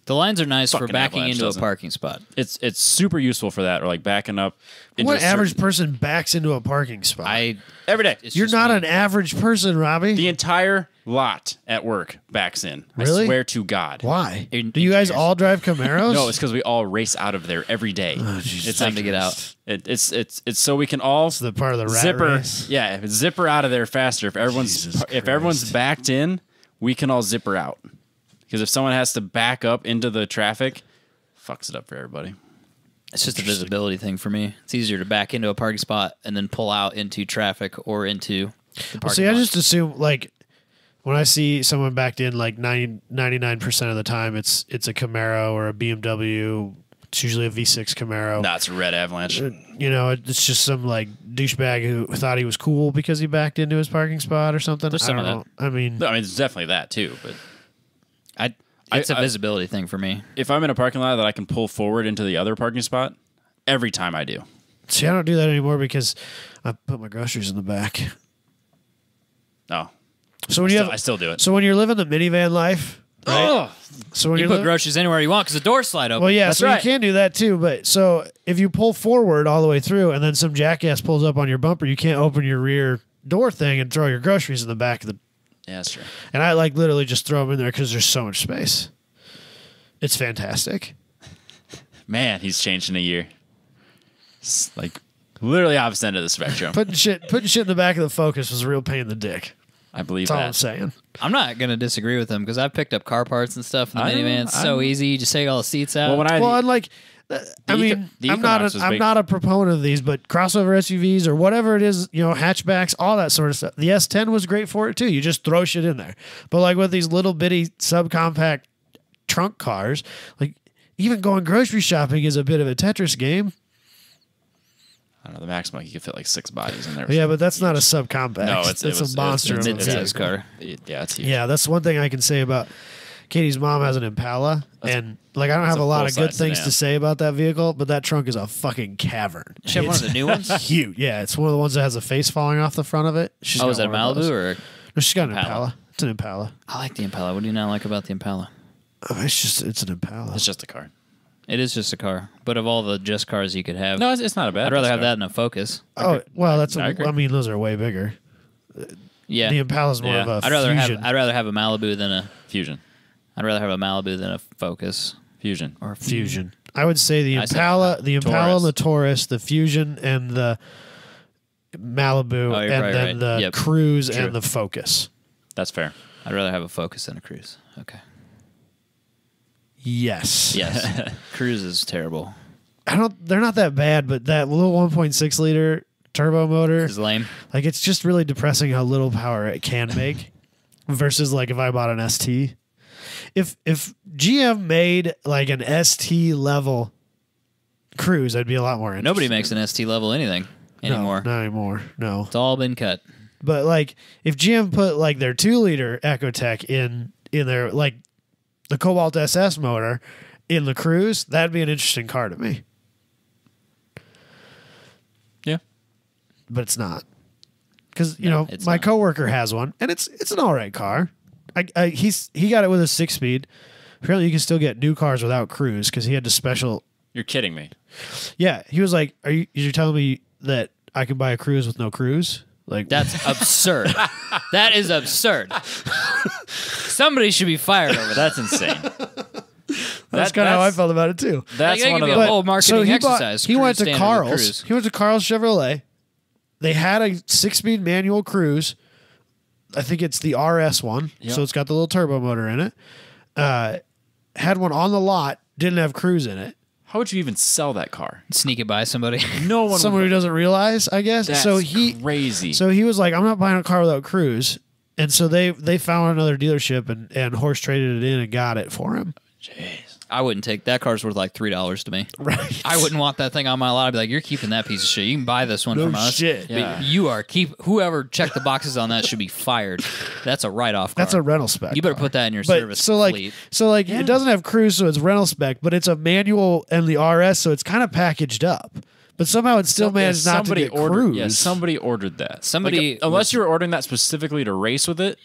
the lines are nice for Fucking backing Avalanche into a doesn't. parking spot. It's super useful for that, or like backing up. Into What a average certain- person backs into a parking spot? every day? You're not an average person, Robbie. The entire lot at work backs in. Really? I swear to God. Why? In- Do you guys engineers. all drive Camaros? No, it's because we all race out of there every day. It's time to get out. It's so we can all It's the part of the rat zipper. race. Yeah, zipper out of there faster. If everyone's backed in, we can all zipper out. Because if someone has to back up into the traffic, fucks it up for everybody. It's just a visibility thing for me. It's easier to back into a parking spot and then pull out into traffic or into the parking See, I lot. just assume like when I see someone backed in, like 99% of the time, it's a Camaro or a BMW. It's usually a V6 Camaro. Nah, it's a red Avalanche. You know, it's just some like douchebag who thought he was cool because he backed into his parking spot or something. There's some I of don't know. I mean, It's definitely that too. But It's a visibility thing for me. if I'm in a parking lot that I can pull forward into the other parking spot, every time I do. see, I don't do that anymore because I put my groceries in the back. No, So when I still do it. so when you're living the minivan life, right? So when You you're put li- groceries anywhere you want because the doors slide open. well, yeah, That's so right. you can do that too. But so if you pull forward all the way through, and then some jackass pulls up on your bumper, you can't open your rear door thing and throw your groceries in the back of the. Yeah, that's true. And I like literally just throw them in there because there's so much space. It's fantastic. Man, he's changed in a year. It's like literally opposite end of the spectrum. Putting shit in the back of the Focus was a real pain in the dick. I believe That's all I'm that. saying. I'm not going to disagree with him because I've picked up car parts and stuff in the I know, minivan. It's I so know. easy. You just take all the seats out. Well, when I Well, and like, I mean, the I'm not Equinox was I'm big. not a proponent of these, but crossover SUVs or whatever it is, you know, hatchbacks, all that sort of stuff. The S10 was great for it too. You just throw shit in there. But like with these little bitty subcompact trunk cars, like even going grocery shopping is a bit of a Tetris game. I don't know, the maximum you could fit like 6 bodies in there. Yeah, but that's not a subcompact. No, it's it was a monster. it's of a mid-size vehicle. car. Yeah, it's huge. Yeah, that's one thing I can say about Katie's mom has an Impala, and like I don't have a a lot of good full-size things sedan. to say about that vehicle, but that trunk is a fucking cavern. She have one of the new ones? Huge. Yeah, it's one of the ones that has a face falling off the front of it. She's Oh, got is that a one of those. Malibu or? No, she's got an Impala? Impala. It's an Impala. I like the Impala. What do you not like about the Impala? Oh, it's an Impala. It's just a car. It is just a car, but of all the just cars you could have, No, it's not a bad. I'd rather have car. that in a Focus. Oh well, that's. I agree. I mean, those are way bigger. Yeah, The Impala's more Yeah. of a I'd rather Fusion. have a Malibu than a. Fusion. I'd rather have a Malibu than a Focus Fusion. or a Fusion. I would say the I said Impala, the Impala Taurus. and the Taurus, the Fusion and the Malibu, Oh, you're and probably then right. the Yep. Cruise True. and the Focus. That's fair. I'd rather have a Focus than a Cruise. Okay. Yes. Yes. Cruise is terrible. They're not that bad, but that little 1.6 liter turbo motor, It's lame. like it's just really depressing how little power it can make versus like if I bought an ST. If GM made like an ST level Cruise, I'd be a lot more interested. Nobody makes an ST level anything anymore. No, not anymore. No. It's all been cut. But like if GM put like their 2-liter Ecotec in their like the Cobalt SS motor in the Cruise, that'd be an interesting car to me. Yeah. But it's not. Because you No, know it's my not. coworker has one, and it's an all right car. He got it with a 6-speed. Apparently, you can still get new cars without Cruise because he had to special. You're kidding me. Yeah, he was like, You're telling me that I can buy a Cruise with no Cruise? Like That's absurd. That is absurd. Somebody should be fired over that. That's insane. that's kind of how I felt about it too. That's Like, that one could of be the. a whole marketing he exercise. he Cruise went to standard with Carl's. Cruise. He went to Carl's Chevrolet. They had a 6-speed manual Cruise. I think it's the RS one, Yep. so it's got the little turbo motor in it. Had one on the lot, didn't have Cruise in it. How would you even sell that car? Sneak it by somebody. No one. Someone who doesn't realize, I guess. That's so he crazy. So he was like, I'm not buying a car without Cruise. And so they found another dealership and horse traded it in and got it for him. Jeez. I wouldn't take that car's worth like $3 to me. Right. I wouldn't want that thing on my lot. I'd be like, you're keeping that piece of shit. You can buy this one No from us. shit. But Yeah. you are whoever checked the boxes on that should be fired. That's a write-off car. That's a rental spec. You better car. put that in your But service so like fleet. it doesn't have Cruise, so it's rental spec, but it's a manual and the RS, so it's kind of packaged up. But somehow it still managed not to get ordered. Cruise. Yeah, somebody ordered that. Somebody Like, unless was- you were ordering that specifically to race with it.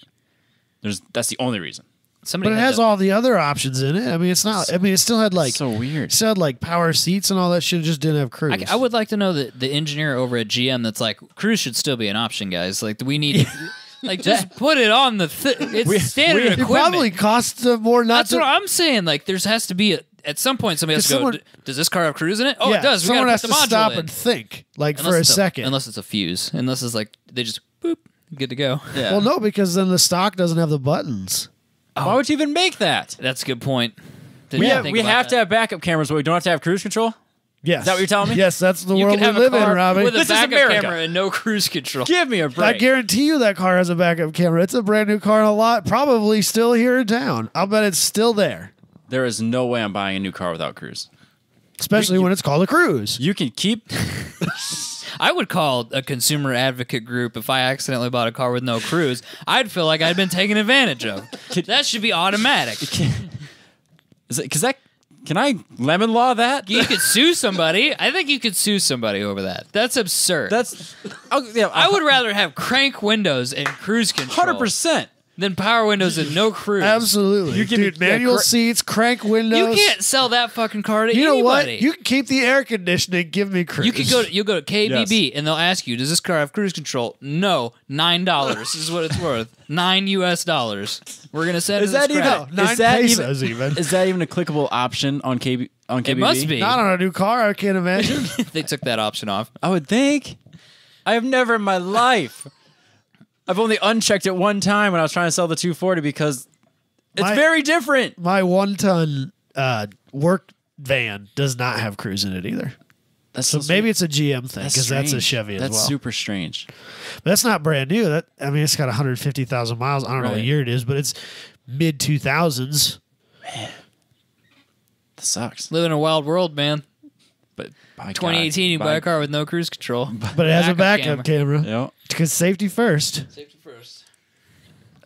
That's the only reason. Somebody But it had has to- all the other options in it. I mean, it's not. I mean, it still had like So weird. It still had like power seats and all that shit. It just didn't have Cruise. I would like to know the engineer over at GM that's like, Cruise should still be an option, guys. Like, we need, like, just put it on the. It's standard It equipment. probably costs more not That's to. what I'm saying. Like, there has to be at some point somebody has to go. someone- Does this car have Cruise in it? Oh, yeah, it does. We someone gotta has put to the module stop in. and think like Unless for a it's second. Unless it's a fuse. Unless it's like they just boop, good to go. Yeah. Well, no, because then the stock doesn't have the buttons. Why would you even make that? That's a good point. Didn't We even have, think we about have that. to have backup cameras, but we don't have to have cruise control. Yes. Is that what you're telling me? Yes, that's the You world can we have a live in, car Robbie. with a This is backup America. camera and no cruise control. Give me a I break. guarantee you that car has a backup camera. It's a brand new car in a lot, probably still here in town. I'll bet it's still there, There is no way I'm buying a new car without cruise. especially when it's called a cruise. You can keep. I would call a consumer advocate group if I accidentally bought a car with no cruise. I'd feel like I'd been taken advantage of. That should be automatic. Because that. Can I lemon law that? You could sue somebody. I think you could sue somebody over that. That's absurd. That's. Oh, yeah, I would rather have crank windows and cruise control 100%. than power windows and no cruise. Absolutely. You give me- Dude, manual yeah, seats, crank windows. You can't sell that fucking car to You know what? anybody. You can keep the air conditioning. Give me cruise. You could go. You'll go to KBB and they'll ask you, "Does this car have cruise control?" No, $9 is what it's worth. $9. We're gonna send Is it to that the even? scrap. 9 Is that pesos even. Is that even a clickable option on KBB? It must be. Not on a new car, I can't imagine. They took that option off. I would think. I have never in my life. I've only unchecked it one time when I was trying to sell the 240 because it's My- very different. My 1-ton work van does not have cruise in it either. That's So maybe it's a GM thing because that's a strange. Chevy as That's well. super strange. But that's not brand new. That I mean, it's got 150,000 miles. I don't know what Right. year it is, but it's mid 2000s. That sucks. Living in a wild world, man. But by 2018, you God, buy a car with no cruise control. But it has a backup camera Yeah. because safety first. Safety first.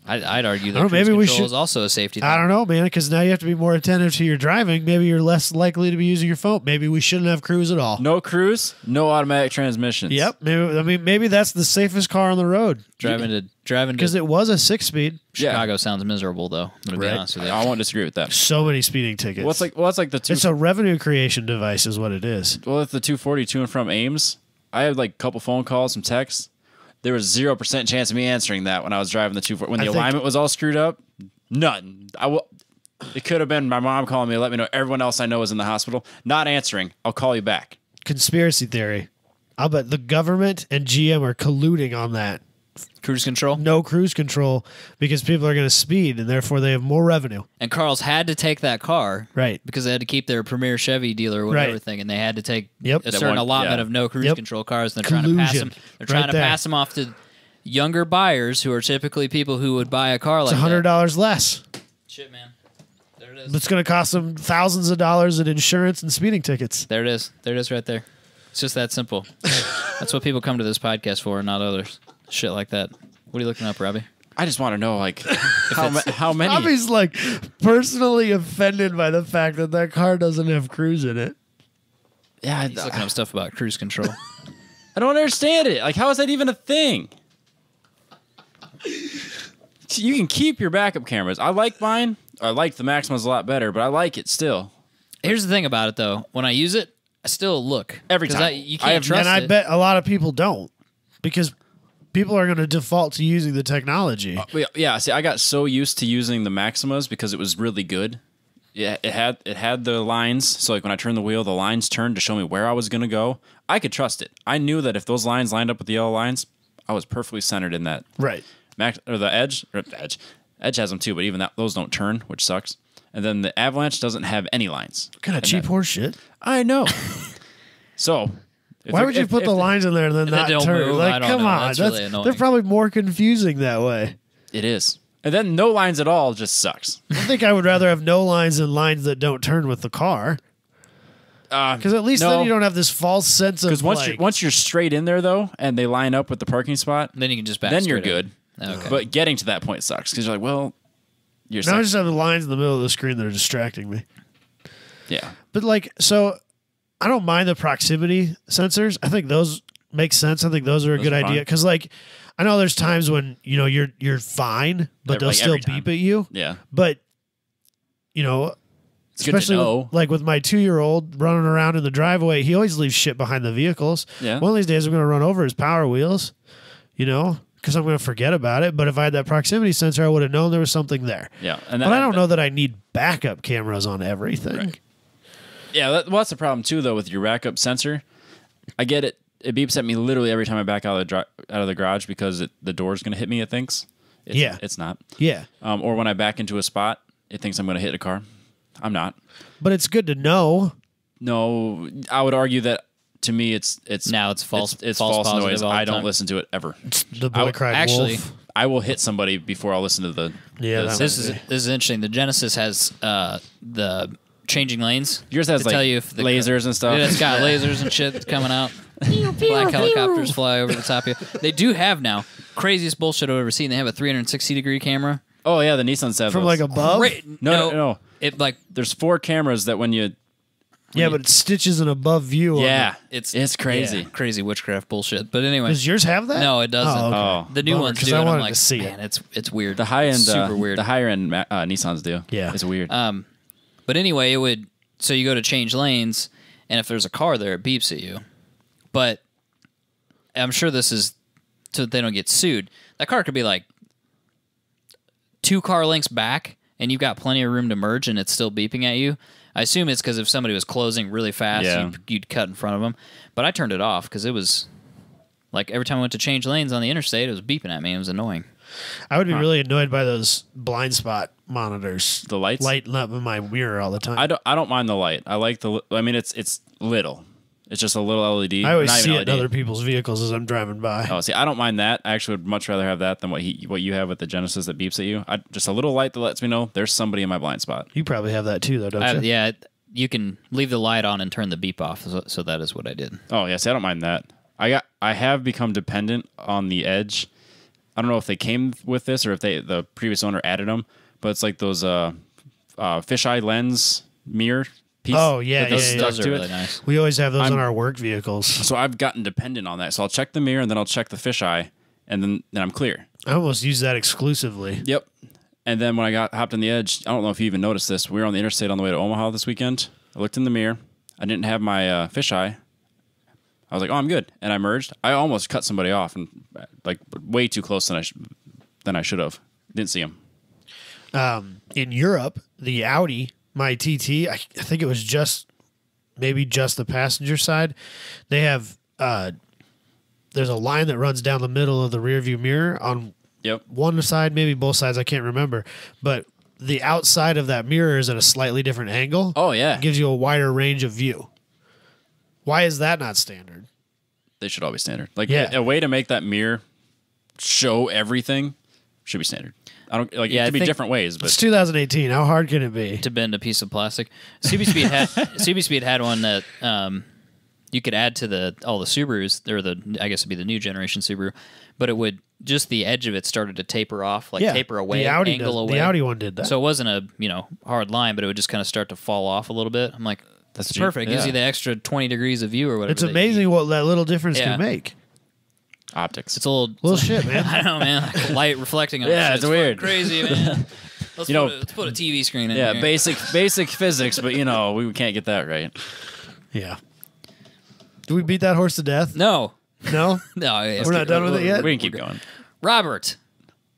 I'd argue that I don't know, cruise maybe we control should- is also a safety thing. I don't know, man, because now you have to be more attentive to your driving. Maybe you're less likely to be using your phone. Maybe we shouldn't have cruise at all. No cruise, no automatic transmissions. Yep. Maybe that's the safest car on the road Driving to because it was a 6-speed. Chicago sounds miserable, though. I'm gonna be Right. honest with you. I won't disagree with that. So many speeding tickets. What's like the two? It's a revenue creation device, is what it is. Well, with the 240 to and from Ames, I had like a couple phone calls, some texts. There was 0% chance of me answering that when I was driving the 240. When the alignment was all screwed up, none. It could have been my mom calling me to let me know everyone else I know is in the hospital. Not answering. I'll call you back. Conspiracy theory. I'll bet the government and GM are colluding on that. Cruise control. No cruise control because people are going to speed and therefore they have more revenue. And Carl's had to take that car. Right. Because they had to keep their premier Chevy dealer or whatever Right. thing, and they had to take Yep. a That certain one- allotment yeah. of no cruise Yep. control cars, and they're trying to pass Collusion. them. They're trying Right to there. pass them off to younger buyers who are typically people who would buy a car like It's $100 less. that. Shit, man. There it is. It's going to cost them thousands of dollars in insurance and speeding tickets. There it is. There it is right there. It's just that simple. That's what people come to this podcast for, and not others. Shit like that. What are you looking up, Robbie? I just want to know, like, how many. Robbie's like personally offended by the fact that that car doesn't have cruise in it. Yeah, He's looking up stuff about cruise control. I don't understand it. Like, how is that even a thing? You can keep your backup cameras. I like mine. I like the Maximas a lot better, but I like it still. Here's the thing about it, though. When I use it, I still look. Every 'Cause time. you I can't have- trust And I it. bet a lot of people don't because people are going to default to using the technology. Yeah, see, I got so used to using the Maximas because it was really good. Yeah, it had the lines. So like when I turned the wheel, the lines turned to show me where I was gonna go. I could trust it. I knew that if those lines lined up with the yellow lines, I was perfectly centered in that. Right. Max or the Edge has them too, but even those don't turn, which sucks. And then the Avalanche doesn't have any lines. Kind of cheap horse shit. I know. So Why would you put the lines in there and then they not don't turn? move, I Like, don't come know. on. That's really annoying. They're probably more confusing that way. It is. And then no lines at all just sucks. I think I would rather have no lines than lines that don't turn with the car. Because at least then you don't have this false sense of Because like, once you're straight in there though, and they line up with the parking spot, Then you can just back then you're straight up. good. Okay. But getting to that point sucks because you're like, well, you're now I stuck. just have the lines in the middle of the screen that are distracting me. Yeah. But like, so I don't mind the proximity sensors. I think those make sense. I think those are a Those good are idea fine. because like I know there's times when you know you're fine, but they'll Like still every time. beep at you. Yeah. But you know, It's good to especially know. like with my 2-year-old running around in the driveway, he always leaves shit behind the vehicles. Yeah. One of these days, I'm going to run over his power wheels, you know, because I'm going to forget about it. But if I had that proximity sensor, I would have known there was something there. Yeah. And But I don't know that I need backup cameras on everything. Right. Yeah. That's the problem too, though, with your backup sensor. I get it. It beeps at me literally every time I back out of the garage because the door's going to hit me. It thinks. It's not. Yeah. Or when I back into a spot, it thinks I'm going to hit a car. I'm not. But it's good to know. No, I would argue that to me it's Now it's false. It's false false noise. positive all the I don't time. listen to it ever. The boy cried actually, wolf. I will hit somebody before I'll listen to the. Yeah, the that This was- is this is interesting. The Genesis has the changing lanes. yours has to like tell you if the lasers and stuff. Yeah, it's got lasers and shit coming out. Black helicopters fly over the top of you. They do have now craziest bullshit I've ever seen. They have a 360-degree camera. Oh yeah, the Nissan have from those. like above. No. It like There's 4 cameras that when you. Yeah, but it stitches an above view. Yeah, it's crazy. yeah, crazy witchcraft bullshit. But anyway, Does yours have that? no, it doesn't. Oh, okay. Oh. The new Bummer, ones 'cause do. I And I'm wanted like, to see man, it's weird. The high end, super weird. The higher end Nissans do. Yeah. it's weird. But anyway, it would. So you go to change lanes, and if there's a car there, it beeps at you. But I'm sure this is so that they don't get sued. That car could be like 2 car lengths back, and you've got plenty of room to merge, and it's still beeping at you. I assume it's because if somebody was closing really fast, Yeah. you'd cut in front of them. But I turned it off because it was like every time I went to change lanes on the interstate, it was beeping at me. It was annoying. I would be really annoyed by those blind spot monitors. The lights? lighting up in my mirror all the time. I don't mind the light. I like the. I mean, it's little. It's just a little LED. I always Not see even it in LED. other people's vehicles as I'm driving by. Oh, see, I don't mind that. I actually would much rather have that than what you have with the Genesis that beeps at you. Just a little light that lets me know there's somebody in my blind spot. You probably have that too, though, don't you? Yeah, you can leave the light on and turn the beep off. So that is what I did. Oh yeah, see, I don't mind that. I have become dependent on the Edge. I don't know if they came with this or if the previous owner added them, but it's like those fisheye lens mirror piece. Oh, yeah, that goes yeah, stuck Those are to really it. nice. We always have those I'm- on our work vehicles. So I've gotten dependent on that. So I'll check the mirror and then I'll check the fisheye, and then I'm clear. I almost use that exclusively. Yep. And then when I hopped on the Edge, I don't know if you even noticed this. We were on the interstate on the way to Omaha this weekend. I looked in the mirror. I didn't have my fisheye. I was like, "Oh, I'm good," and I merged. I almost cut somebody off, and like way too close than I should have. Didn't see him. In Europe, the Audi, my TT, I think it was maybe just the passenger side. They have there's a line that runs down the middle of the rear view mirror on Yep. one side, maybe both sides. I can't remember, but the outside of that mirror is at a slightly different angle. Oh yeah. It gives you a wider range of view. Why is that not standard? They should all be standard. Like Yeah. a way to make that mirror show everything should be standard. I don't like Yeah, it I could be think- different ways, It's but 2018. How hard can it be? To bend a piece of plastic. CB Speed had one that you could add to all the Subarus, or I guess it'd be the new generation Subaru, but it would just the edge of it started to taper off, like taper away, the Audi angle does. away. The Audi one did that. So it wasn't a hard line, but it would just kind of start to fall off a little bit. I'm like, that's cheap. perfect. Gives Yeah. you the extra 20 degrees of view or whatever. It's that you amazing need. what that little difference Yeah. can make. optics. It's a little Little shit, man. I don't know, man. Like light reflecting on Yeah, shit. it's fucking weird. crazy, man. Let's, You know- let's put a TV screen in Yeah, here. basic physics, but we can't get that right. Yeah. Do we beat that horse to death? No. No? No, We're not done with it yet? We can keep going. Robert.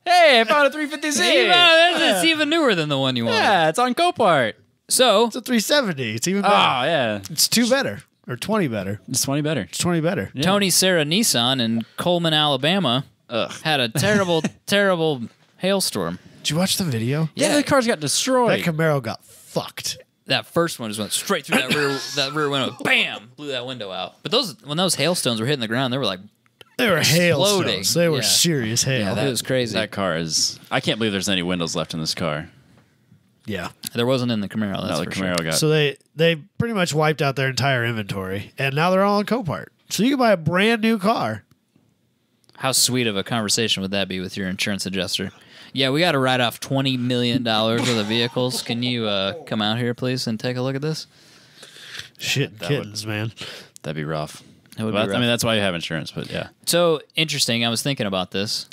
Hey, I found a 350Z. It's even newer than the one you wanted. Yeah, it's on Copart. So, It's a 370. It's even better. Oh, yeah. It's 2 better. Or 20 better. It's 20 better. It's 20 better. Yeah. Tony Sarah Nissan in Coleman, Alabama Ugh. had a terrible, terrible hailstorm. Did you watch the video? Yeah, the cars got destroyed. That Camaro got fucked. That first one just went straight through that rear window. Bam! Blew that window out. But when those hailstones were hitting the ground, they were like, They were Exploding. hailstones. They were Yeah. serious hail. that was crazy. That car is. I can't believe there's any windows left in this car. Yeah. There wasn't in the Camaro. That's No, the for Camaro sure. got. So they pretty much wiped out their entire inventory, and now they're all on Copart. So you can buy a brand new car. How sweet of a conversation would that be with your insurance adjuster? Yeah, we got to write off $20 million worth of vehicles. Can you come out here, please, and take a look at this? Shit, kittens, man. That'd be rough. It would Well, be rough. I mean, that's why you have insurance, but yeah. So interesting. I was thinking about this.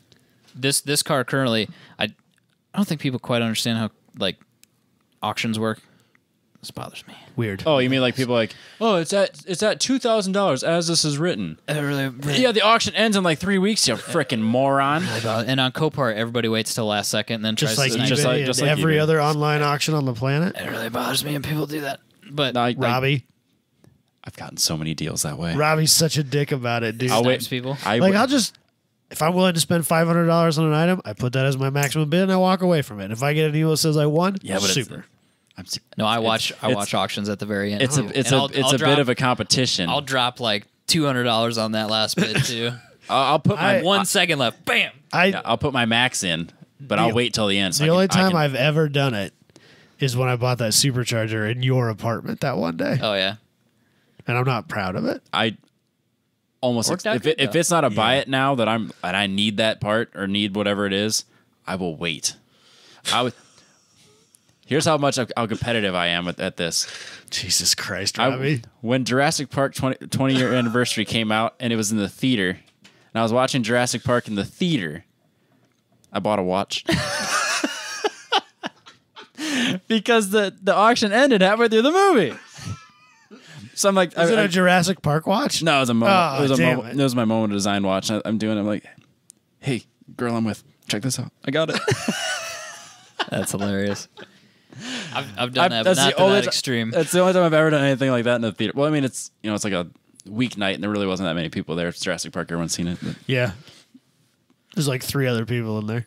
This car currently, I don't think people quite understand how auctions work. This bothers me. Weird. Oh, you mean like people like, oh, it's at $2,000 as this is written. Yeah, the auction ends in like 3 weeks. You frickin' moron. And on Copart, everybody waits till last second and then Just tries like to eBay just like- and just like every eBay. other online auction on the planet. It really bothers me when people do that. But Robbie. I've gotten so many deals that way. Robbie's such a dick about it, dude. I'll snipes wait. people. If I'm willing to spend $500 on an item, I put that as my maximum bid and I walk away from it. If I get an email that says I won, Yeah, but super. No, I watch auctions at the very end. It's too. a And I'll drop, bit of a competition. I'll drop like $200 on that last bid too. I'll put my 1 second left. Bam. I'll put my max in, but I'll wait till the end. So the only time I've ever done it is when I bought that supercharger in your apartment that one day, Oh yeah. and I'm not proud of it. I almost Worked out if good, it's not a buy it now that I need that part or need whatever it is, I will wait. Here's how competitive I am at this. Jesus Christ, Robbie. When Jurassic Park 20-year anniversary came out and it was in the theater, and I was watching Jurassic Park in the theater, I bought a watch. Because the auction ended halfway through the movie. So I'm like, Is it a Jurassic Park watch? No, it was a moment. Oh, It was my moment of design watch. I'm like, hey, girl I'm with, check this out. I got it. That's hilarious. I've done that, but that's not the to only that extreme. That's the only time I've ever done anything like that in the theater. Well, I mean, it's like a weeknight, and there really wasn't that many people there. It's Jurassic Park. Everyone's seen it. But Yeah. There's like 3 other people in there.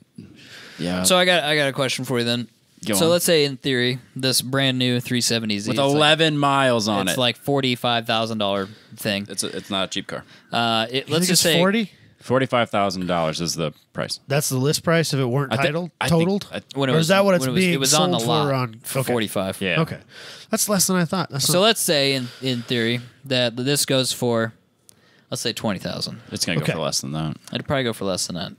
yeah. So I got a question for you then. Go So on. let's say in theory, this brand new 370Z with it's 11 miles on it's it, like $45,000 thing. it's not a cheap car. You Let's think just it's say 40? $45,000 is the price. That's the list price if it weren't totaled? when it Or was, is that what it's when being it was on the sold lot for on for okay. 45. Yeah. Okay. That's less than I thought. That's So not, let's say in theory that this goes for, let's say 20,000. It's gonna go Okay. for less than that. It'd probably go for less than that.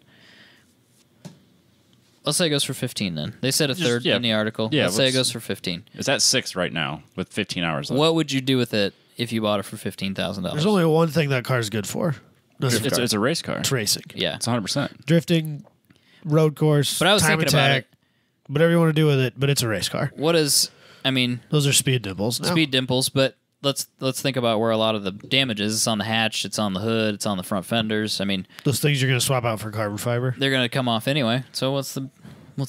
Let's say it goes for 15 then. They said a third yeah. in the article. Yeah, Let's say it let's- goes for 15. It's at 6 right now with 15 hours left. What would you do with it if you bought it for $15,000? there's only one thing that car's good for. It's a race car. It's racing. Yeah. It's 100%. Drifting, road course, But I was time thinking attack, about it. whatever you want to do with it, but it's a race car. What is, I mean, Those are speed dimples. now. speed dimples, but let's think about where a lot of the damage is. It's on the hatch, it's on the hood, it's on the front fenders. I mean, Those things you're going to swap out for carbon fiber. they're going to come off anyway. So what's the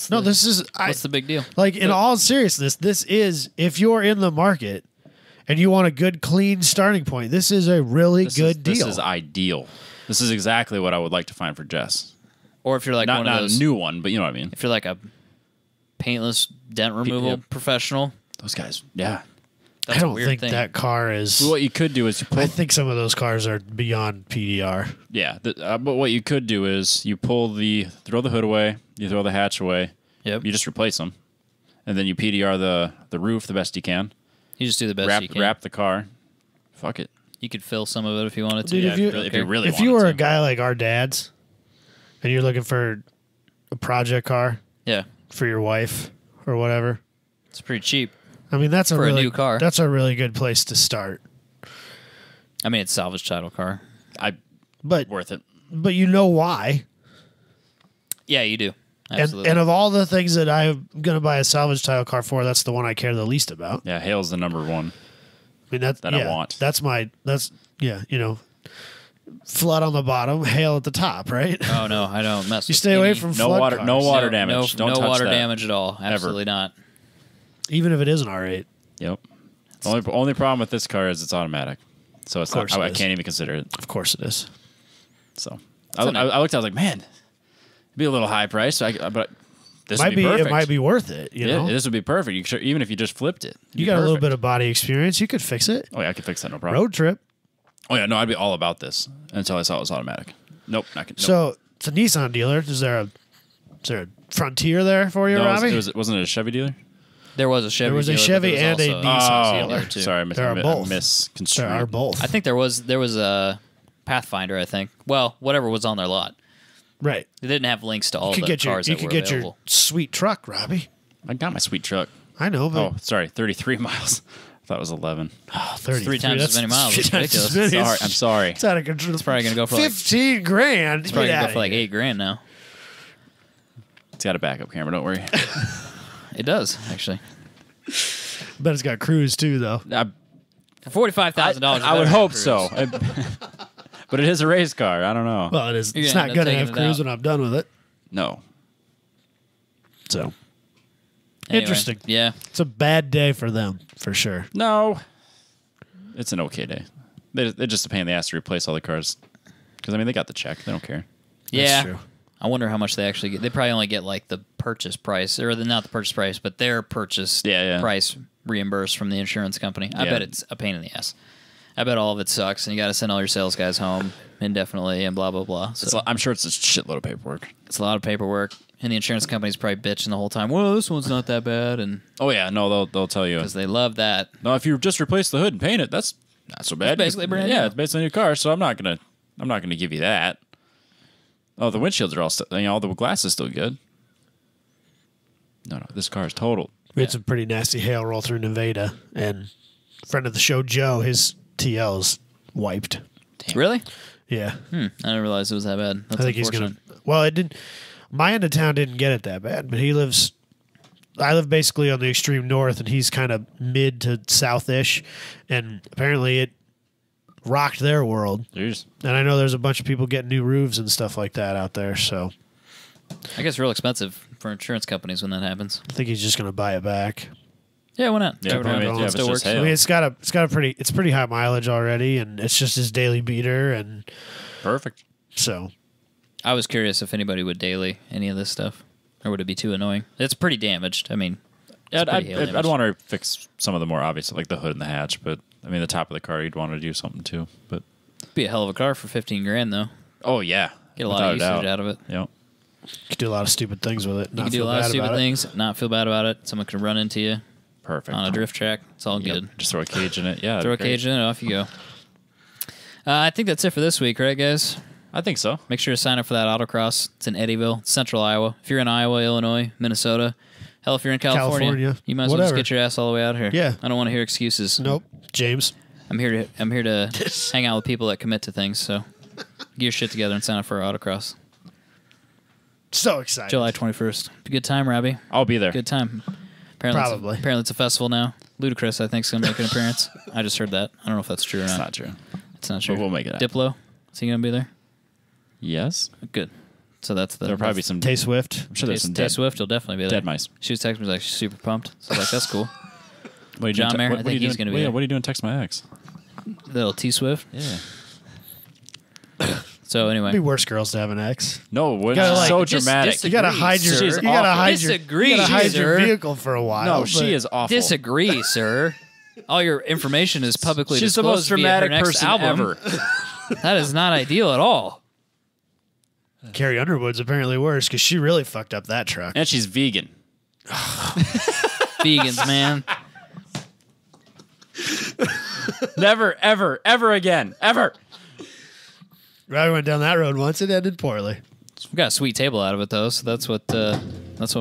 No, this is what's the big deal? like in all seriousness. This is if you're in the market and you want a good, clean starting point. This is a really good deal. This is ideal. This is exactly what I would like to find for Jess. Or if you're like Not one of not those, a new one, but you know what I mean. if you're like a paintless dent removal yep. professional, Those guys, yeah. that's I don't a weird think thing. that car is. What you could do is you pull. I think some of those cars are beyond PDR. Yeah, but what you could do is you throw the hood away, you throw the hatch away. Yep. You just replace them, and then you PDR the roof the best you can. You just do the best you can. Wrap the car. Fuck it. You could fill some of it if you wanted to. Dude, Yeah, if you- If you really if you wanted were a to. guy like our dads, and you're looking for a project car yeah, for your wife or whatever, it's pretty cheap. I mean that's For a really new car. That's a really good place to start. I mean, it's salvage title car. But Worth it. but you know why? Yeah, you do. Absolutely. And of all the things that I'm gonna buy a salvage title car for, that's the one I care the least about. Yeah, Hale's the number one. I mean That I want. That's flood on the bottom, hail at the top, right? Oh no, I don't mess. You with stay away any- from No flood water, cars. no water No, damage. No, Don't no touch water that. damage at all. Absolutely not. even if it is an R8. Yep. Only problem with this car is it's automatic, so it's course not. it I is. can't even consider it. Of course it is. So I looked. I was like, man, it'd be a little high price, but this Might would be be perfect. it might be worth it. You know, This would be perfect. You could, even if you just flipped it, it'd you be got a little perfect. bit of body experience. You could fix it. Oh yeah, I could fix that. No problem. Road trip. Oh yeah, no, I'd be all about this until I saw it was automatic. Nope, not nope. So it's a Nissan dealer. Is there a Frontier there for you, No, Robbie? wasn't it a Chevy dealer? There was a Chevy. There was a dealer, but Chevy there was and a also Nissan dealer, too. Sorry, There are both. I misconstrued. there are both. I think there was a Pathfinder. I think. Well, whatever was on their lot. right. They didn't have links to all You could the get your cars you that could were get available. your sweet truck, Robbie. I got my sweet truck. I know, but Oh, sorry, 33 miles. I thought it was 11. 33, 3 times as that's many miles. 3 It's times as ridiculous. many. Sorry, I'm sorry. It's out of control. It's probably gonna go for like 15 grand. it's probably Get gonna go outta for like here. $8,000 now. It's got a backup camera. Don't worry. It does actually. Bet it's got cruise too, though. $45,000. I would hope so. But it is a race car. I don't know. Well, it is. You're It's gonna not end up going to taking have it cruise out. when I'm done with it. No. So Anyway, interesting. Yeah. It's a bad day for them, for sure. No. It's an okay day. They're just a pain in the ass to replace all the cars. Because, I mean, they got the check. They don't care. Yeah. true. I wonder how much they actually get. They probably only get like the purchase price, or not the purchase price, but their purchase price reimbursed from the insurance company. I bet it's a pain in the ass. I bet all of it sucks, and you got to send all your sales guys home indefinitely and blah, blah, blah. So I'm sure it's a shitload of paperwork. It's a lot of paperwork, and the insurance company's probably bitching the whole time, well, this one's not that bad. And oh, yeah. No, they'll tell you. Because they love that. No, if you just replace the hood and paint it, that's not so bad. It's basically brand new. Yeah, it's based on your car, so I'm not gonna give you that. Oh, the windshields are all still, all the glass is still good. No, this car is totaled. We had some pretty nasty hail roll through Nevada, and friend of the show, Joe, his TL's wiped. Damn. Really? Yeah. I didn't realize it was that bad. That's I think he's gonna. Well, it didn't. My end of town didn't get it that bad, but he lives. I live basically on the extreme north, and he's kind of mid to southish, and apparently it rocked their world. Jeez. And I know there's a bunch of people getting new roofs and stuff like that out there. So I guess real expensive for insurance companies when that happens. I think he's just going to buy it back. Yeah, why not? Yeah, it still works. I mean, it's got a pretty high mileage already, and it's just his daily beater, and perfect. So I was curious if anybody would daily any of this stuff, or would it be too annoying? It's pretty damaged. I mean, I'd want to fix some of the more obvious, like the hood and the hatch, but I mean, the top of the car, you'd want to do something too. But it'd be a hell of a car for $15,000 though. Oh yeah, get a lot of usage out of it. Yep. You could do a lot of stupid things with it. You can do a lot of stupid things, not feel bad about it. Someone can run into you. Perfect. On a drift track. It's all good. Just throw a cage in it. Yeah. Throw a cage in it, off you go. I think that's it for this week, right, guys? I think so. Make sure to sign up for that autocross. It's in Eddyville, Central Iowa. If you're in Iowa, Illinois, Minnesota, hell, if you're in California. You might as well just get your ass all the way out here. Yeah. I don't want to hear excuses. Nope. James. I'm here to hang out with people that commit to things, so get your shit together and sign up for our autocross. So excited. July 21st. Be a good time, Robbie. I'll be there. Good time. Probably. Apparently it's a festival now. Ludacris, I think, is going to make an appearance. I just heard that. I don't know if that's true or not. It's not true. It's not true. But we'll make it happen. Diplo, is he going to be there? Yes. Good. So that's the... There'll probably be some... Tay Swift. I'm sure there's some Tay Swift will definitely be there. Dead mice. She was texting me like she's super pumped. So like, that's cool. What are you John doing? Mayer, I think he's going to be there. What are you doing? Text my ex. Little T Swift. Yeah. So anyway, It'd be worse girls to have an ex. No, it's gotta, so dramatic. You gotta hide your. She's You gotta hide Disagree, your. You gotta hide sir. your vehicle for a while. No, she is awful. Disagree, sir. All your information is publicly She's the disclosed most dramatic via her next person album. ever. That is not ideal at all. Carrie Underwood's apparently worse because she really fucked up that truck. And she's vegan. Vegans, man. Never, ever, Ever again. Ever. Robbie went down that road once. It ended poorly. We got a sweet table out of it though, so that's what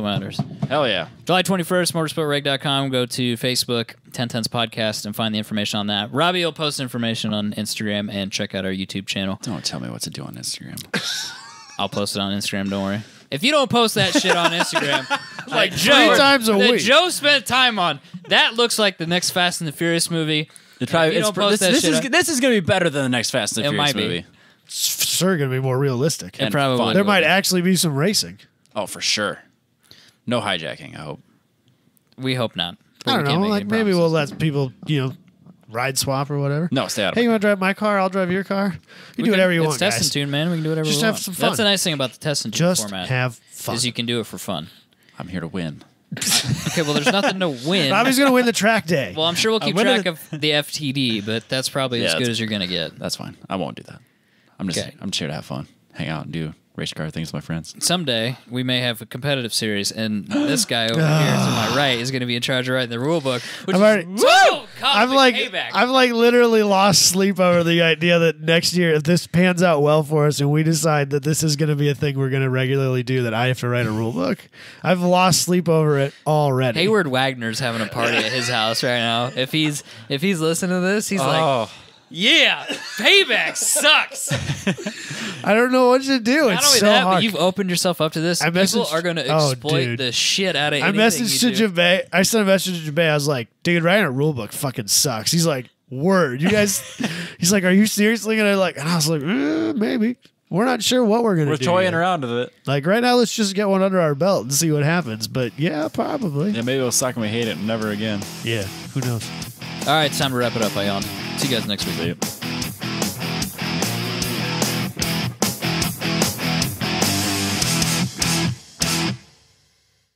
matters. Hell yeah. July 21st, motorsportreg.com. Go to Facebook, 1010s Podcast, and find the information on that. Robbie will post information on Instagram and check out our YouTube channel. Don't tell me what to do on Instagram. I'll post it on Instagram, don't worry. If you don't post that shit on Instagram, like Joe, 3 times a week. Joe spent time on, that looks like the next Fast and the Furious movie. It probably, you don't post that shit this is going to be better than the next Fast and the Furious might be. movie. It's sure going to be more realistic. It probably fun. will There be. might actually be some racing. Oh, for sure. No hijacking, I hope. We hope not. But I we don't can't know. make Like any maybe we'll promises. let people, ride swap or whatever. No, stay out of Hey, it. you want to drive my car? I'll drive your car. You do whatever you want, It's test and guys. tune, man. We can do whatever Just we have want. some fun. That's the nice thing about the test and tune Just format. have fun. Is you can do it for fun. I'm here to win. Okay, well, there's nothing to win. Robbie's going to win the track day. Well, I'm sure we'll keep winning track of the FTD, but that's probably as Yeah, good that's- as you're going to get. That's fine. I won't do that. I'm just here to have fun. Hang out and do race car things with my friends. Someday, we may have a competitive series, and this guy over here to my right is going to be in charge of writing the rule book, which I'm like literally lost sleep over the idea that next year, if this pans out well for us and we decide that this is going to be a thing we're going to regularly do, that I have to write a rule book. I've lost sleep over it already. Hayward Wagner's having a party at his house right now. If he's listening to this, he's like, yeah, payback sucks. I don't know what to do. Not It's only so that, hard. but you've opened yourself up to this. People are going to exploit the shit out of anything I messaged you to do. Jabay. I sent a message to Jabay. I was like, dude, writing a rule book fucking sucks. He's like, word. You guys, he's like, are you seriously going to and I was like, maybe. We're not sure what we're going to do. We're toying yet. around with it. Like right now, let's just get one under our belt and see what happens. But yeah, probably. Yeah, maybe we'll suck and we hate it and never again. Yeah, who knows? All right, it's time to wrap it up, Ion. See you guys next week. See ya.